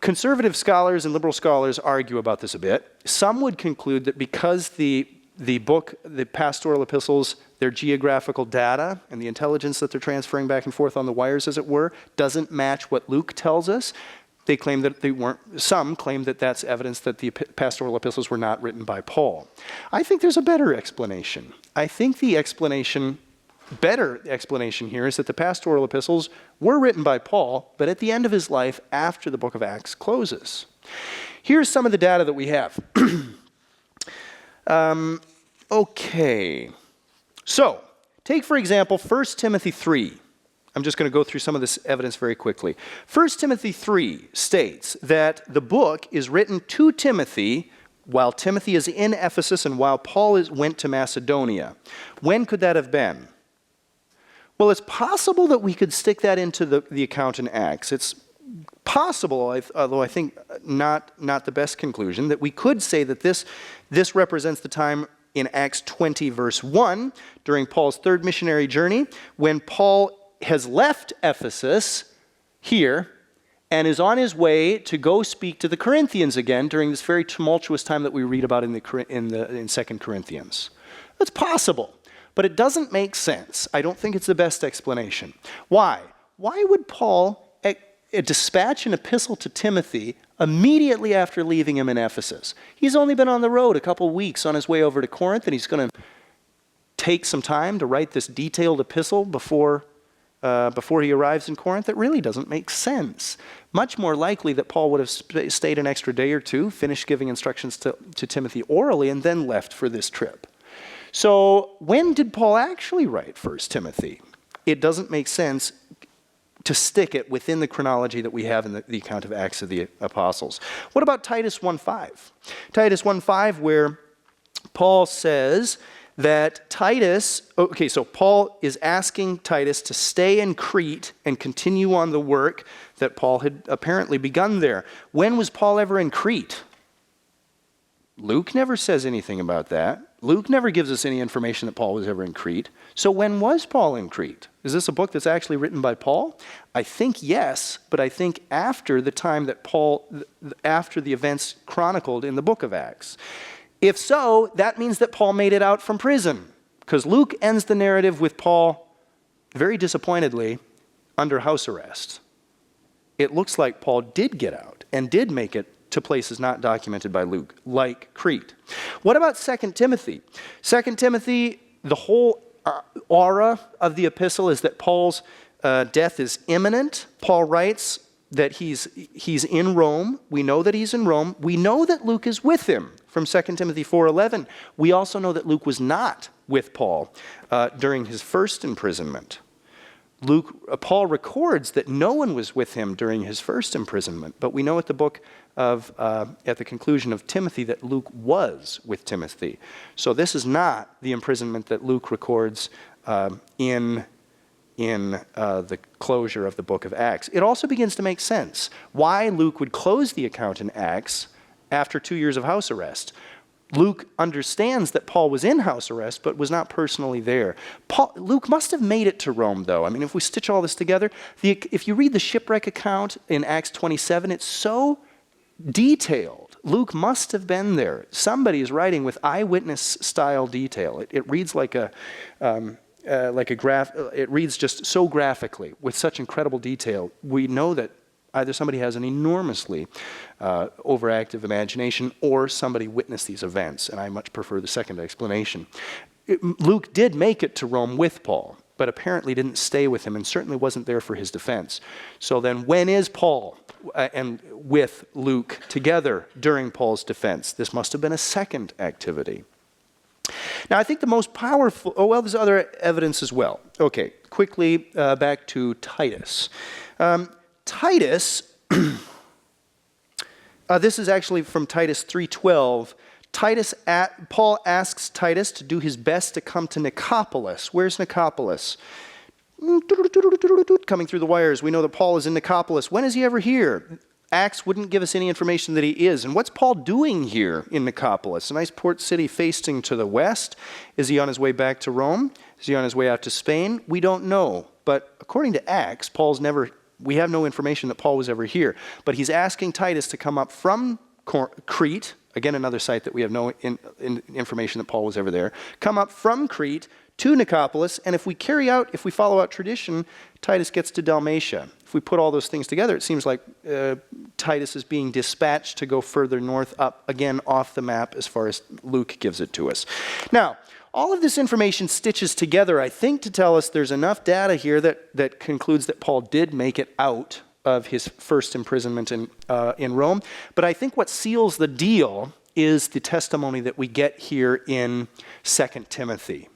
conservative scholars and liberal scholars argue about this a bit. Some would conclude that because the pastoral epistles, their geographical data and the intelligence that they're transferring back and forth on the wires, as it were, doesn't match what Luke tells us. They claim that they weren't, some claim that that's evidence that the pastoral epistles were not written by Paul. I think there's a better explanation. I think the explanation better explanation here is that the pastoral epistles were written by Paul, but at the end of his life after the book of Acts closes. Here's some of the data that we have. Okay. So, take for example 1 Timothy 3. I'm just going to go through some of this evidence very quickly. 1 Timothy 3 states that the book is written to Timothy while Timothy is in Ephesus and while Paul went to Macedonia. When could that have been? Well, it's possible that we could stick that into the account in Acts. It's possible, although I think not the best conclusion, that we could say that this represents the time in Acts 20, verse 1, during Paul's third missionary journey, when Paul has left Ephesus here and is on his way to go speak to the Corinthians again during this very tumultuous time that we read about in 2 Corinthians. That's possible, but it doesn't make sense. I don't think it's the best explanation. Why? Why would Paul dispatch an epistle to Timothy immediately after leaving him in Ephesus? He's only been on the road a couple weeks on his way over to Corinth, and he's going to take some time to write this detailed epistle before he arrives in Corinth. It really doesn't make sense. Much more likely that Paul would have stayed an extra day or two, finished giving instructions to Timothy orally, and then left for this trip. So when did Paul actually write 1 Timothy? It doesn't make sense to stick it within the chronology that we have in the account of Acts of the Apostles. What about Titus 1:5? Titus 1:5, where Paul says that so Paul is asking Titus to stay in Crete and continue on the work that Paul had apparently begun there. When was Paul ever in Crete? Luke never says anything about that. Luke never gives us any information that Paul was ever in Crete. So when was Paul in Crete? Is this a book that's actually written by Paul? I think yes, but I think after the time that after the events chronicled in the book of Acts. If so, that means that Paul made it out from prison, because Luke ends the narrative with Paul, very disappointedly, under house arrest. It looks like Paul did get out and did make it to places not documented by Luke, like Crete. What about 2 Timothy? 2 Timothy, the whole aura of the epistle is that Paul's death is imminent. Paul writes that he's in Rome. We know that he's in Rome. We know that Luke is with him from 2 Timothy 4:11. We also know that Luke was not with Paul during his first imprisonment. Paul records that no one was with him during his first imprisonment, but we know at the conclusion of Timothy that Luke was with Timothy. So this is not the imprisonment that Luke records in the closure of the book of Acts. It also begins to make sense why Luke would close the account in Acts after 2 years of house arrest. Luke understands that Paul was in house arrest, but was not personally there. Luke must have made it to Rome, though. I mean, if we stitch all this together, if you read the shipwreck account in Acts 27, it's so detailed. Luke must have been there. Somebody is writing with eyewitness-style detail. It reads like a graph. It reads just so graphically with such incredible detail. We know that either somebody has an enormously overactive imagination or somebody witnessed these events, and I much prefer the second explanation. Luke did make it to Rome with Paul, but apparently didn't stay with him and certainly wasn't there for his defense. So then when is Paul and with Luke together during Paul's defense? This must have been a second activity. Now, I think the most powerful, there's other evidence as well. Okay, quickly back to Titus. Titus, this is actually from Titus 3:12. Paul asks Titus to do his best to come to Nicopolis. Where's Nicopolis? Coming through the wires, we know that Paul is in Nicopolis. When is he ever here? Acts wouldn't give us any information that he is. And what's Paul doing here in Nicopolis? A nice port city facing to the west. Is he on his way back to Rome? Is he on his way out to Spain? We don't know. But according to Acts, we have no information that Paul was ever here. But he's asking Titus to come up from Crete. Again, another site that we have no information that Paul was ever there. Come up from Crete to Nicopolis, and if we follow out tradition, Titus gets to Dalmatia. If we put all those things together, it seems like Titus is being dispatched to go further north up, again, off the map as far as Luke gives it to us. Now, all of this information stitches together, I think, to tell us there's enough data here that concludes that Paul did make it out of his first imprisonment in Rome. But I think what seals the deal is the testimony that we get here in 2 Timothy.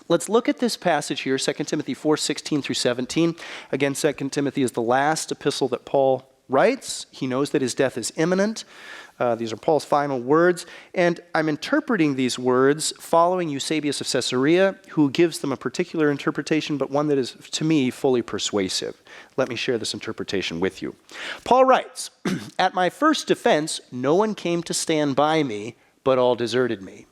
Let's look at this passage here, 2 Timothy 4:16 through 17. Again, 2 Timothy is the last epistle that Paul writes. He knows that his death is imminent. These are Paul's final words, and I'm interpreting these words following Eusebius of Caesarea, who gives them a particular interpretation, but one that is, to me, fully persuasive. Let me share this interpretation with you. Paul writes, "At my first defense, no one came to stand by me, but all deserted me."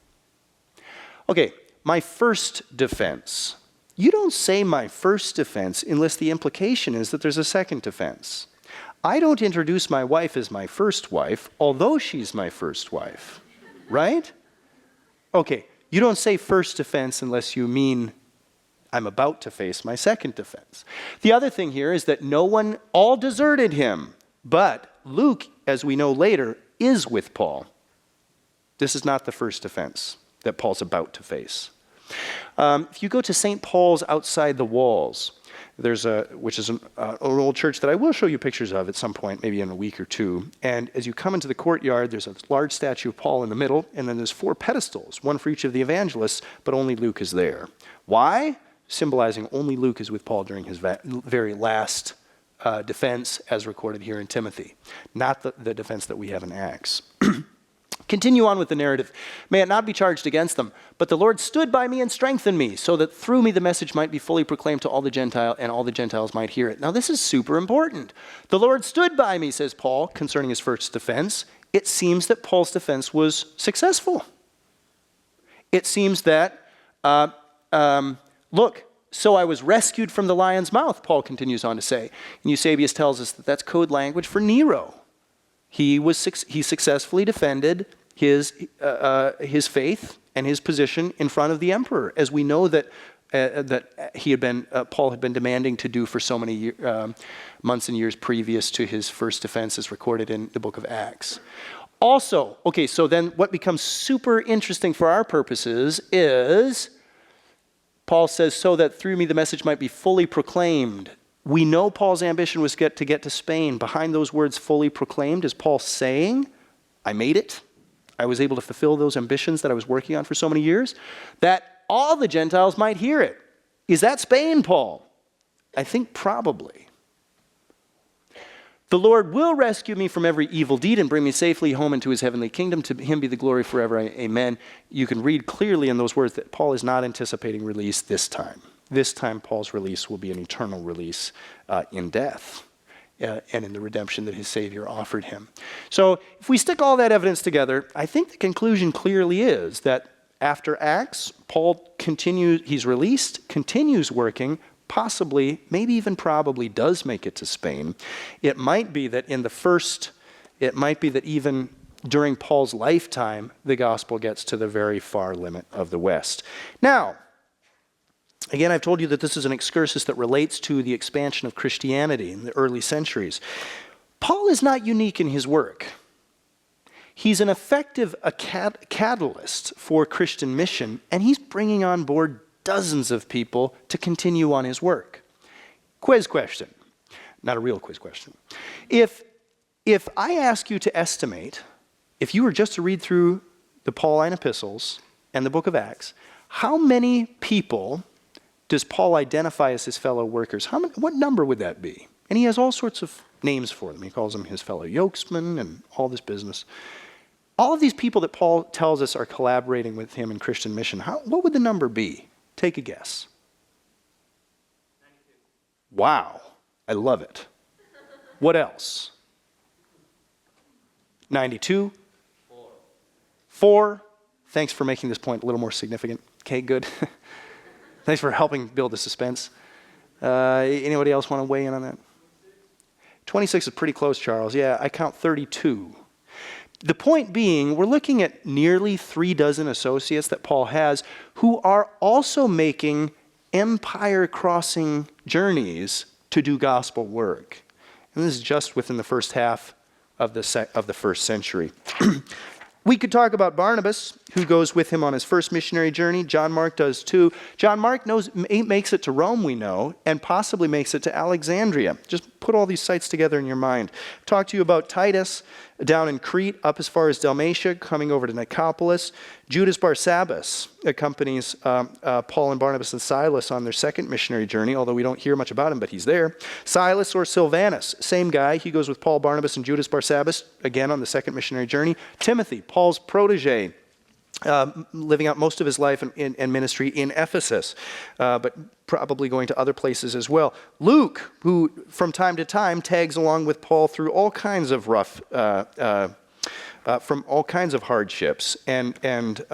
Okay, my first defense. You don't say my first defense unless the implication is that there's a second defense. I don't introduce my wife as my first wife, although she's my first wife, right? Okay, you don't say first defense unless you mean I'm about to face my second defense. The other thing here is that no one, all deserted him, but Luke, as we know later, is with Paul. This is not the first defense that Paul's about to face. If you go to St. Paul's outside the walls, which is an old church that I will show you pictures of at some point, maybe in a week or two. And as you come into the courtyard, there's a large statue of Paul in the middle, and then there's 4 pedestals, one for each of the evangelists, but only Luke is there. Why? Symbolizing only Luke is with Paul during his very last defense, as recorded here in Timothy, not the defense that we have in Acts. Continue on with the narrative. "May it not be charged against them, but the Lord stood by me and strengthened me, so that through me the message might be fully proclaimed to all the Gentiles, and all the Gentiles might hear it." Now this is super important. The Lord stood by me, says Paul, concerning his first defense. It seems that Paul's defense was successful. It seems that, look, so I was rescued from the lion's mouth, Paul continues on to say. And Eusebius tells us that that's code language for Nero. He successfully defended his faith and his position in front of the emperor, as we know that Paul had been demanding to do for so many months and years previous to his first defense, as recorded in the book of Acts. Also, okay, so then what becomes super interesting for our purposes is Paul says, "So that through me the message might be fully proclaimed." We know Paul's ambition was to get to Spain. Behind those words, fully proclaimed, is Paul saying, I made it. I was able to fulfill those ambitions that I was working on for so many years, that all the Gentiles might hear it. Is that Spain, Paul? I think probably. "The Lord will rescue me from every evil deed and bring me safely home into his heavenly kingdom. To him be the glory forever. Amen." You can read clearly in those words that Paul is not anticipating release this time. This time, Paul's release will be an eternal release in death and in the redemption that his Savior offered him. So if we stick all that evidence together, I think the conclusion clearly is that after Acts, Paul he's released, continues working, possibly, maybe even probably does make it to Spain. It might be that even during Paul's lifetime, the gospel gets to the very far limit of the West. Now, again, I've told you that this is an excursus that relates to the expansion of Christianity in the early centuries. Paul is not unique in his work. He's an effective catalyst for Christian mission, and he's bringing on board dozens of people to continue on his work. Quiz question. Not a real quiz question. If I ask you to estimate, if you were just to read through the Pauline epistles and the book of Acts, how many people does Paul identify as his fellow workers? What number would that be? And he has all sorts of names for them. He calls them his fellow yokesmen and all this business. All of these people that Paul tells us are collaborating with him in Christian mission, what would the number be? Take a guess. 92. Wow, I love it. What else? 92? 4. Thanks for making this point a little more significant. Okay, good. Thanks for helping build the suspense. Anybody else want to weigh in on that? 26 is pretty close, Charles. Yeah, I count 32. The point being, we're looking at nearly 36 associates that Paul has who are also making empire-crossing journeys to do gospel work. And this is just within the first half of the first century. We could talk about Barnabas, who goes with him on his first missionary journey. John Mark does too. John Mark makes it to Rome, we know, and possibly makes it to Alexandria. Just put all these sites together in your mind. Talk to you about Titus down in Crete, up as far as Dalmatia, coming over to Nicopolis. Judas Barsabbas accompanies Paul and Barnabas and Silas on their second missionary journey, although we don't hear much about him, but he's there. Silas or Silvanus, same guy. He goes with Paul, Barnabas, and Judas Barsabbas, again on the second missionary journey. Timothy, Paul's protege, living out most of his life and ministry in Ephesus, but probably going to other places as well. Luke, who from time to time tags along with Paul through all kinds of rough, from all kinds of hardships, and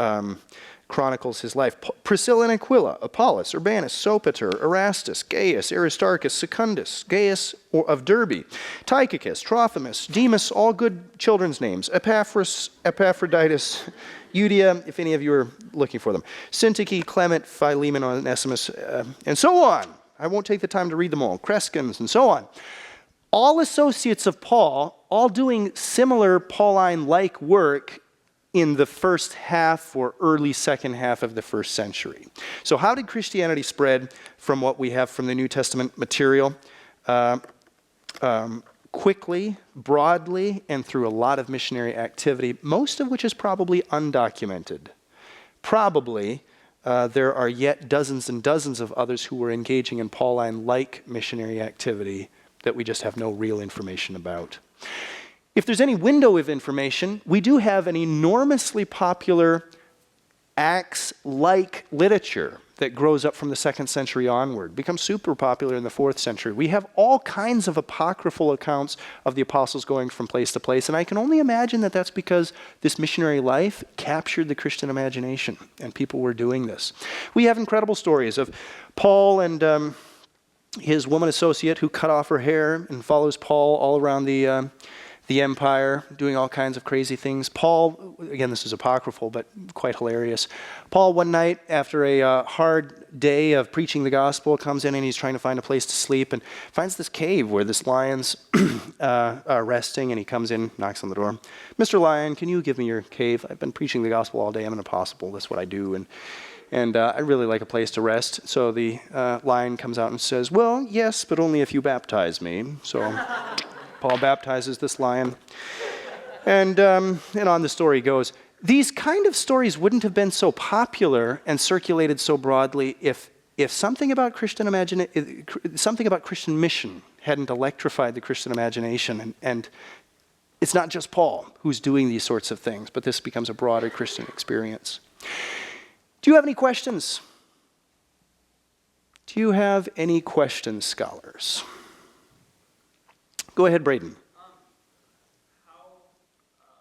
chronicles his life. Priscilla and Aquila, Apollos, Urbanus, Sopater, Erastus, Gaius, Aristarchus, Secundus, Gaius of Derbe, Tychicus, Trophimus, Demas, all good children's names. Epaphras, Epaphroditus, Euodia, if any of you are looking for them. Syntyche, Clement, Philemon, Onesimus, and so on. I won't take the time to read them all. Crescens, and so on. All associates of Paul, all doing similar Pauline-like work in the first half or early second half of the first century. So how did Christianity spread from what we have from the New Testament material? Quickly, broadly, and through a lot of missionary activity, most of which is probably undocumented. Probably there are yet dozens and dozens of others who were engaging in Pauline-like missionary activity that we just have no real information about. If there's any window of information, we do have an enormously popular Acts-like literature that grows up from the 2nd century onward, becomes super popular in the 4th century. We have all kinds of apocryphal accounts of the apostles going from place to place, and I can only imagine that that's because this missionary life captured the Christian imagination, and people were doing this. We have incredible stories of Paul and his woman associate who cut off her hair and follows Paul all around the empire, doing all kinds of crazy things. Paul, again, this is apocryphal, but quite hilarious. Paul, one night, after a hard day of preaching the gospel, comes in and he's trying to find a place to sleep and finds this cave where this lion's resting, and he comes in, knocks on the door. "Mr. Lion, can you give me your cave? I've been preaching the gospel all day. I'm an apostle. That's what I do. And I'd really like a place to rest." So the lion comes out and says, "Well, yes, but only if you baptize me." So Paul baptizes this lion. And on the story goes. These kind of stories wouldn't have been so popular and circulated so broadly if something about Christian mission hadn't electrified the Christian imagination. And it's not just Paul who's doing these sorts of things, but this becomes a broader Christian experience. Do you have any questions? Do you have any questions, scholars? Go ahead, Braden. How widespread,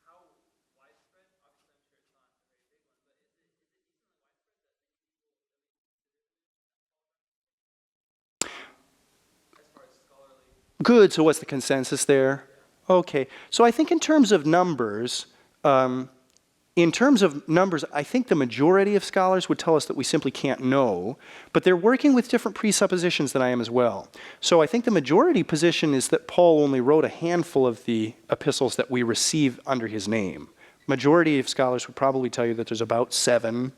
obviously I'm sure it's not a very big one, but is it decently widespread that many people, as far as scholarly? Good, so what's the consensus there? Okay, so I think in terms of numbers, I think the majority of scholars would tell us that we simply can't know, but they're working with different presuppositions than I am as well. So I think the majority position is that Paul only wrote a handful of the epistles that we receive under his name. Majority of scholars would probably tell you that there's about 7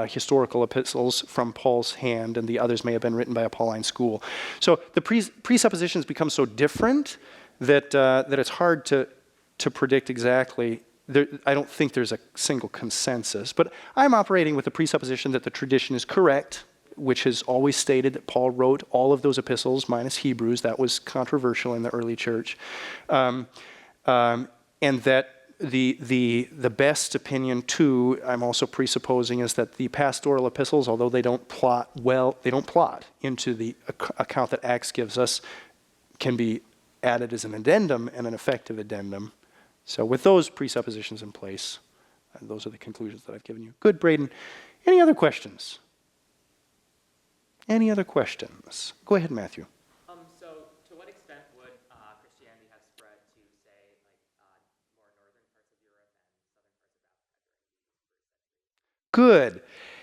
historical epistles from Paul's hand, and the others may have been written by a Pauline school. So the presuppositions become so different that it's hard to predict exactly. I don't think there's a single consensus, but I'm operating with the presupposition that the tradition is correct, which has always stated that Paul wrote all of those epistles minus Hebrews. That was controversial in the early church. And that the best opinion too, I'm also presupposing, is that the pastoral epistles, although they don't plot into the account that Acts gives us, can be added as an addendum and an effective addendum. So with those presuppositions in place, those are the conclusions that I've given you. Good, Braden. Any other questions? Any other questions? Go ahead, Matthew. So to what extent would Christianity have spread to, say, like more northern parts of Europe and southern parts of Africa during these first centuries? Good.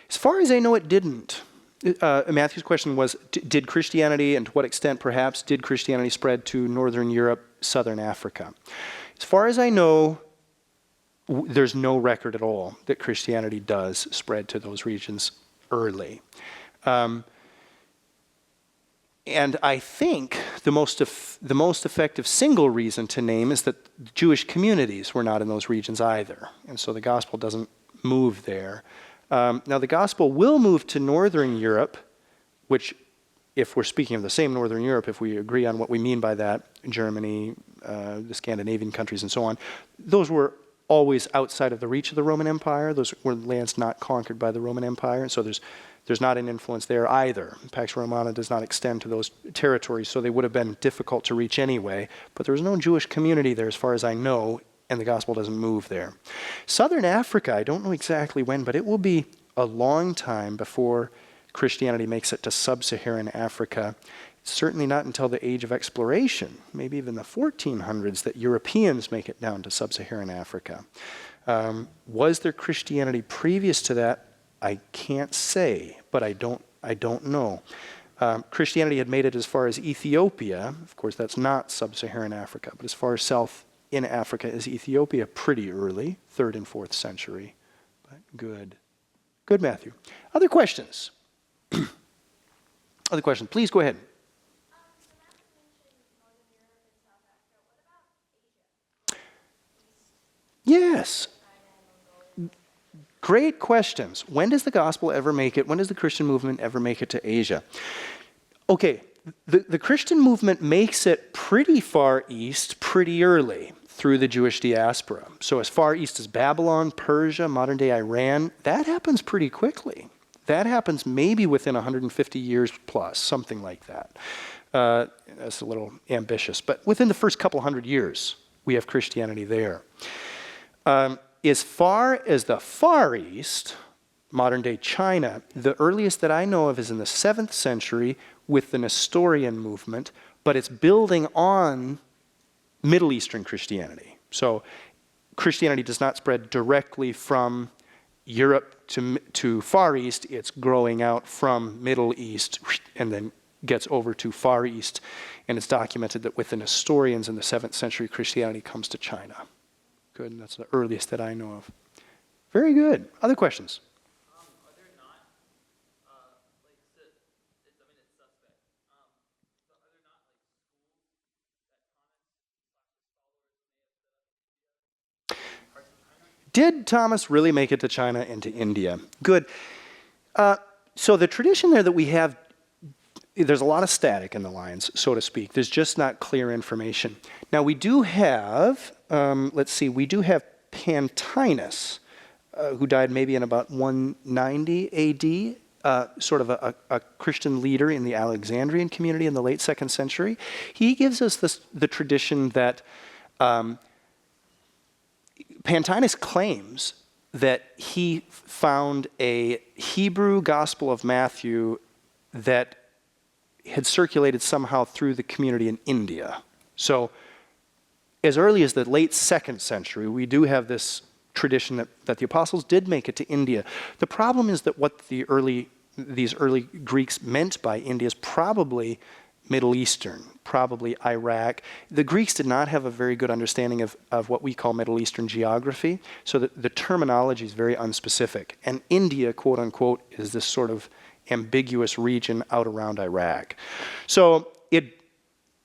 As far as I know, it didn't. Matthew's question was, did Christianity, and to what extent perhaps, did Christianity spread to northern Europe, southern Africa? As far as I know, there's no record at all that Christianity does spread to those regions early. And I think the most effective single reason to name is that Jewish communities were not in those regions either. And so the gospel doesn't move there. Now the gospel will move to Northern Europe, which, if we're speaking of the same Northern Europe, if we agree on what we mean by that, Germany, the Scandinavian countries and so on, those were always outside of the reach of the Roman Empire. Those were lands not conquered by the Roman Empire. So there's not an influence there either. Pax Romana does not extend to those territories, so they would have been difficult to reach anyway. But there was no Jewish community there as far as I know, and the gospel doesn't move there. Southern Africa, I don't know exactly when, but it will be a long time before Christianity makes it to sub-Saharan Africa. Certainly not until the age of exploration, maybe even the 1400s, that Europeans make it down to sub-Saharan Africa. Was there Christianity previous to that? I can't say, but I don't know. Christianity had made it as far as Ethiopia. Of course, that's not sub-Saharan Africa, but as far as south in Africa as Ethiopia, pretty early, 3rd and 4th century. But good. Good, Matthew. Other questions? Other questions? Please go ahead. Yes. Great questions. When does the gospel ever make it? When does the Christian movement ever make it to Asia? Okay, the Christian movement makes it pretty far east pretty early through the Jewish diaspora. So as far east as Babylon, Persia, modern-day Iran, that happens pretty quickly. That happens maybe within 150 years plus, something like that. That's a little ambitious, but within the first couple hundred years, we have Christianity there. As far as the Far East, modern-day China, the earliest that I know of is in the 7th century with the Nestorian movement, but it's building on Middle Eastern Christianity. So Christianity does not spread directly from Europe to Far East. It's growing out from Middle East and then gets over to Far East. And it's documented that with the Nestorians in the 7th century, Christianity comes to China. Good, and that's the earliest that I know of. Very good. Other questions? Are there not, like, it's suspect, but are there not, like, schools that Thomas / his followers may have set up? Did Thomas really make it to China and to India? Good. So the tradition there that we have, there's a lot of static in the lines, so to speak. There's just not clear information. Now we do have, we do have Pantaenus, who died maybe in about 190 AD, sort of a Christian leader in the Alexandrian community in the late 2nd century. He gives us the tradition that Pantaenus claims that he found a Hebrew Gospel of Matthew that had circulated somehow through the community in India. So as early as the late 2nd century, we do have this tradition that the apostles did make it to India. The problem is that what these early Greeks meant by India is probably Middle Eastern, probably Iraq. The Greeks did not have a very good understanding of what we call Middle Eastern geography, so that the terminology is very unspecific. And India, quote unquote, is this sort of ambiguous region out around Iraq. So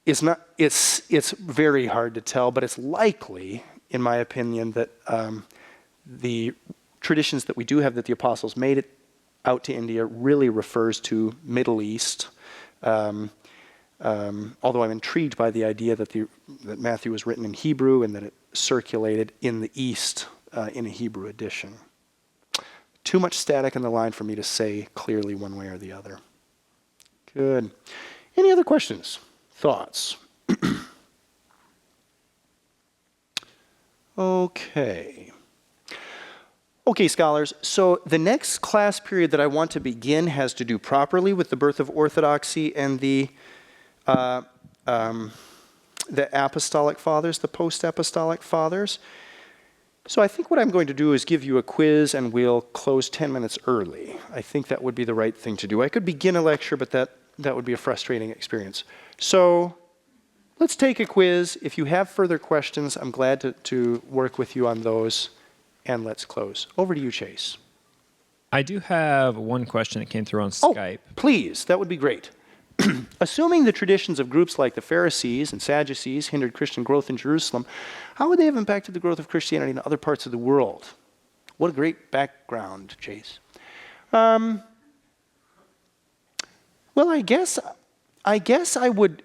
it's very hard to tell, but it's likely, in my opinion, that the traditions that we do have that the apostles made it out to India really refers to Middle East. Although I'm intrigued by the idea that Matthew was written in Hebrew and that it circulated in the East in a Hebrew edition. Too much static in the line for me to say clearly one way or the other. Good. Any other questions? Thoughts? Okay. Okay, scholars, so the next class period that I want to begin has to do properly with the birth of orthodoxy and the apostolic fathers, the post-apostolic fathers. So I think what I'm going to do is give you a quiz and we'll close 10 minutes early. I think that would be the right thing to do. I could begin a lecture, but that would be a frustrating experience. So let's take a quiz. If you have further questions, I'm glad to work with you on those. and let's close. Over to you, Chase. I do have one question that came through on Oh, Skype. please, that would be great. Assuming the traditions of groups like the Pharisees and Sadducees hindered Christian growth in Jerusalem, how would they have impacted the growth of Christianity in other parts of the world? What a great background, Chase. Well, I guess I would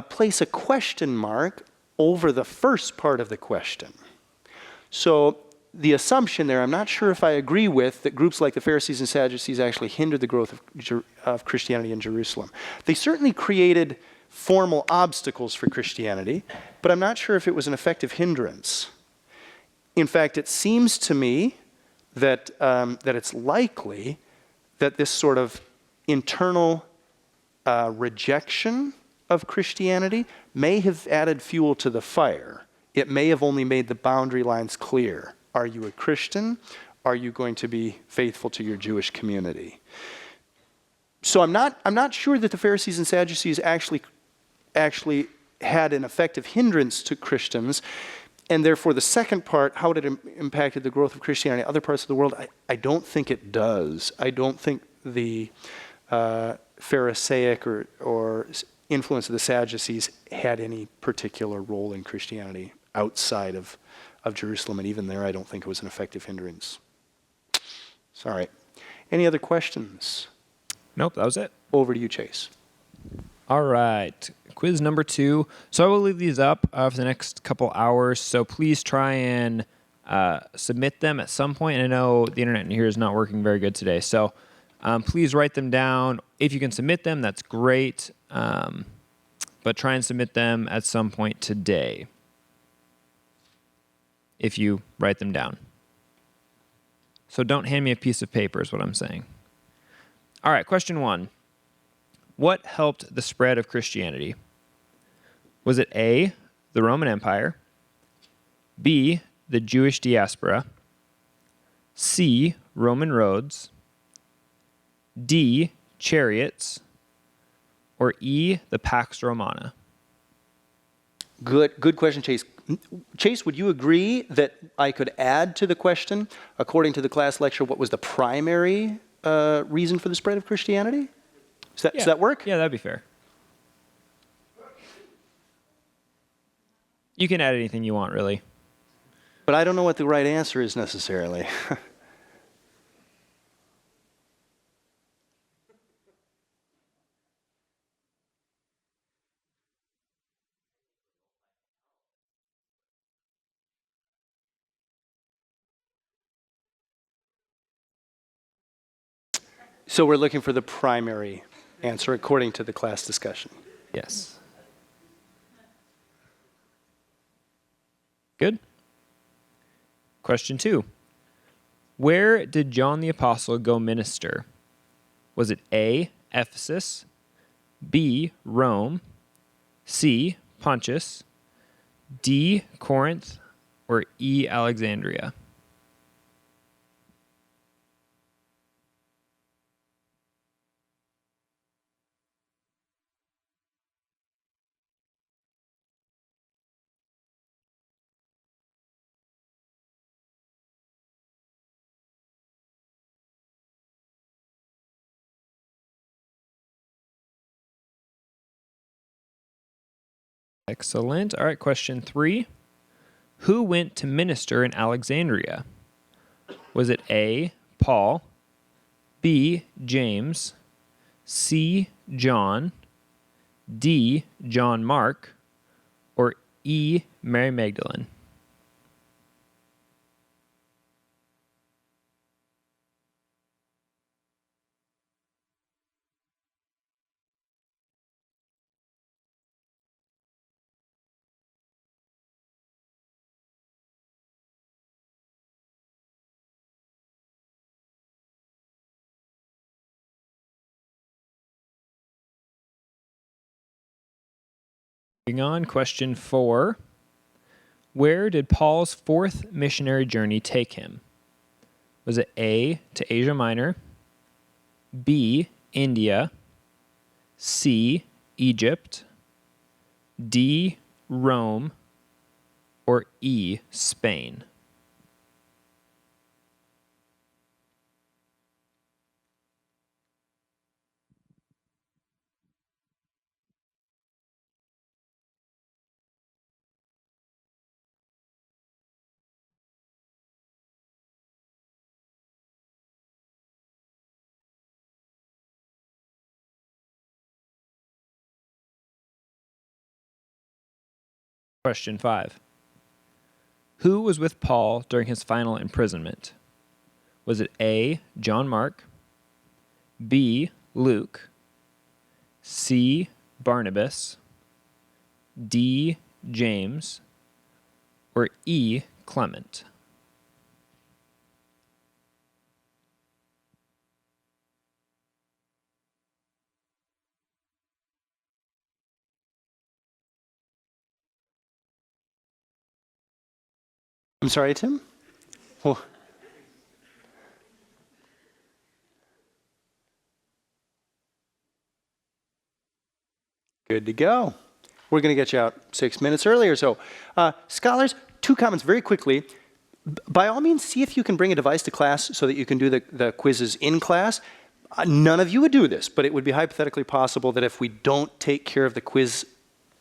place a question mark over the first part of the question. So the assumption there, I'm not sure if I agree with, that groups like the Pharisees and Sadducees actually hindered the growth of Christianity in Jerusalem. They certainly created formal obstacles for Christianity, but I'm not sure if it was an effective hindrance. In fact, it seems to me that it's likely that this sort of internal rejection of Christianity may have added fuel to the fire. It may have only made the boundary lines clear. Are you a Christian? Are you going to be faithful to your Jewish community? So I'm not sure that the Pharisees and Sadducees actually had an effective hindrance to Christians, and therefore the second part, how it impacted the growth of Christianity in other parts of the world, I don't think it does. I don't think the Pharisaic or influence of the Sadducees had any particular role in Christianity outside of Jerusalem, and even there I don't think it was an effective hindrance. Sorry. Any other questions? Nope, that was it. Over to you, Chase. All right, quiz number 2. So I will leave these up for the next couple hours, so please try and submit them at some point. And I know the internet in here is not working very good today, so please write them down. If you can submit them, that's great, but try and submit them at some point today if you write them down. So don't hand me a piece of paper is what I'm saying. All right, question 1. What helped the spread of Christianity? Was it A, the Roman Empire, B, the Jewish diaspora, C, Roman roads, D, chariots, or E, the Pax Romana? Good question, Chase. Chase, would you agree that I could add to the question, according to the class lecture, what was the primary reason for the spread of Christianity? Does that work? Yeah, that'd be fair. You can add anything you want, really. But I don't know what the right answer is necessarily. So we're looking for the primary answer according to the class discussion. Yes. Good. Question 2. Where did John the Apostle go minister? Was it A, Ephesus, B, Rome, C, Pontus, D, Corinth, or E, Alexandria? Excellent. All right, question 3. Who went to minister in Alexandria? Was it A, Paul, B, James, C, John, D, John Mark, or E, Mary Magdalene? Moving on, question 4. Where did Paul's 4th missionary journey take him? Was it A, to Asia Minor, B, India, C, Egypt, D, Rome, or E, Spain? Question 5. Who was with Paul during his final imprisonment? Was it A, John Mark, B, Luke, C, Barnabas, D, James, or E, Clement? I'm sorry, Tim? Well, good to go. We're going to get you out 6 minutes early or so. Scholars, 2 comments very quickly. By all means, see if you can bring a device to class so that you can do the quizzes in class. None of you would do this, but it would be hypothetically possible that if we don't take care of the quiz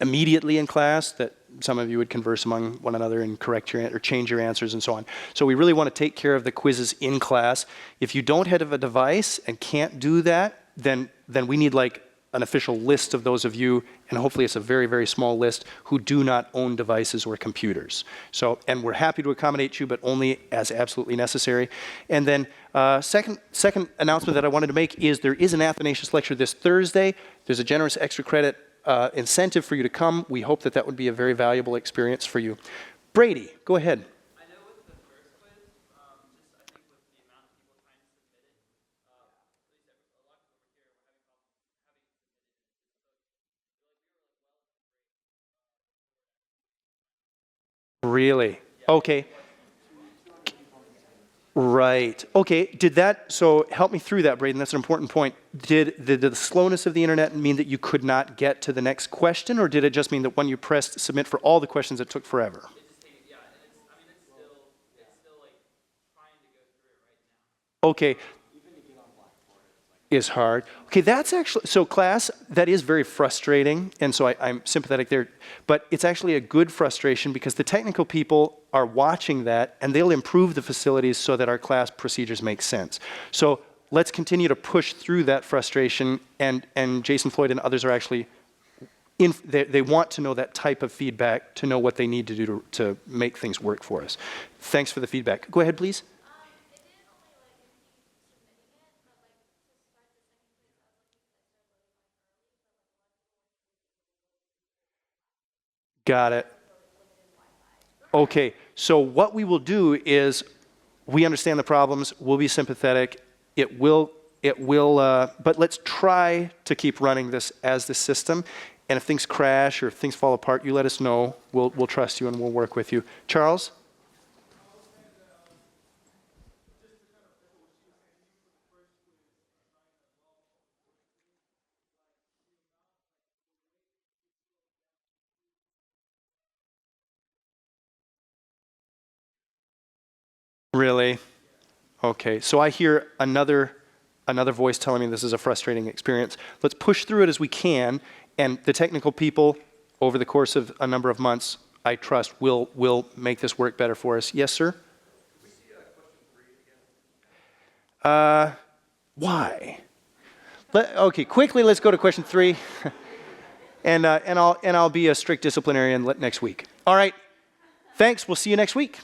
immediately in class, that some of you would converse among one another and correct your or change your answers and so on. So we really want to take care of the quizzes in class. If you don't have a device and can't do that, then we need like an official list of those of you, and hopefully it's a very, very small list, who do not own devices or computers. So, and we're happy to accommodate you, but only as absolutely necessary. And then second announcement that I wanted to make is there is an Athanasius lecture this Thursday. There's a generous extra credit incentive for you to come. We hope that that would be a very valuable experience for you. Brady, go ahead. I know with the first quiz, just I think with the amount of people trying to submit it, at least a lot of people over here were having problems having it submitted. Really? Okay. Right. Okay. Did that, so help me through that, Braden. That's an important point. Did the slowness of the internet mean that you could not get to the next question, or did it just mean that when you pressed submit for all the questions, it took forever? Yeah, and it's still like trying to go through it right now. Okay. Is hard. Okay, that's actually, so class, that is very frustrating, and so I'm sympathetic there, but it's actually a good frustration because the technical people are watching that and they'll improve the facilities so that our class procedures make sense. So let's continue to push through that frustration, and Jason Floyd and others are actually, they want to know that type of feedback to know what they need to do to make things work for us. Thanks for the feedback. Go ahead, please. Got it. Okay, so what we will do is we understand the problems, we'll be sympathetic, but let's try to keep running this as the system. And if things crash or if things fall apart, you let us know. We'll trust you and we'll work with you. Charles? Really? Okay, so I hear another voice telling me this is a frustrating experience. Let's push through it as we can, and the technical people, over the course of a number of months, I trust will make this work better for us. Yes, sir? Can we see question 3 again? Why? Okay, quickly, let's go to question 3, and I'll be a strict disciplinarian next week. All right, thanks. We'll see you next week.